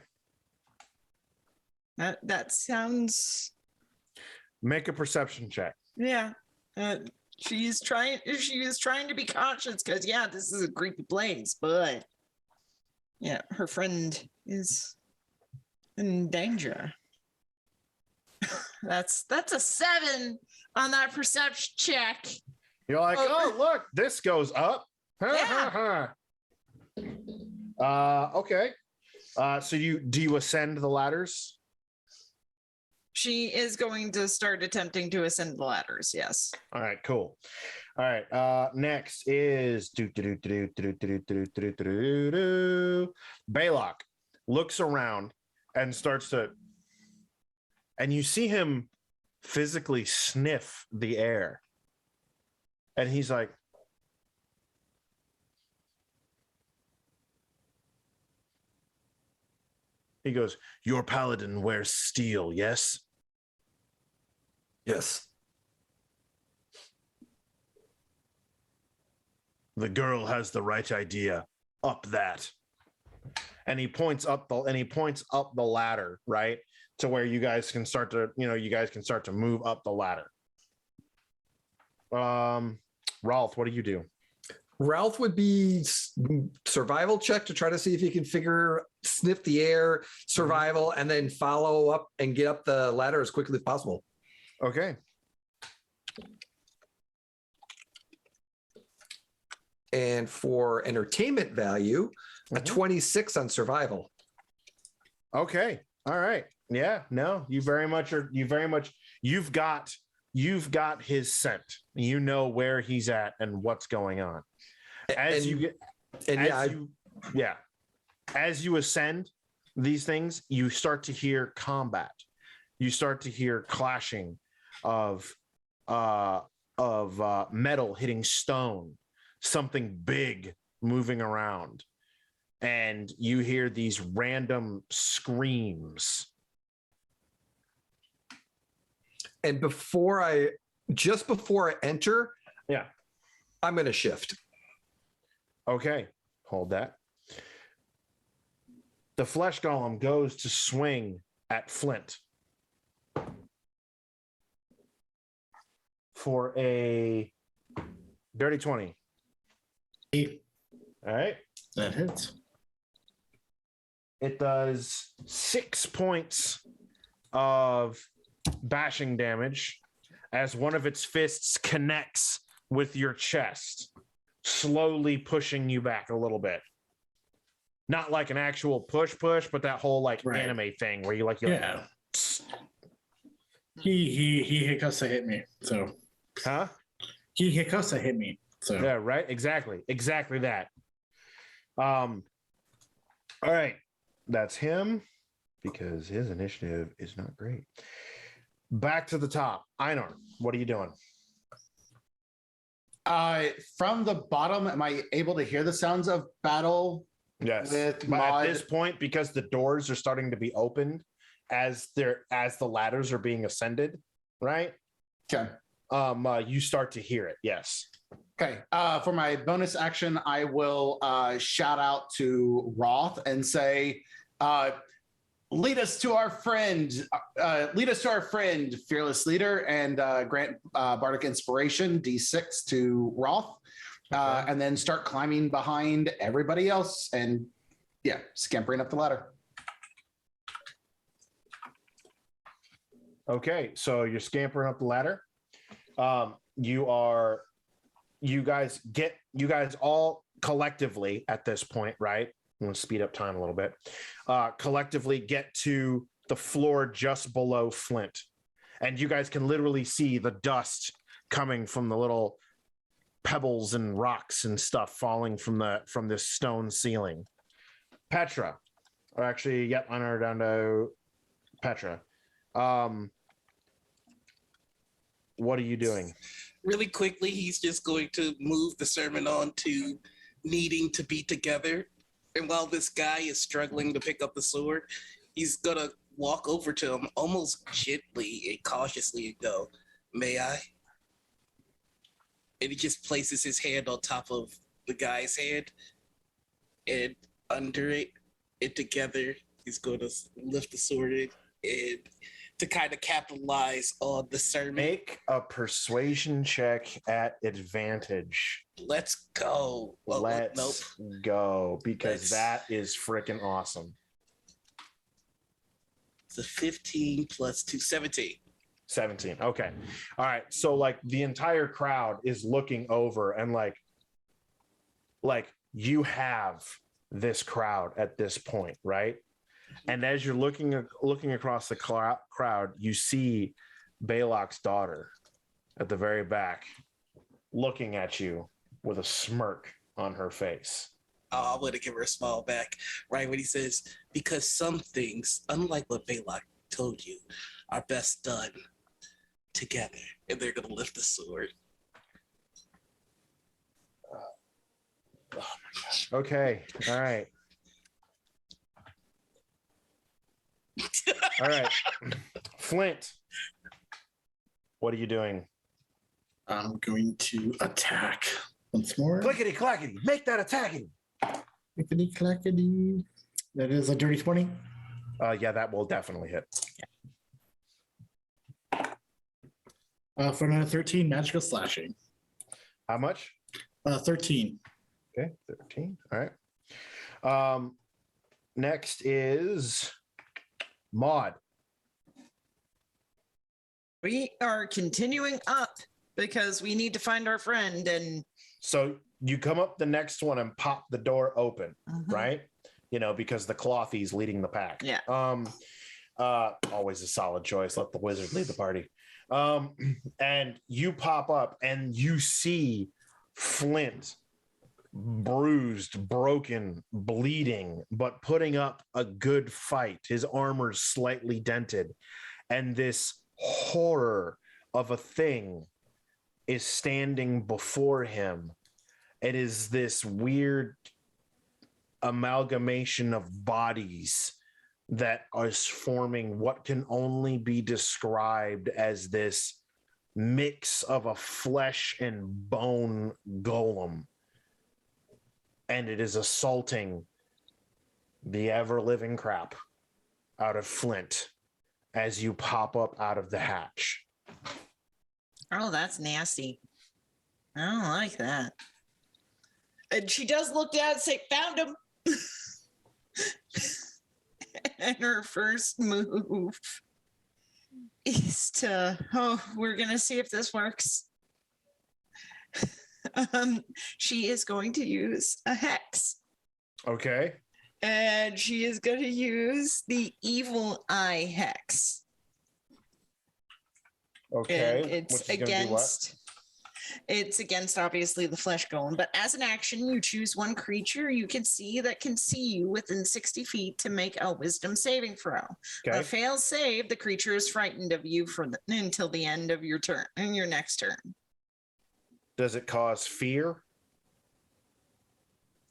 That sounds. Make a perception check. Yeah. She is trying to be cautious because this is a creepy place, but her friend is in danger. That's a 7 on that perception check. You're like, oh look, this goes up. Yeah. Okay. So do you ascend the ladders? She is going to start attempting to ascend the ladders. Yes. All right, cool. All right. Next is Baylock looks around and starts to, and you see him physically sniff the air. And he's like, he goes, your paladin wears steel, yes? Yes. The girl has the right idea. Up that. And he points up the ladder, right? To where you guys can start to move up the ladder. Rolf, what do you do? Ralph would be survival check to try to see if he can sniff the air, survival, and then follow up and get up the ladder as quickly as possible. Okay. And for entertainment value, a 26 on survival. Okay. All right. Yeah. No, you've got his scent. You know where he's at and what's going on. As you ascend these things, you start to hear combat. You start to hear clashing of metal hitting stone, something big moving around, and you hear these random screams. And just before I enter, I'm going to shift. Okay, hold that. The flesh golem goes to swing at Flint for a dirty 20. 8. All right. That hits. It does 6 points of bashing damage as one of its fists connects with your chest, slowly pushing you back a little bit. Not like an actual push, but that whole anime thing where you He Hikosa hit me, so. Huh? He Hikosa hit me, so. Yeah, right. Exactly that. All right, that's him because his initiative is not great. Back to the top. Einar, what are you doing? From the bottom, am I able to hear the sounds of battle? Yes. With But Maud? at this point, because the doors are starting to be opened as the ladders are being ascended, right? Okay. you start to hear it. Yes. Okay. For my bonus action, I will shout out to Roth and say, lead us to our friend, fearless leader, and grant bardic inspiration D6 to Roth, and then start climbing behind everybody else and scampering up the ladder. Okay, so you're scampering up the ladder. You guys all collectively at this point, right? I'm going to speed up time a little bit. Collectively get to the floor just below Flint. And you guys can literally see the dust coming from the little pebbles and rocks and stuff falling from this stone ceiling. Petra, or actually, I know down to Petra. What are you doing? Really quickly, he's just going to move the sermon on to needing to be together. And while this guy is struggling to pick up the sword, he's going to walk over to him almost gently and cautiously and go, "May I?" And he just places his hand on top of the guy's hand, and under it, and together, he's going to lift the sword and to kind of capitalize on the sermon. Make a persuasion check at advantage. Let's go. Well, Let's go, because that is freaking awesome. It's a 15 plus 2, 17. 17. Okay. All right. So like the entire crowd is looking over and like you have this crowd at this point, right? And as you're looking across the crowd, you see Baylock's daughter at the very back looking at you with a smirk on her face. Oh, I'm going to give her a smile back, right when he says, because some things, unlike what Baylock told you, are best done together. And they're going to lift the sword. Oh my gosh. Okay. All right. All right. Flint, what are you doing? I'm going to attack once more. Clickety clackety. Make that attacking. Clickety clackety. That is a dirty 20. Yeah, that will definitely hit. For another 13, magical slashing. How much? 13. Okay, 13. All right. Next is Maud. We are continuing up because we need to find our friend. And so you come up the next one and pop the door open, right? You know, because the clothy's leading the pack. Yeah. Always a solid choice. Let the wizard lead the party. And you pop up and you see Flint bruised, broken, bleeding, but putting up a good fight. His armor's slightly dented, and this horror of a thing is standing before him. It is this weird amalgamation of bodies that is forming what can only be described as this mix of a flesh and bone golem. And it is assaulting the ever-living crap out of Flint as you pop up out of the hatch. oh, that's nasty. I don't like that. And she does look down and say, "Found him." And her first move is to, we're going to see if this works. She is going to use a hex. Okay. And she is going to use the Evil Eye Hex. Okay. And it's against obviously the flesh golem, but as an action, you choose one creature you can see that can see you within 60 feet to make a wisdom saving throw. Okay. A failed save, the creature is frightened of you until the end of your turn, in your next turn. Does it cause fear?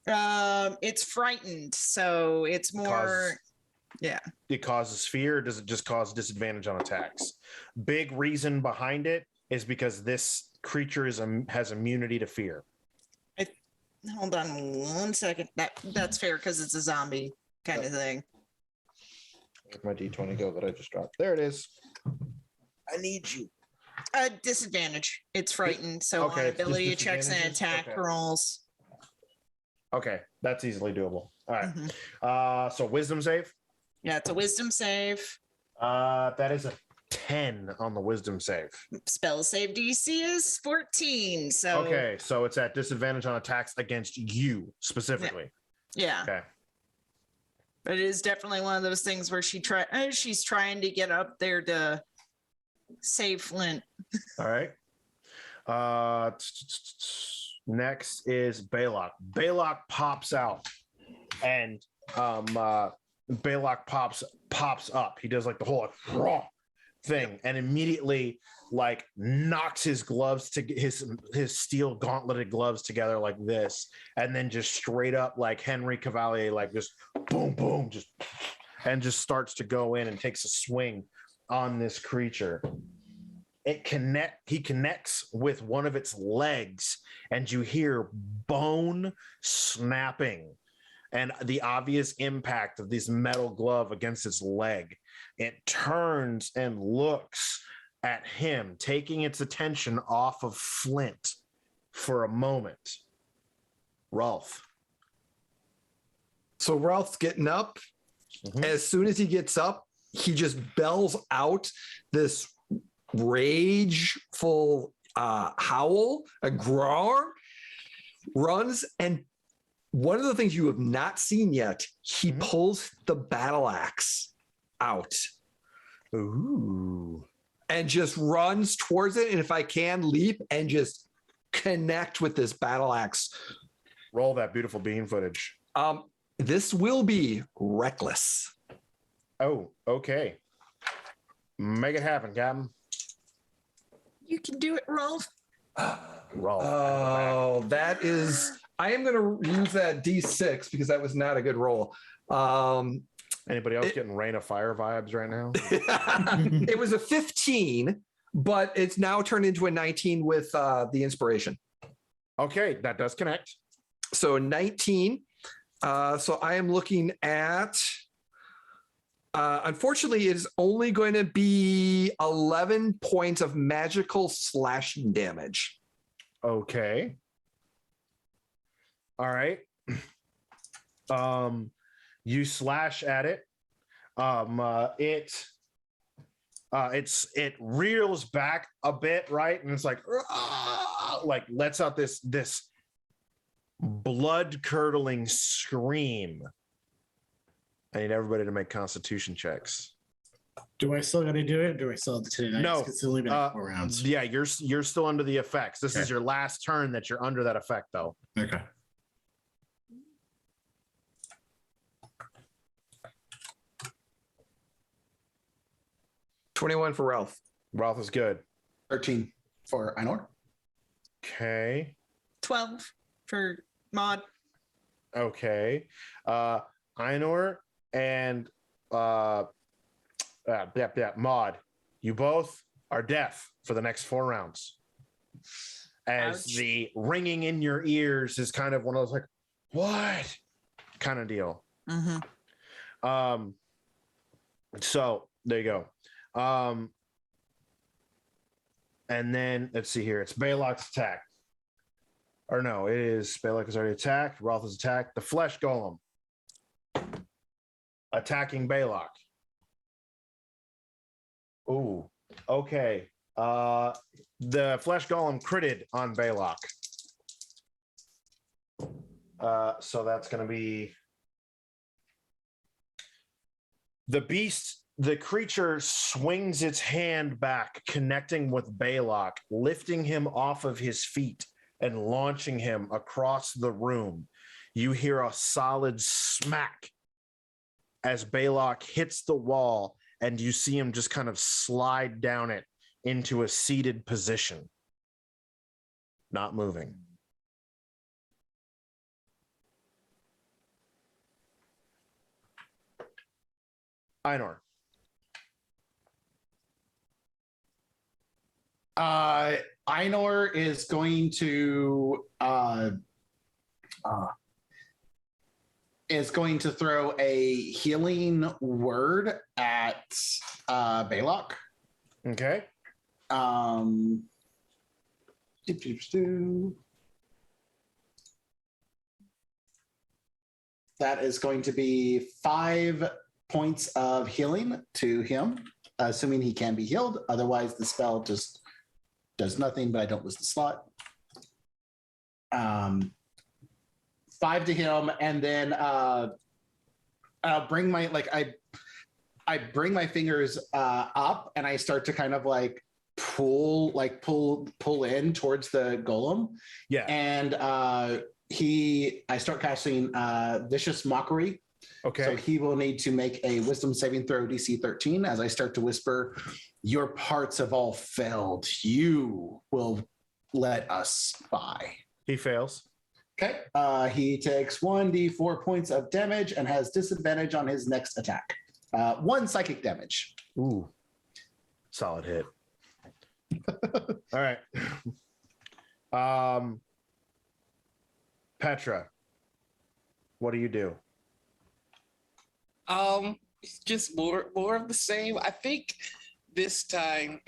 It's frightened, so it's more. It causes fear, or does it just cause disadvantage on attacks? Big reason behind it is because this creature has immunity to fear. Hold on 1 second. That's fair because it's a zombie kind of thing. Where'd my D20 go that I just dropped? There it is. I need you. Disadvantage. It's frightened, so Okay, on it's just ability checks and disadvantages? attack Okay. rolls. Okay, that's easily doable. All right. Mhm. So wisdom save. Yeah, it's a wisdom save. That is a 10 on the wisdom save. Spell save DC is 14. So Okay, so it's at disadvantage on attacks against you specifically. yeah. Okay. But it is definitely one of those things where she's trying to get up there to save Flint. All right. Next is Baylock. Baylock pops out, and Baylock pops up. He does like the whole like, thing, and immediately like knocks his gloves to his steel gauntleted gloves together like this, and then just straight up like Henry Cavalier, like just boom, boom, just starts to go in and takes a swing on this creature. He connects with one of its legs, and you hear bone snapping and the obvious impact of this metal glove against its leg. It turns and looks at him, taking its attention off of Flint for a moment. Rolf. So Ralph's getting up. As soon as he gets up, he just bells out this rageful howl, a growl, runs, and one of the things you have not seen yet, he pulls the battle axe out. Ooh. And just runs towards it. And if I can, leap and just connect with this battle axe. Roll that beautiful beam footage. This will be reckless. Oh, okay. Make it happen, Captain. You can do it, Rolf. Rolf. Oh, that is... I am going to use that D6 because that was not a good roll. Anybody else getting Rain of Fire vibes right now? It was a 15, but it's now turned into a 19 with the inspiration. Okay, that does connect. So 19. So I am looking at... unfortunately, it's only going to be 11 points of magical slashing damage. Okay. All right. You slash at it. It reels back a bit, right? And it's like lets out this blood-curdling scream. I need everybody to make Constitution checks. Do I still got to do it? Or do I still have to tonight? No. It's only been 4 rounds. Yeah, you're still under the effects. This Okay. is your last turn that you're under that effect, though. Okay. $21 for Ralph. Ralph is good. 13 for Einor. Okay. 12 for Maud. Okay. Einor and Maud, you both are deaf for the next 4 rounds. As Ouch. the ringing in your ears is kind of one of those like, what kind of deal. Mm-hmm. So there you go. And then let's see here. It's Baylock's attack. Or no, it is Baylock is already attacked. Roth is attacked. The Flesh Golem attacking Baylock. Ooh, okay. The Flesh Golem critted on Baylock. So that's going to be the creature swings its hand back, connecting with Baylock, lifting him off of his feet and launching him across the room. You hear a solid smack as Baylock hits the wall, and you see him just kind of slide down it into a seated position, not moving. Einor. Einor is going to throw a healing word at Baylock. Okay. That is going to be 5 points of healing to him, assuming he can be healed. Otherwise, the spell just does nothing, but I don't lose the slot. 5 to him, and then I'll bring my I bring my fingers up, and I start to kind of pull in towards the golem. Yeah. And I start casting Vicious Mockery. Okay. So he will need to make a Wisdom saving throw, DC 13, as I start to whisper, "Your parts have all failed. You will let us by." He fails. Okay. He takes 1d4 points of damage and has disadvantage on his next attack. 1 psychic damage. Ooh. Solid hit. All right. Petra, what do you do? It's just more of the same. I think this time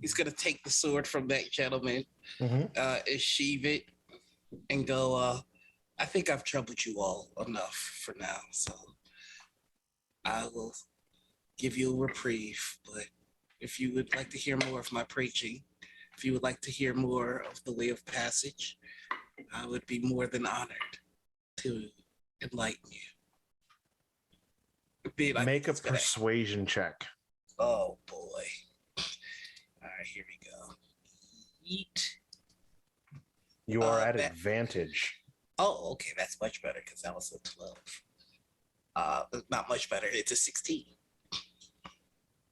he's gonna take the sword from that gentleman, and sheathe it, and go, I think I've troubled you all enough for now, so I will give you a reprieve. But if you would like to hear more of my preaching, if you would like to hear more of the way of passage, I would be more than honored to enlighten you. Make a persuasion check. Oh boy. All right, here we go. Eat. You are at advantage. Oh, okay, that's much better because that was a 12. Not much better. It's a 16.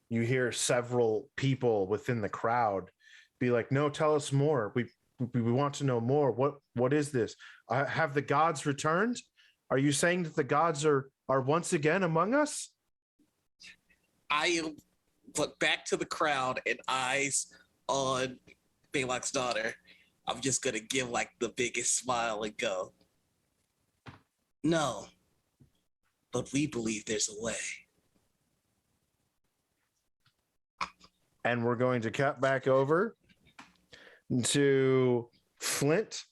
You hear several people within the crowd be like, "No, tell us more. We want to know more. What is this? Have the gods returned? Are you saying that the gods are once again among us?" I look back to the crowd and eyes on Baylock's daughter. I'm just gonna give the biggest smile and go, "No, but we believe there's a way." And we're going to cut back over to Flint.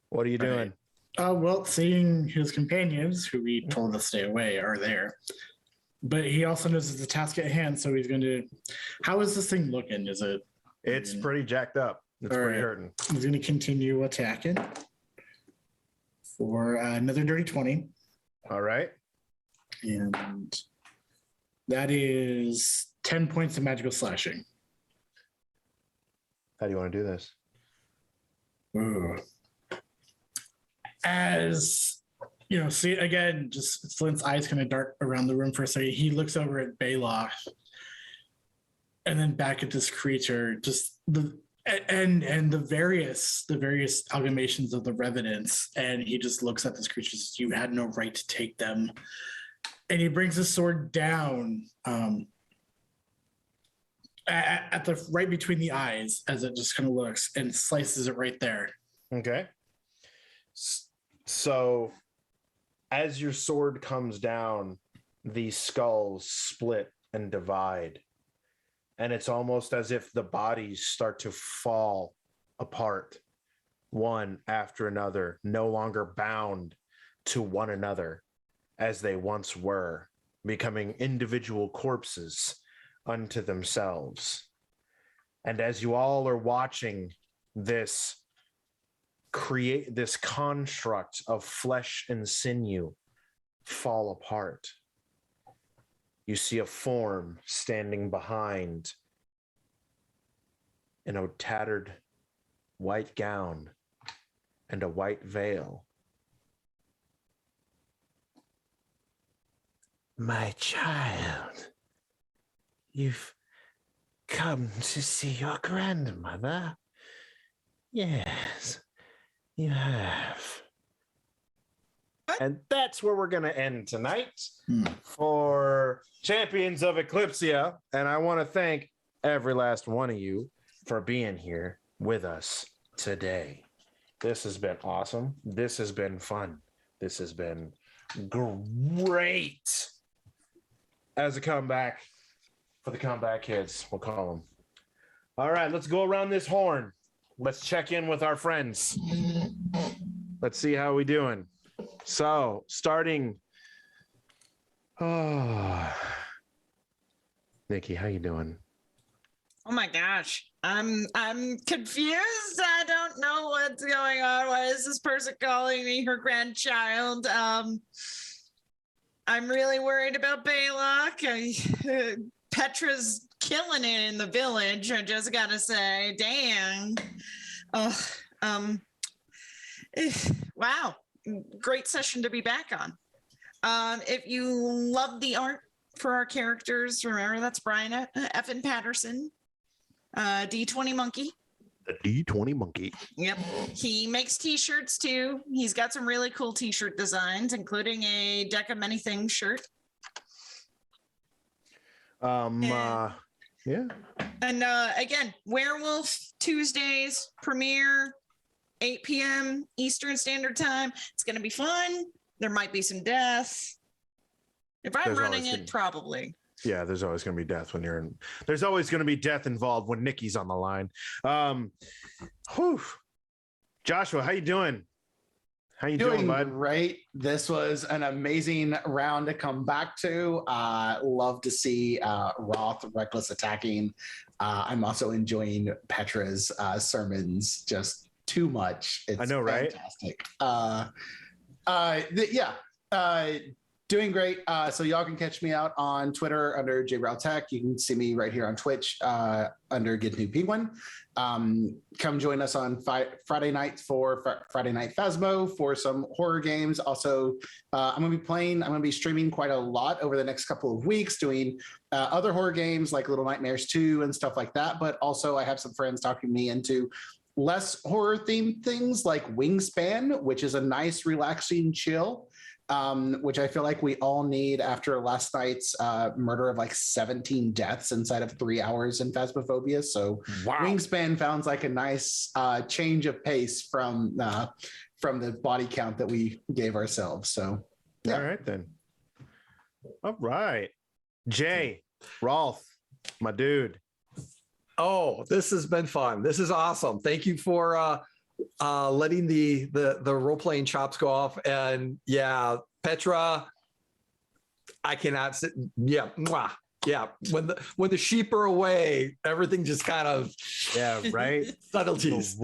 What are you doing? Well, seeing his companions, who we told to stay away, are there. But he also knows it's a task at hand, so he's going to... How is this thing looking? Is it... It's pretty jacked up. It's pretty hurting. He's going to continue attacking for another dirty 20. All right. And that is 10 points of magical slashing. How do you want to do this? Ooh. As see again, just Flint's eyes kind of dart around the room for a second. He looks over at Baylock and then back at this creature, just the various amalgamations of the revenants, and he just looks at this creature and says, "You had no right to take them." And he brings his sword down at the right between the eyes as it just kind of looks and slices it right there. Okay. So as your sword comes down, the skulls split and divide. And it's almost as if the bodies start to fall apart, one after another, no longer bound to one another as they once were, becoming individual corpses unto themselves. And as you all are watching this construct of flesh and sinew fall apart, you see a form standing behind in a tattered white gown and a white veil. My child, you've come to see your grandmother? Yes, you have. And that's where we're going to end tonight for Champions of Eclypsia. And I want to thank every last one of you for being here with us today. This has been awesome. This has been fun. This has been great. As a comeback for the comeback kids, we'll call them. All right, let's go around this horn. Let's check in with our friends. Let's see how we doing. So, starting. Oh, Nikki, how you doing? Oh my gosh. I'm confused. I don't know what's going on. Why is this person calling me her grandchild? I'm really worried about Baylock. Petra's killing it in the village. I just gotta say, damn. Wow. Great session to be back on. If you love the art for our characters, remember that's Brian Evan Patterson, D20 Monkey. The D20 Monkey. Yep. He makes t-shirts too. He's got some really cool t-shirt designs, including a Deck of Many Things shirt. Yeah. And again, Werewolf Tuesdays premiere 8 p.m. Eastern Standard Time. It's going to be fun. There might be some death. If I'm running it, probably. Yeah, there's always going to be death when you're in. There's always going to be death involved when Nikki's on the line. Joshua, how you doing? How you doing, bud? Great. This was an amazing round to come back to. Love to see Roth reckless attacking. I'm also enjoying Petra's sermons just too much. It's I know, right? Fantastic. Doing great. So y'all can catch me out on Twitter under JRowTech. You can see me right here on Twitch under Get New Penguin. Come join us on Friday night for Friday Night Phasmo for some horror games. Also, I'm going to be streaming quite a lot over the next couple of weeks doing other horror games like Little Nightmares 2 and stuff like that. But also I have some friends talking me into less horror themed things like Wingspan, which is a nice relaxing chill. Which I feel like we all need after last night's murder of like 17 deaths inside of 3 hours in Phasmophobia. So wow. Wingspan sounds like a nice change of pace from the body count that we gave ourselves. So yeah. All right then. All right. Jay, Rolf, my dude. Oh, this has been fun. This is awesome. Thank you for letting the role-playing chops go off. And yeah, Petra, I cannot sit. Yeah. Mwah. Yeah. When the sheep are away, everything just kind of, yeah, right. Subtleties. The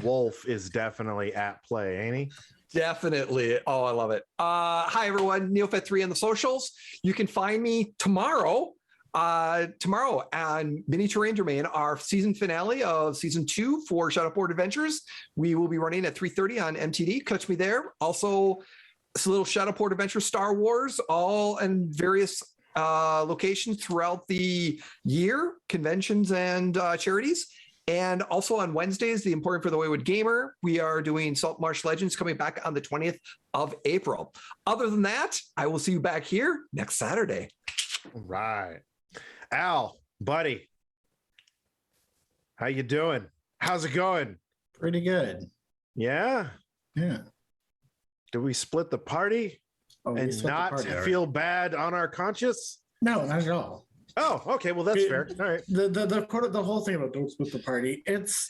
wolf is definitely at play, ain't he? Definitely. Oh, I love it. Hi everyone, Neofet3 on the socials. You can find me tomorrow on Miniature Ranger Domain, our season finale of season 2 for Shadowboard Adventures. We will be running at 3:30 on MTD. Catch me there. Also, it's a little Shadowboard Adventure Star Wars, all in various locations throughout the year, conventions and charities. And also on Wednesdays, the Important for the Wayward Gamer, we are doing Salt Marsh Legends coming back on the 20th of April. Other than that, I will see you back here next Saturday. Right. Al, buddy, how you doing? How's it going? Pretty good. Yeah? Yeah. Do we split the party and not feel bad on our conscience? No, not at all. Oh, okay. Well, that's fair. All right. The whole thing about don't split the party, it's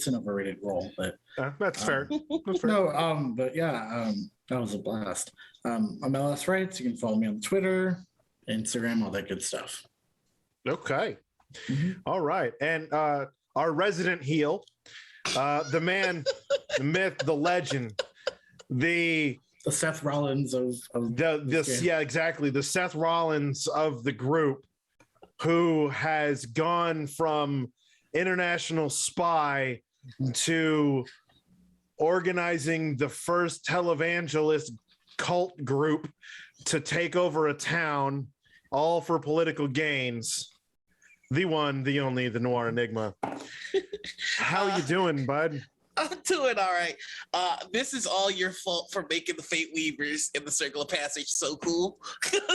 an overrated role, but that's fair. That's fair. No, but yeah, that was a blast. I'm LS Rights. You can follow me on Twitter, Instagram, all that good stuff. Okay. Mm-hmm. All right. And our resident heel, the man, the myth, the legend, the Seth Rollins of yeah, exactly. The Seth Rollins of the group, who has gone from international spy to organizing the first televangelist cult group to take over a town, all for political gains. The one, the only, the Noir Enigma. How you doing, bud? I'm doing all right. This is all your fault for making the Fate Weavers in the Circle of Passage so cool.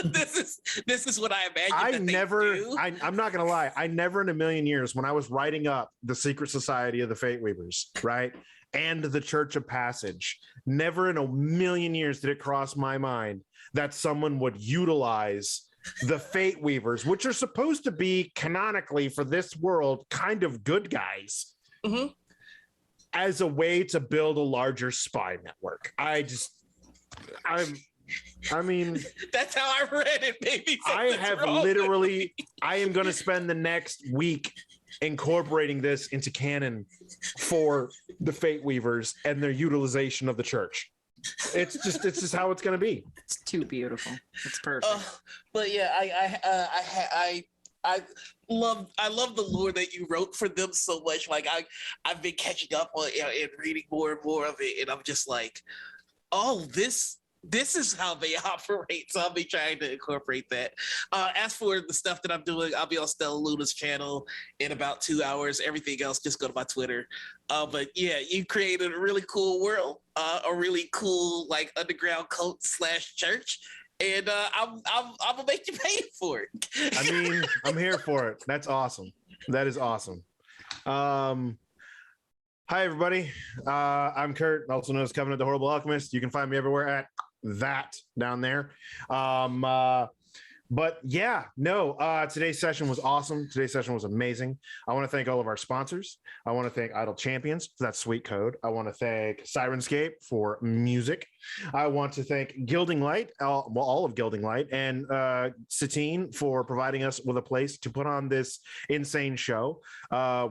this is what I imagined. I'm not gonna lie. I never in a million years, when I was writing up the Secret Society of the Fate Weavers, right, and the Church of Passage, never in a million years did it cross my mind that someone would utilize the Fate Weavers, which are supposed to be canonically for this world kind of good guys. Mm-hmm. As a way to build a larger spy network. I mean, that's how I read it, baby. I am going to spend the next week incorporating this into canon for the Fate Weavers and their utilization of the church. It's just how it's going to be. It's too beautiful. It's perfect. But yeah, I love the lore that you wrote for them so much. Like I've been catching up on and reading more and more of it, and I'm just like, oh, this is how they operate. So I'll be trying to incorporate that. As for the stuff that I'm doing, I'll be on Stella Luna's channel in about 2 hours. Everything else, just go to my Twitter. But yeah, you created a really cool world, a really cool like underground cult / church. And I'm gonna make you pay for it. I mean, I'm here for it. That's awesome. That is awesome. Hi everybody. I'm Kurt, also known as Covenant the Horrible Alchemist. You can find me everywhere at that down there. But yeah, no, today's session was awesome. Today's session was amazing. I want to thank all of our sponsors. I want to thank Idle Champions for that sweet code. I want to thank Sirenscape for music. I want to thank Gilding Light, all of Gilding Light, and Satine for providing us with a place to put on this insane show.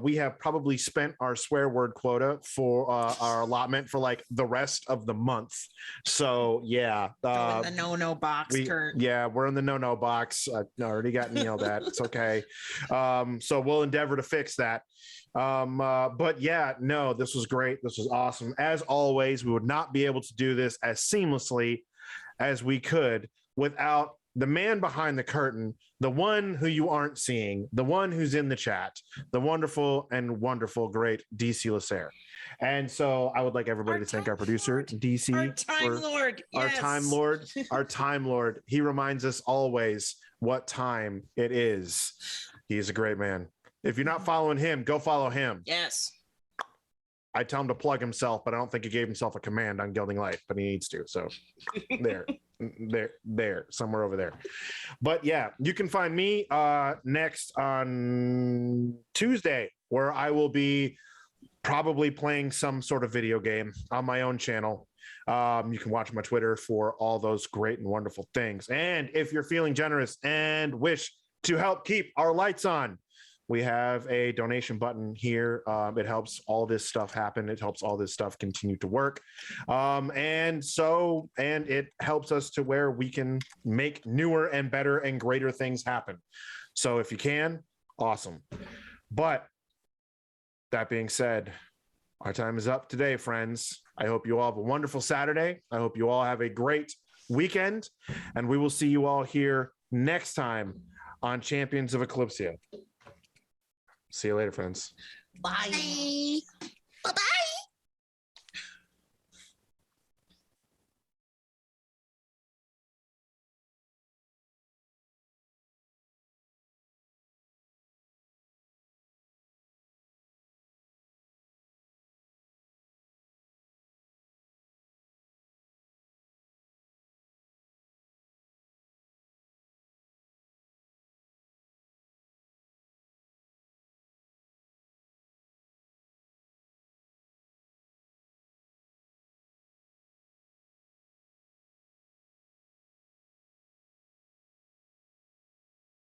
We have probably spent our swear word quota for our allotment for like the rest of the month. So yeah. In the no box, Kurt. Yeah, we're in the no box. I already got yelled at. It's okay. So we'll endeavor to fix that. But yeah, no, this was great. This was awesome. As always, we would not be able to do this as seamlessly as we could without the man behind the curtain, the one who you aren't seeing, the one who's in the chat, the wonderful, great DC Lasser. And so I would like everybody to thank our producer, DC. Our Time Lord. Our Yes. Time Lord. Our Time Lord. He reminds us always what time it is. He's a great man. If you're not following him, go follow him. Yes. I tell him to plug himself, but I don't think he gave himself a command on Gilding Light, but he needs to. So there, somewhere over there. But yeah, you can find me next on Tuesday, where I will be probably playing some sort of video game on my own channel. You can watch my Twitter for all those great and wonderful things. And if you're feeling generous and wish to help keep our lights on, we have a donation button here. It helps all this stuff happen. It helps all this stuff continue to work. And it helps us to where we can make newer and better and greater things happen. So if you can, awesome. But that being said, our time is up today, friends. I hope you all have a wonderful Saturday. I hope you all have a great weekend, and we will see you all here next time on Champions of Eclypsia. See you later, friends. Bye. Bye. Bye-bye.